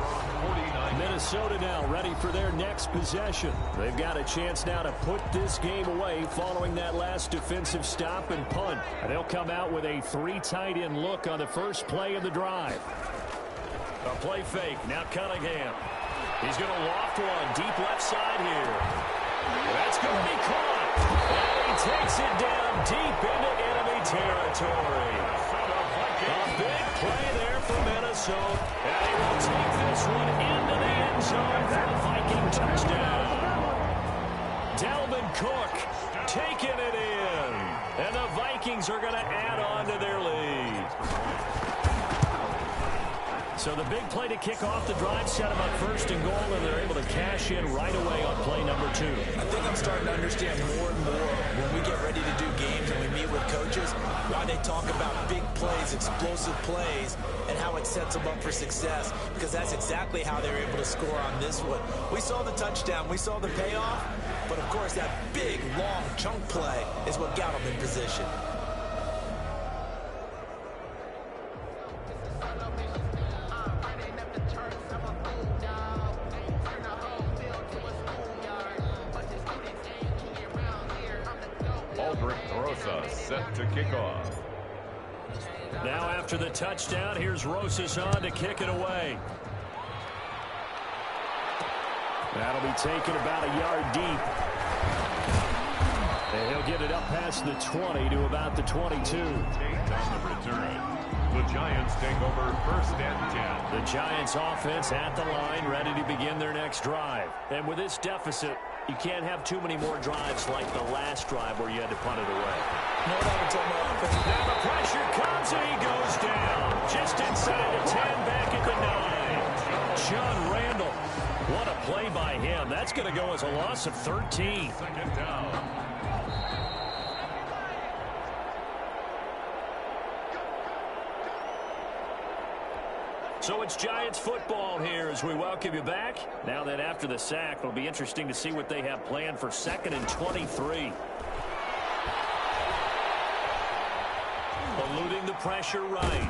Minnesota now ready for their next possession. They've got a chance now to put this game away following that last defensive stop and punt. And they'll come out with a 3 tight end look on the first play of the drive. A play fake. Now Cunningham. He's going to loft one deep left side here. That's going to be caught. And he takes it down deep into enemy territory. A big play there for Minnesota. And he will take this one into the end zone for a Viking touchdown. Dalvin Cook taking it in. And the Vikings are going to add on to their lead. So the big play to kick off the drive set them up 1st and goal, and they're able to cash in right away on play number 2. I think I'm starting to understand more and more when we get ready to do games and we meet with coaches, why they talk about big plays, explosive plays, and how it sets them up for success, because that's exactly how they were able to score on this one. We saw the touchdown, we saw the payoff, but of course that big, long chunk play is what got them in position. Set to kick off. Now after the touchdown, here's Rosas on to kick it away. That'll be taken about a yard deep. And he'll get it up past the 20 to about the 22. On the return. The Giants take over 1st and 10. The Giants offense at the line, ready to begin their next drive. And with this deficit, you can't have too many more drives like the last drive where you had to punt it away. No, that would tell my offense. Now the pressure comes and he goes down. Just inside the 10, back at the 9. John Randall. What a play by him. That's going to go as a loss of 13. 2nd down. So it's Giants football here as we welcome you back. Now that after the sack, it'll be interesting to see what they have planned for 2nd and 23. Eluding the pressure right.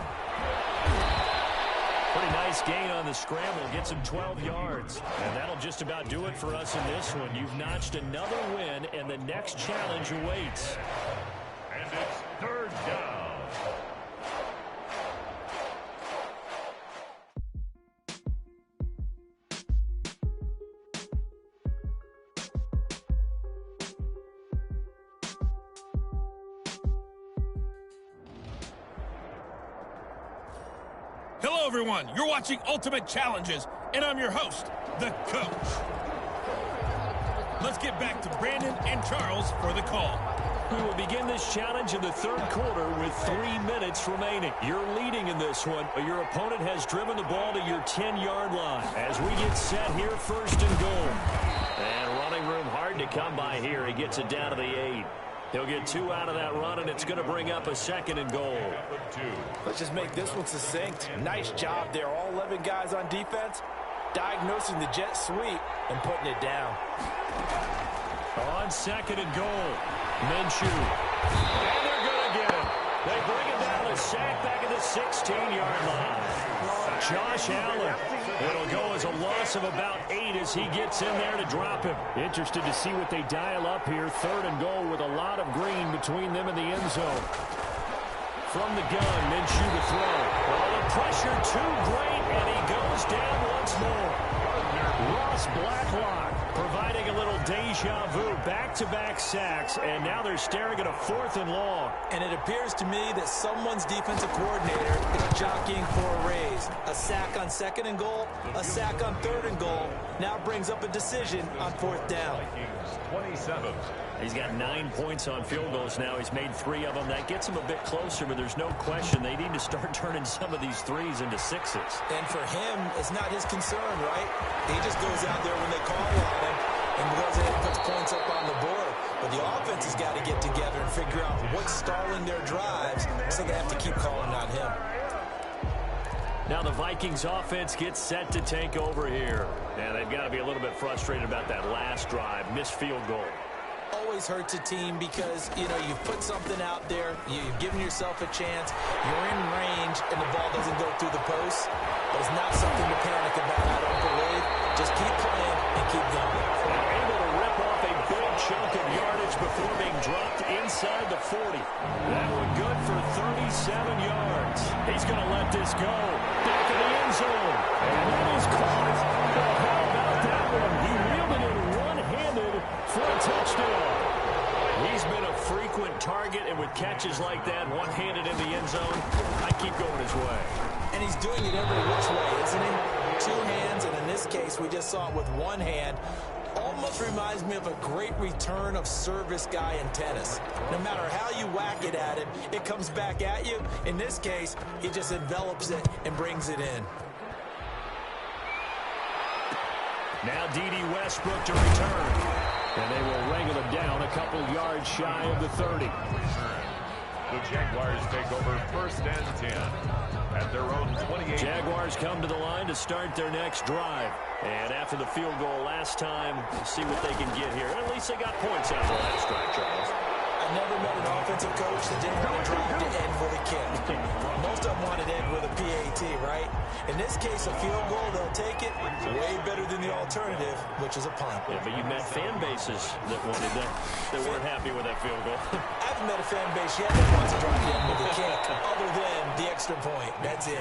Pretty nice gain on the scramble. Gets him 12 yards. And that'll just about do it for us in this one. You've notched another win, and the next challenge awaits. And it's 3rd down. Hello, everyone. You're watching Ultimate Challenges, and I'm your host, the Coach. Let's get back to Brandon and Charles for the call. We will begin this challenge in the 3rd quarter with 3 minutes remaining. You're leading in this one, but your opponent has driven the ball to your 10-yard line. As we get set here, 1st and goal. And running room hard to come by here. He gets it down to the 8. He'll get 2 out of that run, and it's going to bring up a 2nd and goal. Let's just make this one succinct. Nice job there. All 11 guys on defense, diagnosing the jet sweep and putting it down. On 2nd and goal, Minshew. And they're going to get him. They bring him down, a sack back at the 16-yard line. Josh Allen. It'll go as a loss of about 8 as he gets in there to drop him. Interested to see what they dial up here. 3rd and goal with a lot of green between them and the end zone. From the gun, Minshew to throw. Oh, the pressure too great, and he goes down once more. Ross Blacklock providing a little deja vu. Back-to-back sacks, and now they're staring at a 4th and long. And it appears to me that someone's defensive coordinator is jockeying for a raise. A sack on 2nd and goal, a sack on 3rd and goal. Now brings up a decision on 4th down. 27. He's got 9 points on field goals now. He's made 3 of them. That gets him a bit closer, but there's no question they need to start turning some of these 3s into 6s. And for him, it's not his concern, right? He just goes out there when they call on him and goes ahead and puts points up on the board. But the offense has got to get together and figure out what's stalling their drives, so they have to keep calling on him. Now the Vikings offense gets set to take over here. And they've got to be a little bit frustrated about that last drive. Missed field goal. Always hurts a team because, you know, you've put something out there, you've given yourself a chance, you're in range, and the ball doesn't go through the post. But it's not something to panic about, I don't believe. Just keep playing and keep going. And able to rip off a big chunk of yardage before being dropped inside the 40. That one good for 37 yards. He's going to let this go. Back in the end zone. And that is caught. Well, how about that one? He reeled it in one-handed for a touchdown. He's been a frequent target, and with catches like that, one-handed in the end zone, I keep going his way. And he's doing it every which way, isn't he? 2 hands, and in this case, we just saw it with 1 hand. Almost reminds me of a great return of service guy in tennis. No matter how you whack it at him, it comes back at you. In this case, he just envelops it and brings it in. Now D.D. Westbrook to return. And they will wrangle him down a couple yards shy of the 30. The Jaguars take over 1st and 10 at their own 28. Jaguars come to the line to start their next drive. And after the field goal last time, we'll see what they can get here. At least they got points out of the last drive, Charles. I never met an offensive coach that didn't want to drive to end with a kick. Most of them wanted to end with a PAT, right? In this case, a field goal, they'll take it. Way better than the alternative, which is a punt. Yeah, but you met fan bases that wanted that weren't happy with that field goal. I haven't met a fan base yet that wants to drive to end with a kick, other than the extra point. That's it.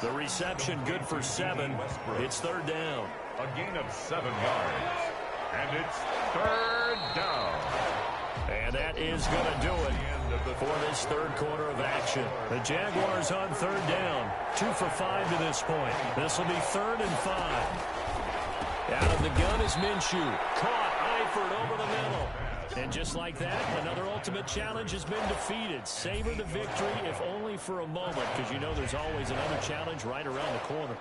The reception good for 7. It's 3rd down. A gain of 7 yards. And it's 3rd down. And that is going to do it for this 3rd quarter of action. The Jaguars on 3rd down. 2 for 5 to this point. This will be 3rd and 5. Out of the gun is Minshew. Caught. Eifert over the middle. And just like that, another ultimate challenge has been defeated. Savor the victory, if only for a moment, because you know there's always another challenge right around the corner.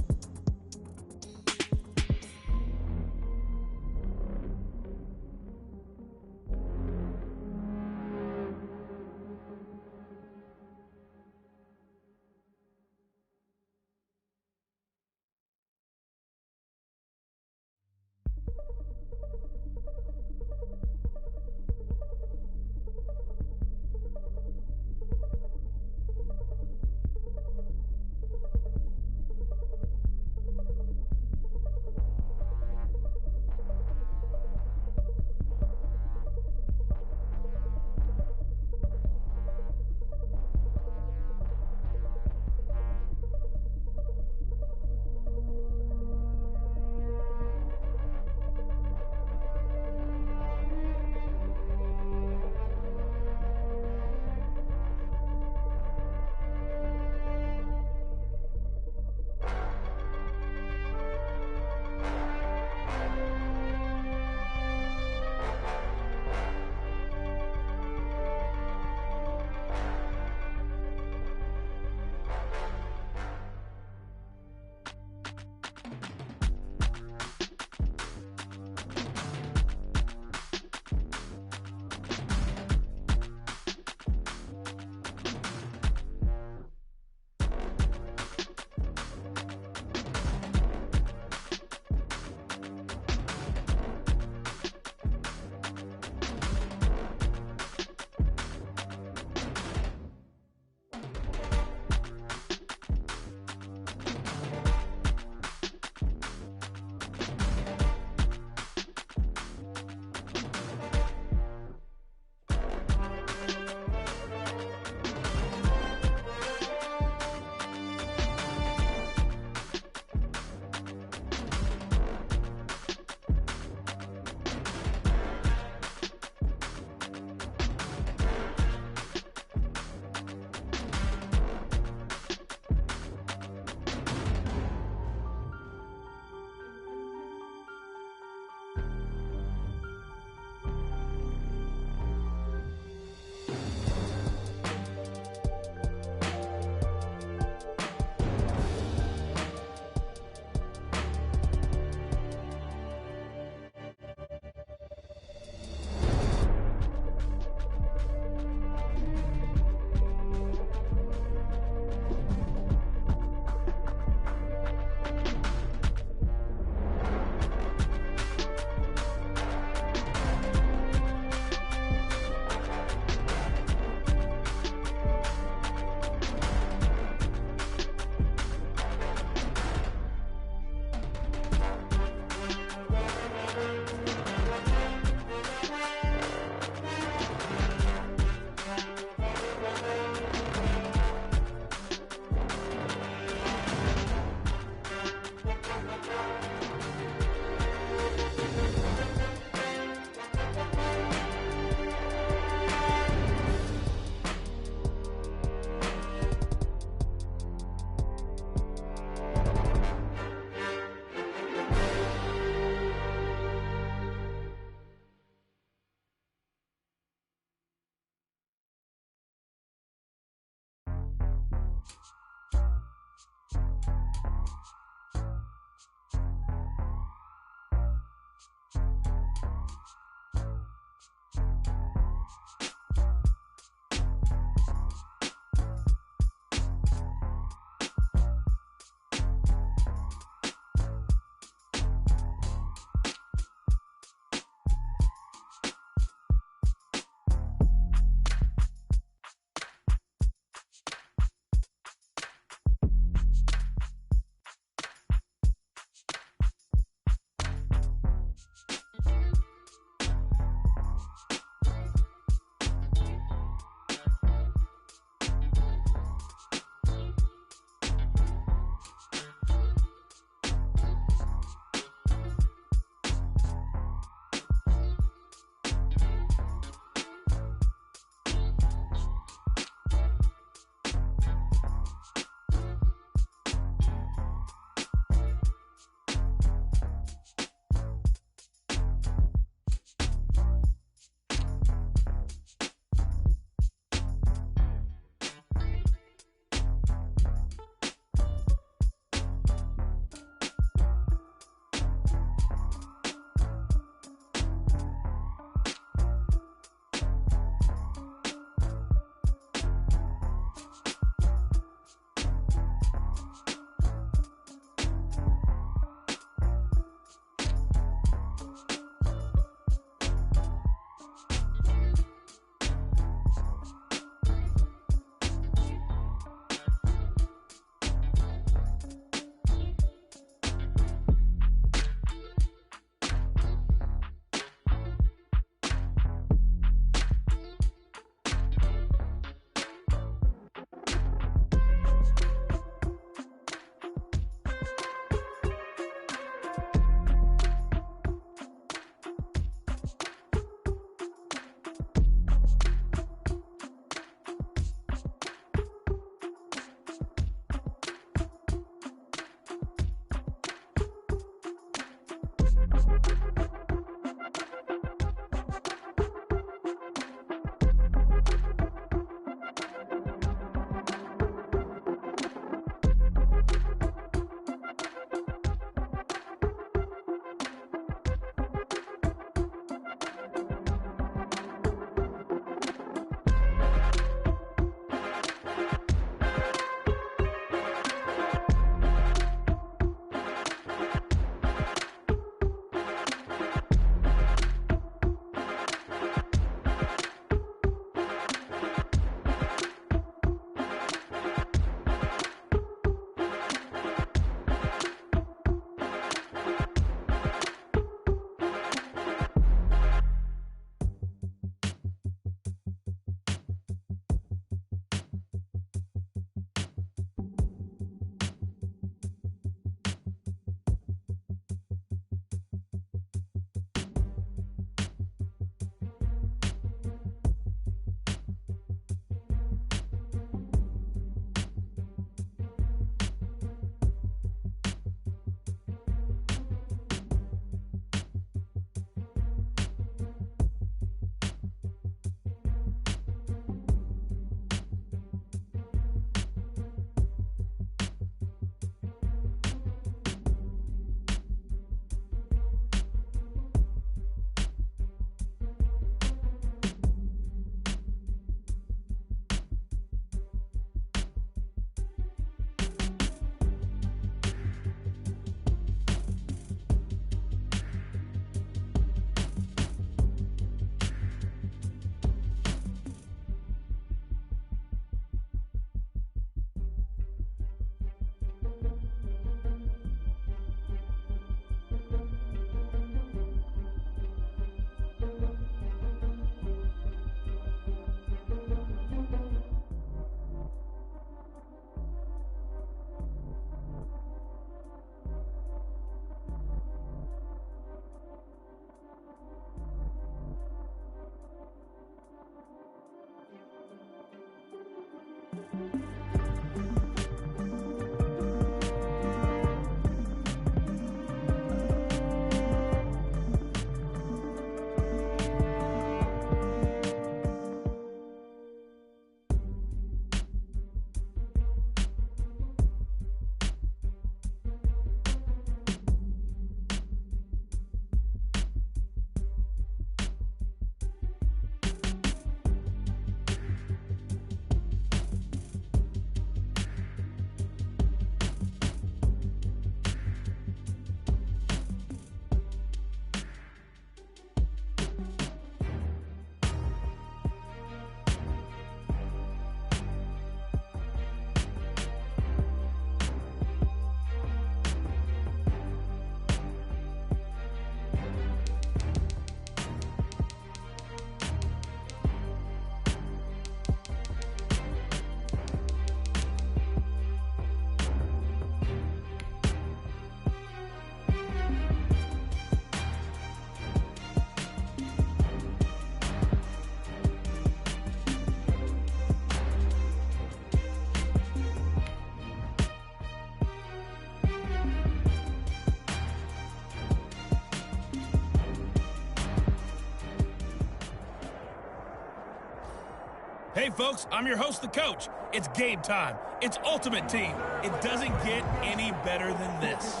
Hey, folks, I'm your host, the coach. It's game time. It's Ultimate Team. It doesn't get any better than this.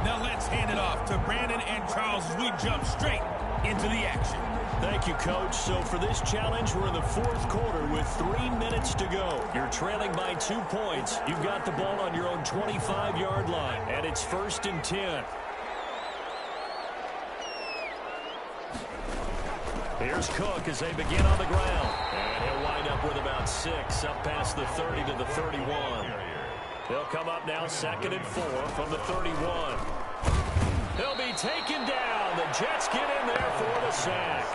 Now let's hand it off to Brandon and Charles as we jump straight into the action. Thank you, Coach. So for this challenge, we're in the fourth quarter with 3 minutes to go. You're trailing by 2 points. You've got the ball on your own 25-yard line, and it's 1st and 10. Here's Cook as they begin on the ground. And he'll wind up with about 6, up past the 30 to the 31. They'll come up now 2nd and 4 from the 31. He'll be taken down. The Jets get in there for the sack.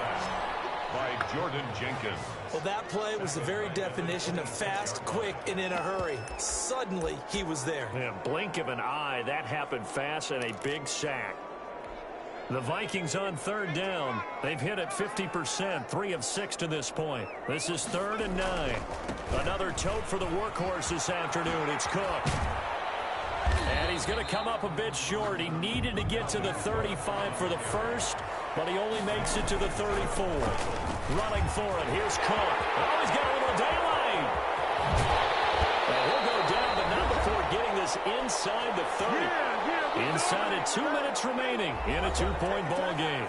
By Jordan Jenkins. Well, that play was the very definition of fast, quick, and in a hurry. Suddenly, he was there. Yeah, blink of an eye. That happened fast and a big sack. The Vikings on 3rd down. They've hit it 50%, 3 of 6 to this point. This is 3rd and 9. Another tote for the workhorse this afternoon. It's Cook. And he's going to come up a bit short. He needed to get to the 35 for the first, but he only makes it to the 34. Running for it. Here's Cook. Oh, he's got a little daylight. And he'll go down, but not before getting this inside the 30. Inside at 2 minutes remaining in a 2-point ball game.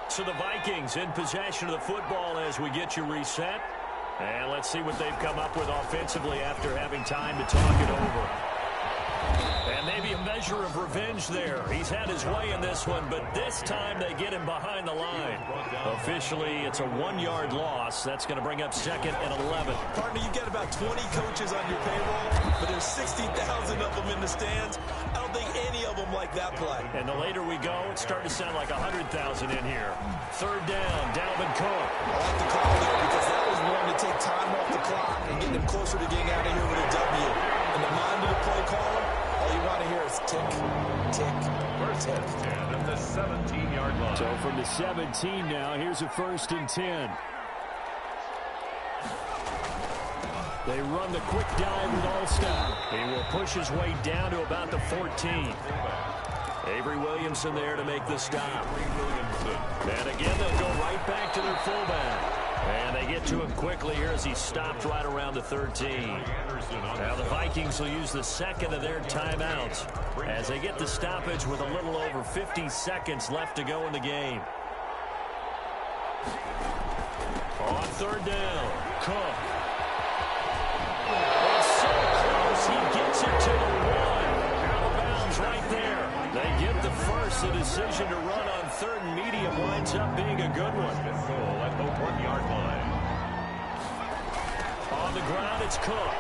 So the Vikings in possession of the football as we get you reset. And let's see what they've come up with offensively after having time to talk it over. And maybe a measure of revenge there. He's had his way in this one, but this time they get him behind the line. Officially, it's a 1-yard loss. That's going to bring up 2nd and 11. Partner, you've got about 20 coaches on your payroll, but there's 60,000 of them in the stands. I don't think any of them like that play. And the later we go, it's starting to sound like 100,000 in here. 3rd down, Dalvin Cook. I like the call there because that was one to take time off the clock and get them closer to getting out of here with a W. In the mind of the play caller, all you want to hear is tick, tick, tick. 10 at the 17-yard line. So from the 17 now, here's a 1st and 10. They run the quick dive with Allstott. He will push his way down to about the 14. Avery Williamson there to make the stop. And again, they'll go right back to their fullback. And they get to him quickly here as he stopped right around the 13. Now the Vikings will use the 2nd of their timeouts as they get the stoppage with a little over 50 seconds left to go in the game. On 3rd down, Cook. It's so close, he gets it to the 1. Out of bounds right there. They get the first. The decision to run on 3rd and medium winds up being a good one. Goal at the 1-yard line. On the ground, it's Cook.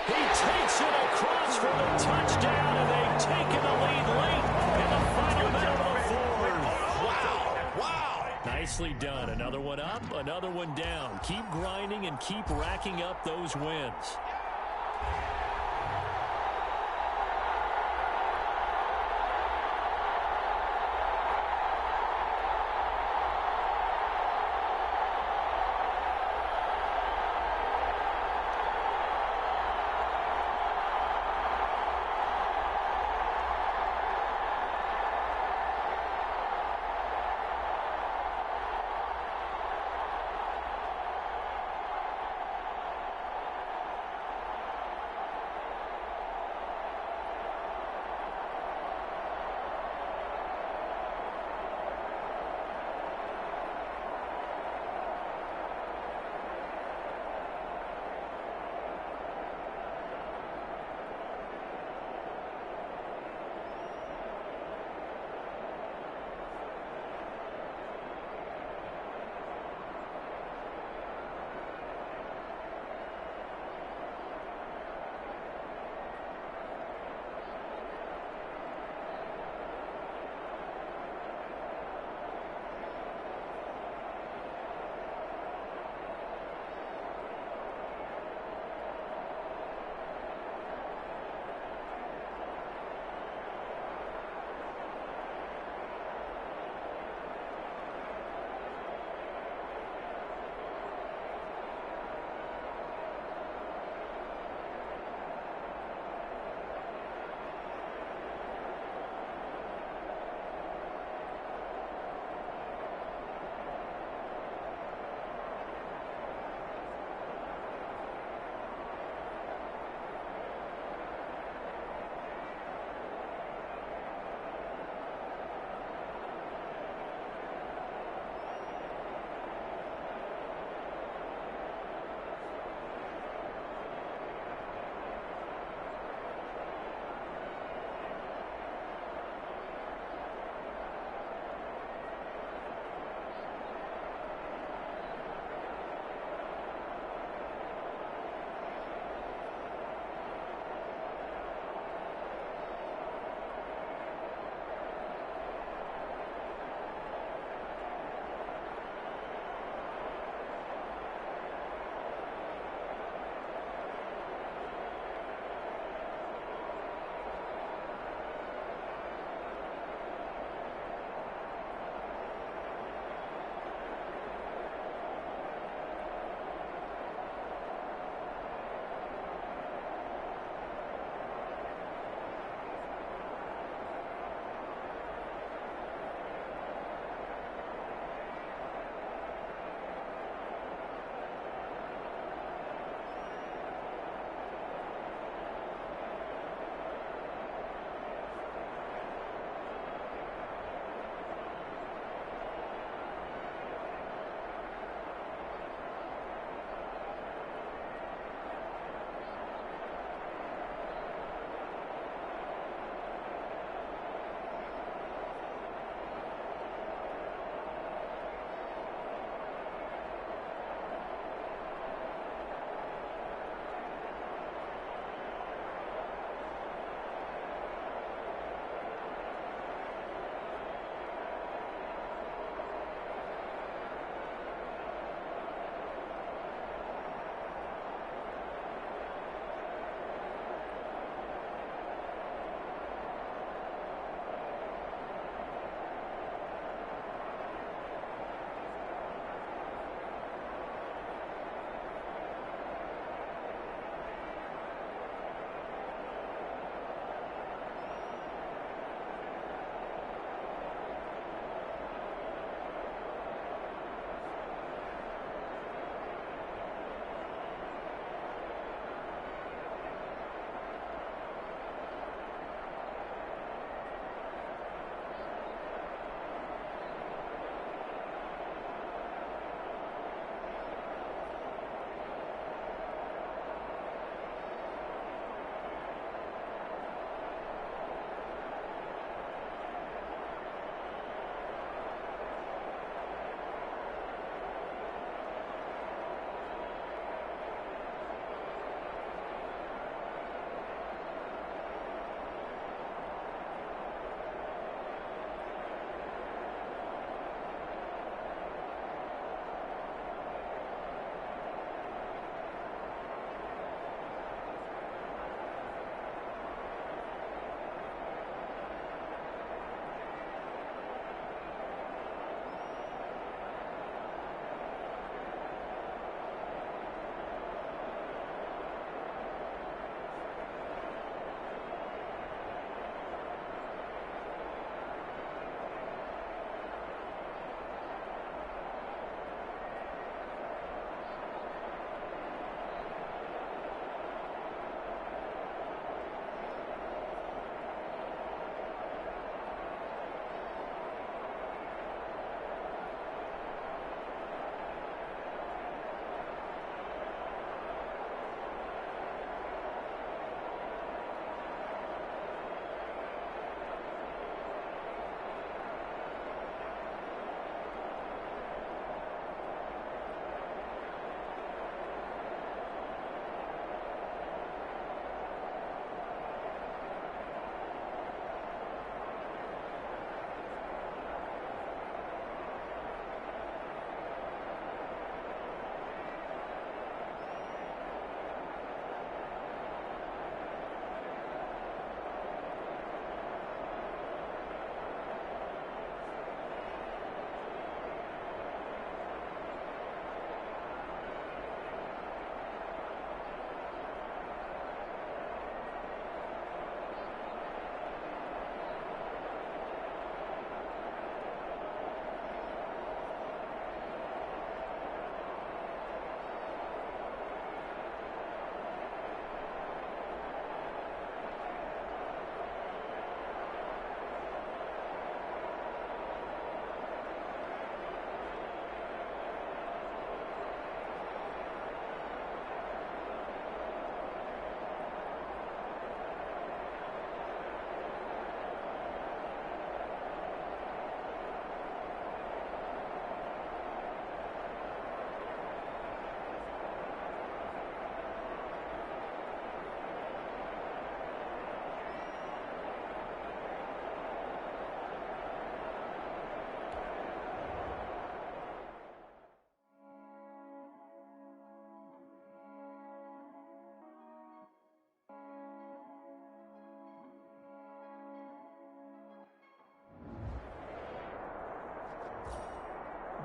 He takes it across for the touchdown, and they've taken the lead late in the final minute of the 4th. Wow. Nicely done. Another one up, another one down. Keep grinding and keep racking up those wins.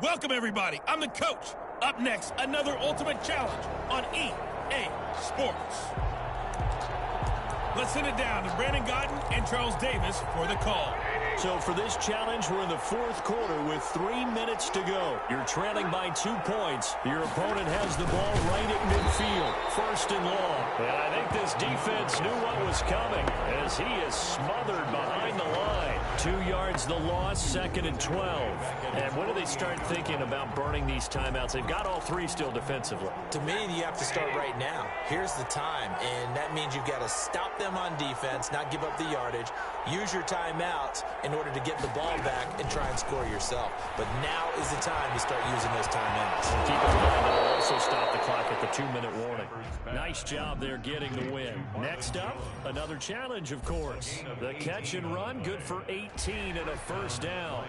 Welcome, everybody. I'm the coach. Up next, another Ultimate Challenge on EA Sports. Let's send it down to Brandon Godden and Charles Davis for the call. So for this challenge, we're in the fourth quarter with 3 minutes to go. You're trailing by 2 points. Your opponent has the ball right at midfield, first and long. And I think this defense knew what was coming as he is smothered behind the line. 2 yards the loss, second and 12. And when do they start thinking about burning these timeouts? They've got all 3 still defensively. To me, you have to start right now. Here's the time, and that means you've got to stop them on defense, not give up the yardage, use your timeouts in order to get the ball back and try and score yourself. But now is the time to start using those timeouts. And keep in mind that will also stop the clock at the 2-minute warning. Nice job there getting the win. Next up, another challenge, of course. The catch and run, good for 18 and a first down.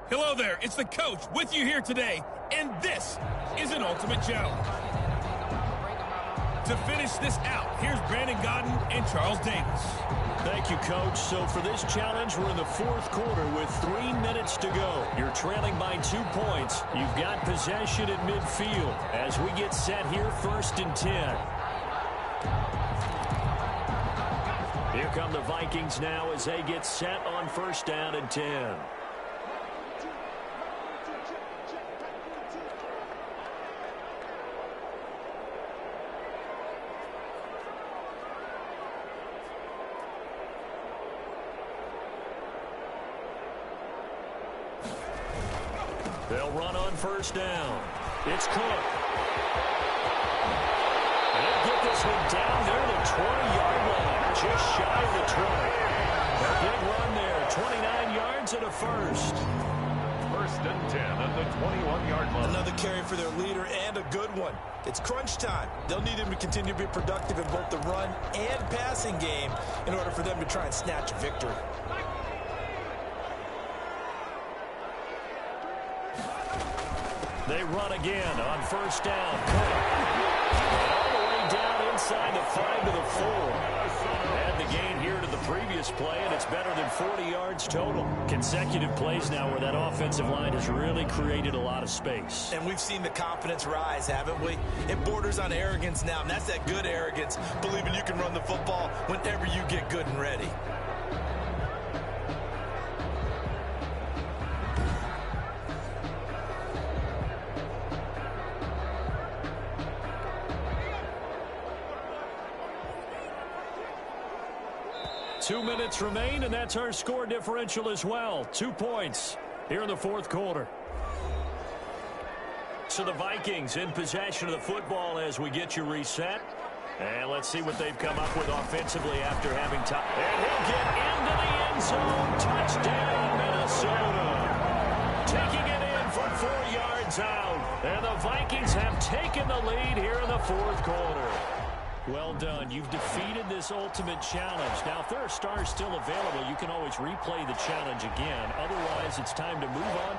Hello there, it's the coach with you here today, and this is an Ultimate Challenge. To finish this out, here's Brandon Godden and Charles Davis. Thank you, Coach. So for this challenge, we're in the fourth quarter with 3 minutes to go. You're trailing by 2 points. You've got possession at midfield as we get set here, first and 10. Here come the Vikings now as they get set on first down and 10. They'll run on first down. It's Cook. And they'll get this one down there to the 20-yard line, just shy of the 20. A big run there, 29 yards and a first. First and 10 at the 21-yard line. Another carry for their leader and a good one. It's crunch time. They'll need him to continue to be productive in both the run and passing game in order for them to try and snatch a victory. They run again on first down. All the way down inside the 5 to the 4. Add the gain here to the previous play, and it's better than 40 yards total. Consecutive plays now where that offensive line has really created a lot of space. And we've seen the confidence rise, haven't we? It borders on arrogance now, and that's that good arrogance, believing you can run the football whenever you get good and ready. Two minutes remain, and that's our score differential as well. 2 points here in the fourth quarter. So the Vikings in possession of the football as we get you reset. And let's see what they've come up with offensively after having time. And he'll get into the end zone. Touchdown, Minnesota. Taking it in from 4 yards out. And the Vikings have taken the lead here in the fourth quarter. Well done. You've defeated this ultimate challenge. Now, if there are stars still available, you can always replay the challenge again. Otherwise, it's time to move on.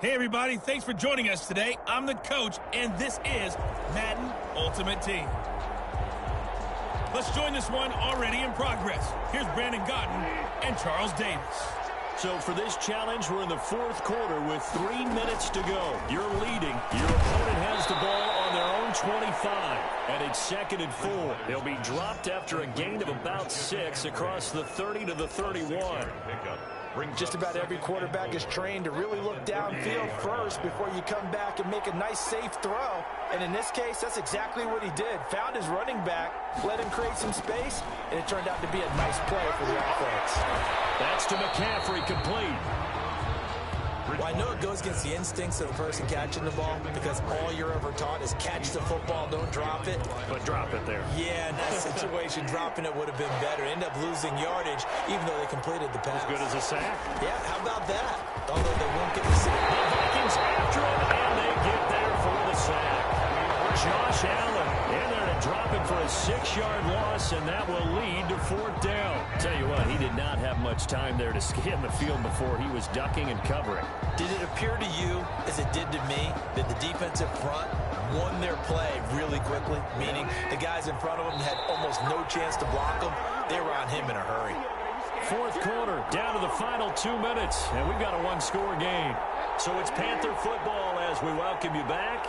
Hey, everybody. Thanks for joining us today. I'm the coach, and this is Madden Ultimate Team. Let's join this one already in progress. Here's Brandon Godden and Charles Davis. So for this challenge, we're in the fourth quarter with 3 minutes to go. You're leading. Your opponent has the ball on their own 25, and it's second and 4. They'll be dropped after a gain of about 6 across the 30 to the 31. Just about every quarterback is trained to really look downfield first before you come back and make a nice, safe throw. And in this case, that's exactly what he did. Found his running back, let him create some space, and it turned out to be a nice play for the offense. That's to McCaffrey, complete. Well, I know it goes against the instincts of the person catching the ball because all you're ever taught is catch the football, don't drop it. But drop it there. Yeah, in that situation, dropping it would have been better. End up losing yardage, even though they completed the pass. As good as a sack. Yeah, how about that? Although they won't get the sack. The Vikings after him, and they get there for the sack. Josh Allen in there to drop it for a 6-yard loss, and that will lead to 4th down. Tell you what, he did not have much time there to scan the field before he was ducking and covering. Did it appear to you, as it did to me, that the defensive front won their play really quickly? Meaning the guys in front of them had almost no chance to block them. They were on him in a hurry. 4th quarter, down to the final 2 minutes, and we've got a 1-score game. So it's Panther football as we welcome you back.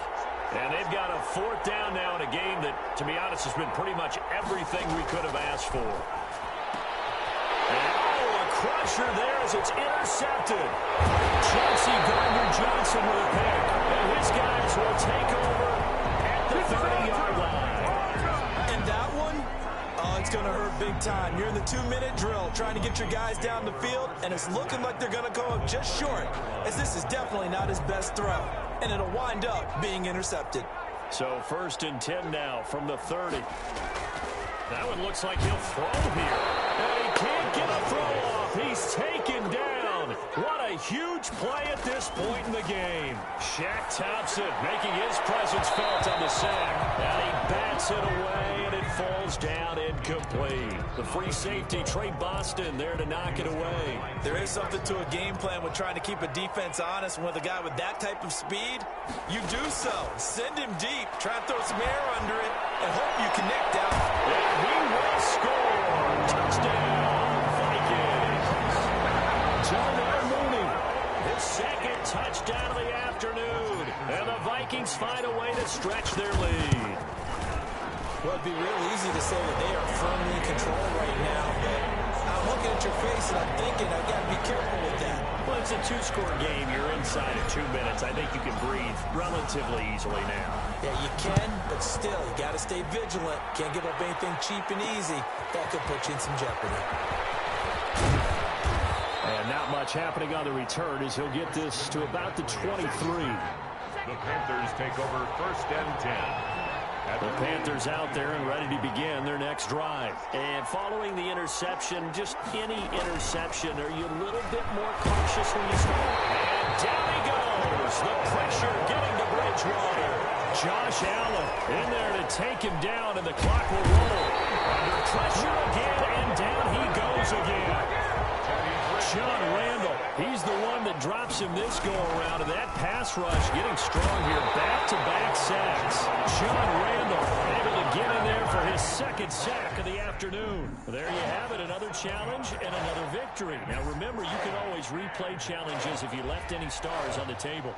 And they've got a 4th down now in a game that, to be honest, has been pretty much everything we could have asked for. And, a crusher there as it's intercepted. Chauncey Gardner-Johnson with a pick. And his guys will take over at the 30-yard line. And that one, it's going to hurt big time. You're in the 2-minute drill trying to get your guys down the field, and it's looking like they're going to go up just short, as this is definitely not his best throw. And it'll wind up being intercepted. So 1st and 10 now from the 30. That one looks like he'll throw here. And he can't get a throw off. He's taken down. What a huge play at this point in the game. Shaq Thompson making his presence felt on the sack. And he bats it away, and it falls down incomplete. The free safety, Trey Boston, there to knock it away. There is something to a game plan with trying to keep a defense honest. And with a guy with that type of speed, you do so. Send him deep. Try and throw some air under it and hope you connect out. And he will score. Touchdown, Vikings. Darnell Mooney, his 2nd touchdown of the afternoon. And the Vikings find a way to stretch their lead. Well, it'd be real easy to say that they are firmly in control right now, but I'm looking at your face and I'm thinking I've got to be careful with that. Well, it's a 2-score game. You're inside of 2 minutes. I think you can breathe relatively easily now. Yeah, you can, but still, you got to stay vigilant. Can't give up anything cheap and easy. That could put you in some jeopardy. And not much happening on the return as he'll get this to about the 23. The Panthers take over 1st and 10. The Panthers out there and ready to begin their next drive. And following the interception, just any interception, are you a little bit more cautious when you start? And down he goes. The pressure getting to Bridgewater. Josh Allen in there to take him down, and the clock will roll. Under pressure again, and down he goes again. John Randall, he's the one that drops him this go-around, and that pass rush getting strong here. Back-to-back sacks. John Randall able to get in there for his 2nd sack of the afternoon. There you have it, another challenge and another victory. Now remember, you can always replay challenges if you left any stars on the table.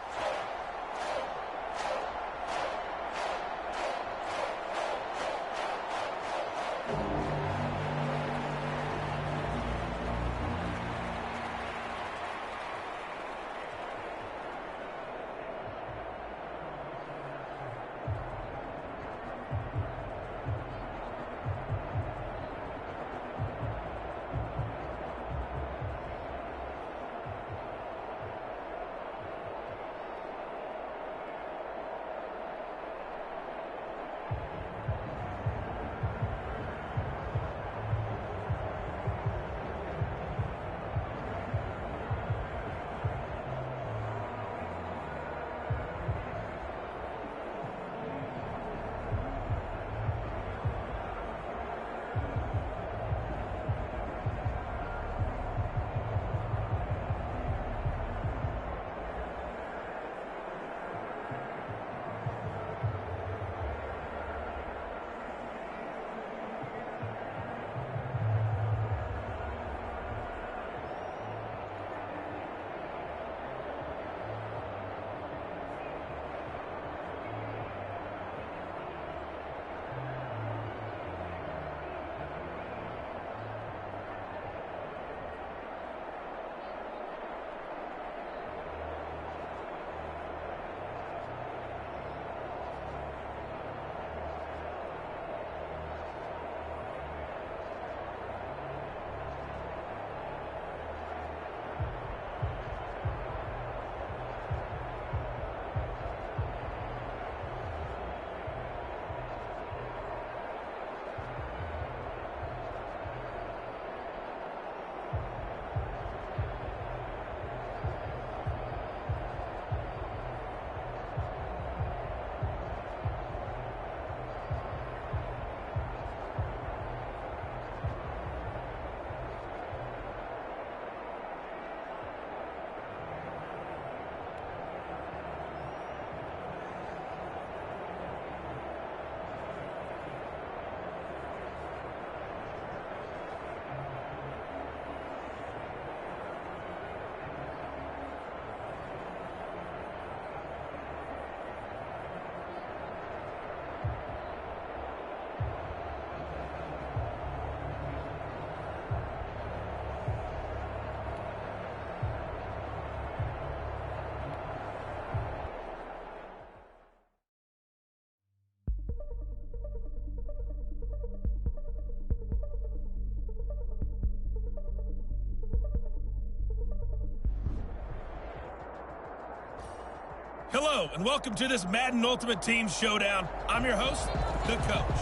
Hello, and welcome to this Madden Ultimate Team Showdown. I'm your host, the coach.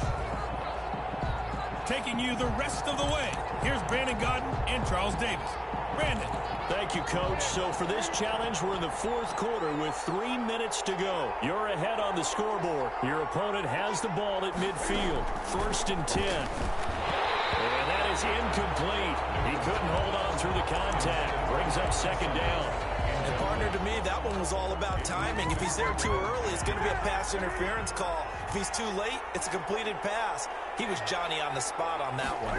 Taking you the rest of the way, here's Brandon Godden and Charles Davis. Brandon. Thank you, Coach. So for this challenge, we're in the fourth quarter with 3 minutes to go. You're ahead on the scoreboard. Your opponent has the ball at midfield. 1st and 10. And that is incomplete. He couldn't hold on through the contact. Brings up 2nd down. And partner, to me, that one was all about timing. If he's there too early, it's going to be a pass interference call. If he's too late, it's a completed pass. He was Johnny on the spot on that one.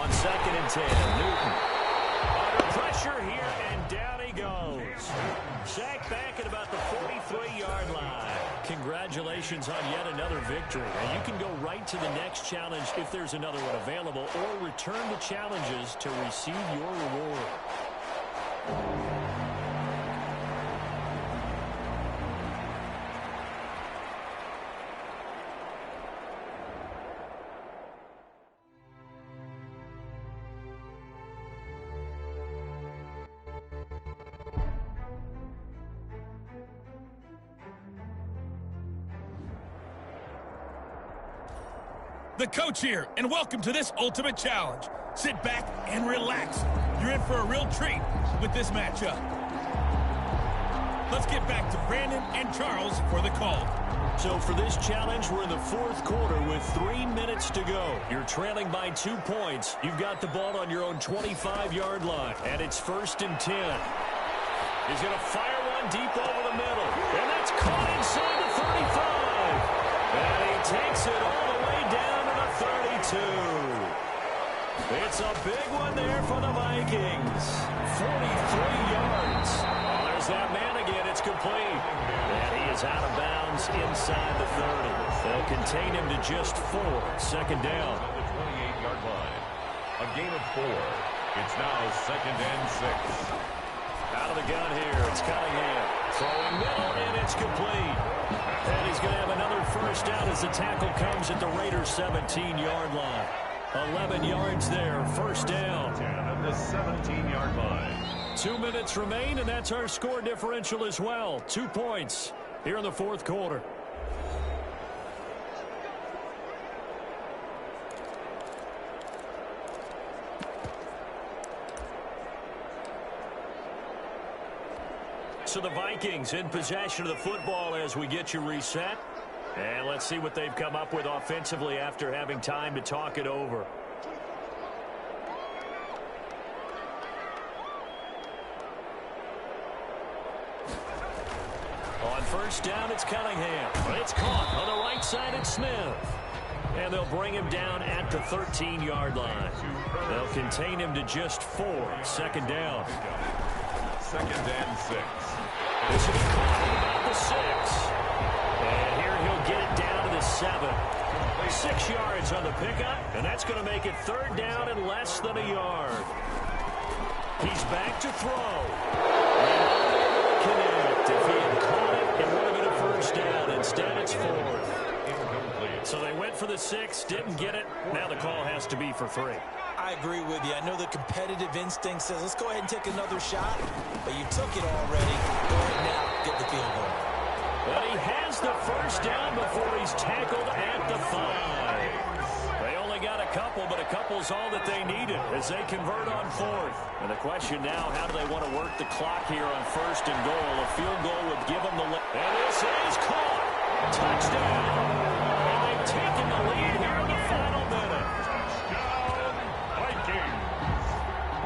On 2nd and 10, Newton. Under pressure here, and down he goes. Sacked back at about the 43-yard line. Congratulations on yet another victory. And you can go right to the next challenge if there's another one available, or return to challenges to receive your reward. The coach here, and welcome to this Ultimate Challenge. Sit back and relax. You're in for a real treat with this matchup. Let's get back to Brandon and Charles for the call. So for this challenge, we're in the fourth quarter with 3 minutes to go. You're trailing by 2 points. You've got the ball on your own 25-yard line, and it's 1st and 10. He's going to fire one deep over the middle, and that's caught inside the 35. And he takes it all the way down to the 32. It's a big one there for the Vikings. 43 yards. Oh, there's that man again. It's complete. And he is out of bounds inside the 30. They'll contain him to just 4. 2nd down. On the 28-yard line. A gain of 4. It's now 2nd and 6. Out of the gun here. It's Cunningham. Throwing middle, and it's complete. And he's going to have another 1st down as the tackle comes at the Raiders' 17-yard line. 11 yards there, 1st down. 10 at the 17-yard line. 2 minutes remain, and that's our score differential as well. 2 points here in the fourth quarter. So the Vikings in possession of the football as we get you reset. And let's see what they've come up with offensively after having time to talk it over. On 1st down, it's Cunningham. It's caught on the right side, it's Smith. And they'll bring him down at the 13-yard line. They'll contain him to just 4. 2nd down. 2nd and 6. This is about the 6. And here he'll get it down to the 7. 6 yards on the pickup, and that's going to make it 3rd down and less than a yard. He's back to throw. And connect. If he had caught it, it would have been a 1st down. Instead, it's 4th. Incomplete. So they went for the 6, didn't get it. Now the call has to be for 3. I agree with you. I know the competitive instinct says, let's go ahead and take another shot. But you took it already. Go ahead now, get the field goal. But he has the 1st down before he's tackled at the 5. They only got a couple, but a couple's all that they needed as they convert on 4th. And the question now, how do they want to work the clock here on 1st and goal? A field goal would give them the lead. And this is caught. Touchdown. And they've taken the lead here in the final minute.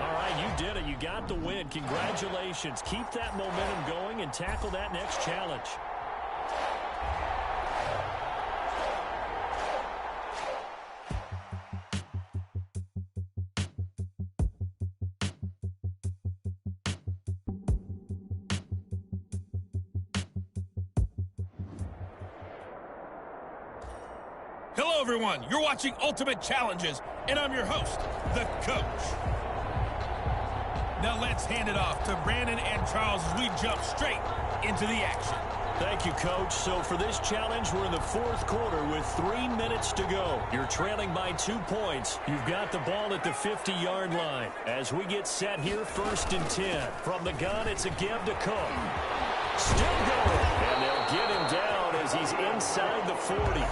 All right, you did it. You got the win. Congratulations. Keep that momentum going and tackle that next challenge. Hello, everyone. You're watching Ultimate Challenges, and I'm your host, the coach. Now let's hand it off to Brandon and Charles as we jump straight into the action. Thank you, Coach. So for this challenge, we're in the fourth quarter with 3 minutes to go. You're trailing by 2 points. You've got the ball at the 50-yard line. As we get set here, 1st and 10. From the gun, it's a give to Cook. Still going. And they'll get him down as he's inside the 40.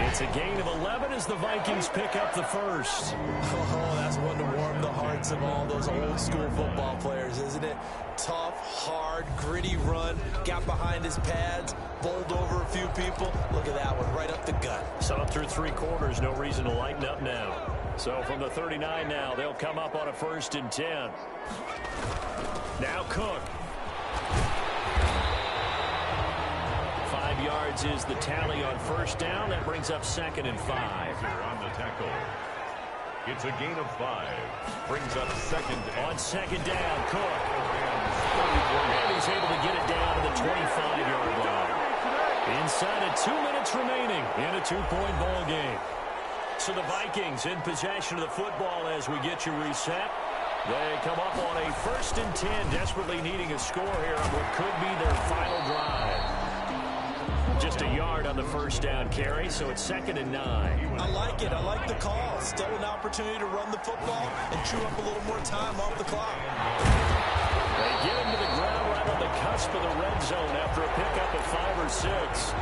It's a gain of 11 as the Vikings pick up the first. Oh, that's one to warm the hearts of all those old-school football players, isn't it? Tough, hard, gritty run. Got behind his pads, bowled over a few people. Look at that one, right up the gut. So through 3 quarters, no reason to lighten up now. So from the 39 now, they'll come up on a 1st and 10. Now Cook. 5 yards is the tally on 1st down. That brings up 2nd and 5. On the tackle. It's a gain of 5. Brings up 2nd. On 2nd down, Cook. And he's able to get it down to the 25-yard line. Inside of 2 minutes remaining in a 2-point ball game. So the Vikings in possession of the football as we get you reset. They come up on a 1st and 10, desperately needing a score here on what could be their final drive. Just a yard on the 1st down carry, so it's 2nd and 9. I like it. I like the call. Still an opportunity to run the football and chew up a little more time off the clock. They get him to the ground right on the cusp of the red zone after a pickup of 5 or 6.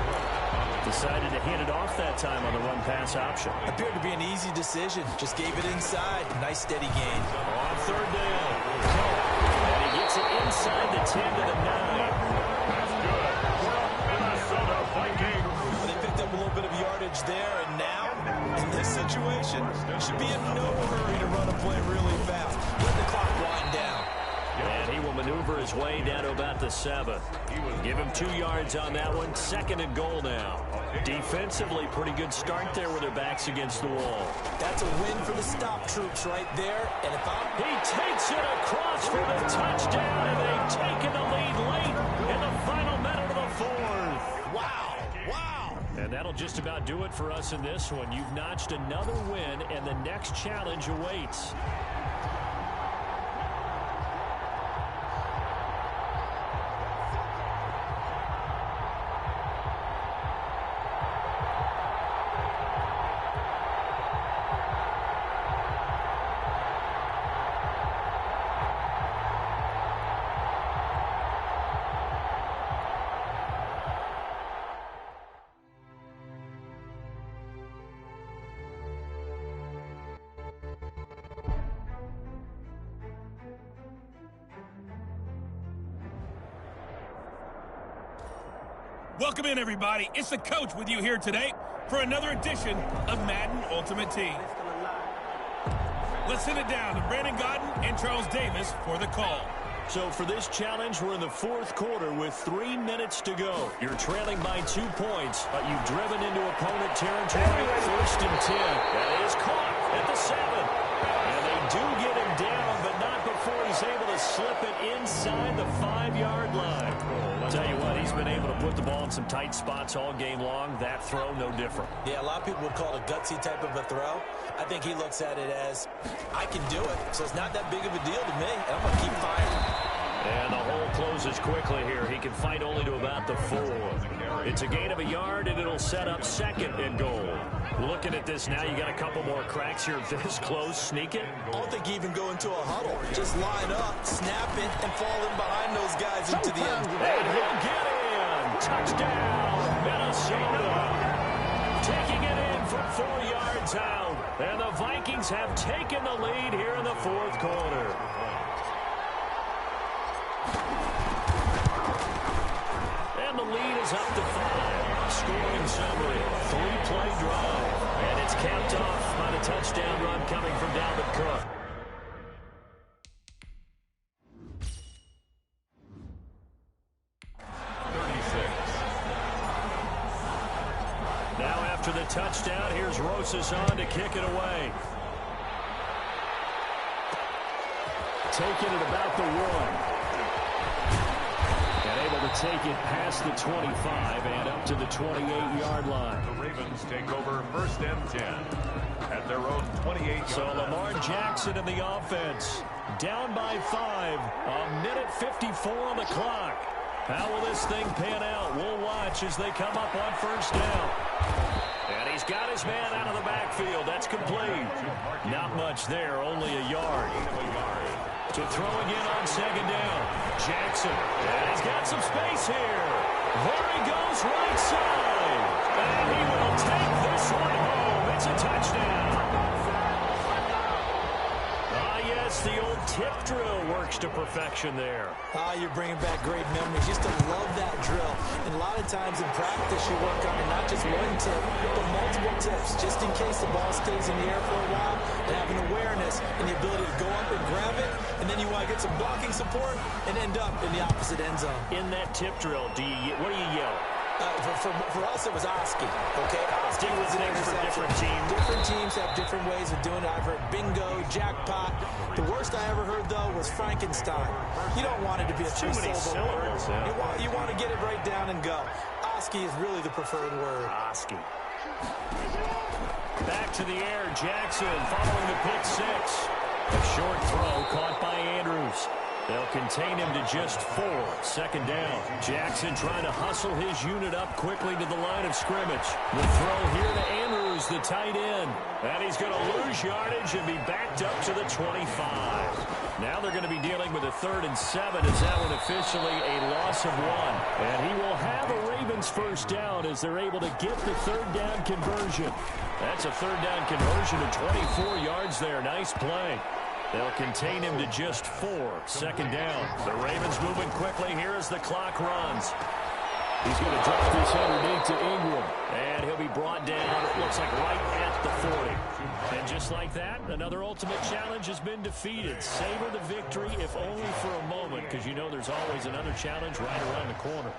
Decided to hand it off that time on the run-pass option. Appeared to be an easy decision. Just gave it inside. Nice steady gain. On 3rd down. And he gets it inside the 10 to the 9. That's good. Minnesota Vikings. They picked up a little bit of yardage there, and now, in this situation, should be in no hurry to run a play really fast. Let the clock wind down. And he will maneuver his way down to about the 7. Give him 2 yards on that one. 2nd and goal now. Defensively, pretty good start there with their backs against the wall. That's a win for the stop troops right there. And if he takes it across for the touchdown, and they've taken the lead late in the final minute of the 4th. Wow. Wow. And that'll just about do it for us in this one. You've notched another win, and the next challenge awaits. Welcome in, everybody. It's the coach with you here today for another edition of Madden Ultimate Team. Let's send it down to Brandon Godden and Charles Davis for the call. So for this challenge, we're in the 4th quarter with 3 minutes to go. You're trailing by 2 points, but you've driven into opponent territory. 1st and 10. That is caught at the 7. And they do get him down, but not before he's able to slip it inside the 5-yard line. I'll tell you what, he's been able to put the ball in some tight spots all game long. That throw, no different. Yeah, a lot of people would call it a gutsy type of a throw. I think he looks at it as, I can do it, so it's not that big of a deal to me, and I'm going to keep firing. And the hole closes quickly here. He can fight only to about the 4. It's a gain of a yard, and it'll set up 2nd and goal. Looking at this now, you got a couple more cracks here this close. Sneak it. I don't think you even go into a huddle. Just line up, snap it, and fall in behind those guys into the end. And he'll get in. Touchdown, Minnesota. Taking it in from 4 yards out. And the Vikings have taken the lead here in the 4th quarter. And the lead is up to 5. Scoring summary, 3-play drive. And it's capped off by the touchdown run coming from Dalvin Cook. Now after the touchdown, here's Rosas on to kick it away. Taking it about the 1. And able to take it past the 25 and up to the 28-yard line. The Ravens take over 1st and 10 at their own 28-yard So Lamar Jackson in the offense. Down by 5. A minute 54 on the clock. How will this thing pan out? We'll watch as they come up on 1st down. And he's got his man out of the backfield. That's complete. Not much there, only a yard. To throw again on 2nd down. Jackson. And he's got some space here. There he goes, right side. And he will take this one home. It's a touchdown. Yes, the old tip drill works to perfection there. You're bringing back great memories. Used to love that drill. And a lot of times in practice, you work on it, not just one tip, but multiple tips, just in case the ball stays in the air for a while, and having awareness and the ability to go up and grab it, and then you want to get some blocking support and end up in the opposite end zone. In that tip drill, what do you yell? For us, it was Oski. Okay, Oski was an interception. Different teams. Different teams have different ways of doing it. I've heard bingo, jackpot. The worst I ever heard, though, was Frankenstein. You don't want it to be a three-syllable word. Yeah. You want to get it right down and go. Oski is really the preferred word. Oski. Back to the air, Jackson following the pick six. A short throw caught by Andrews. They'll contain him to just 4. Second down. Jackson trying to hustle his unit up quickly to the line of scrimmage. The throw here to Andrews, the tight end. And he's going to lose yardage and be backed up to the 25. Now they're going to be dealing with a 3rd and 7 as that one officially a loss of 1. And he will have a Ravens first down as they're able to get the 3rd down conversion. That's a 3rd down conversion to 24 yards there. Nice play. They'll contain him to just 4. Second down. The Ravens moving quickly here as the clock runs. He's going to drop this underneath to Ingram. And he'll be brought down, it looks like, right at the 40. And just like that, another ultimate challenge has been defeated. Savor the victory, if only for a moment, because you know there's always another challenge right around the corner.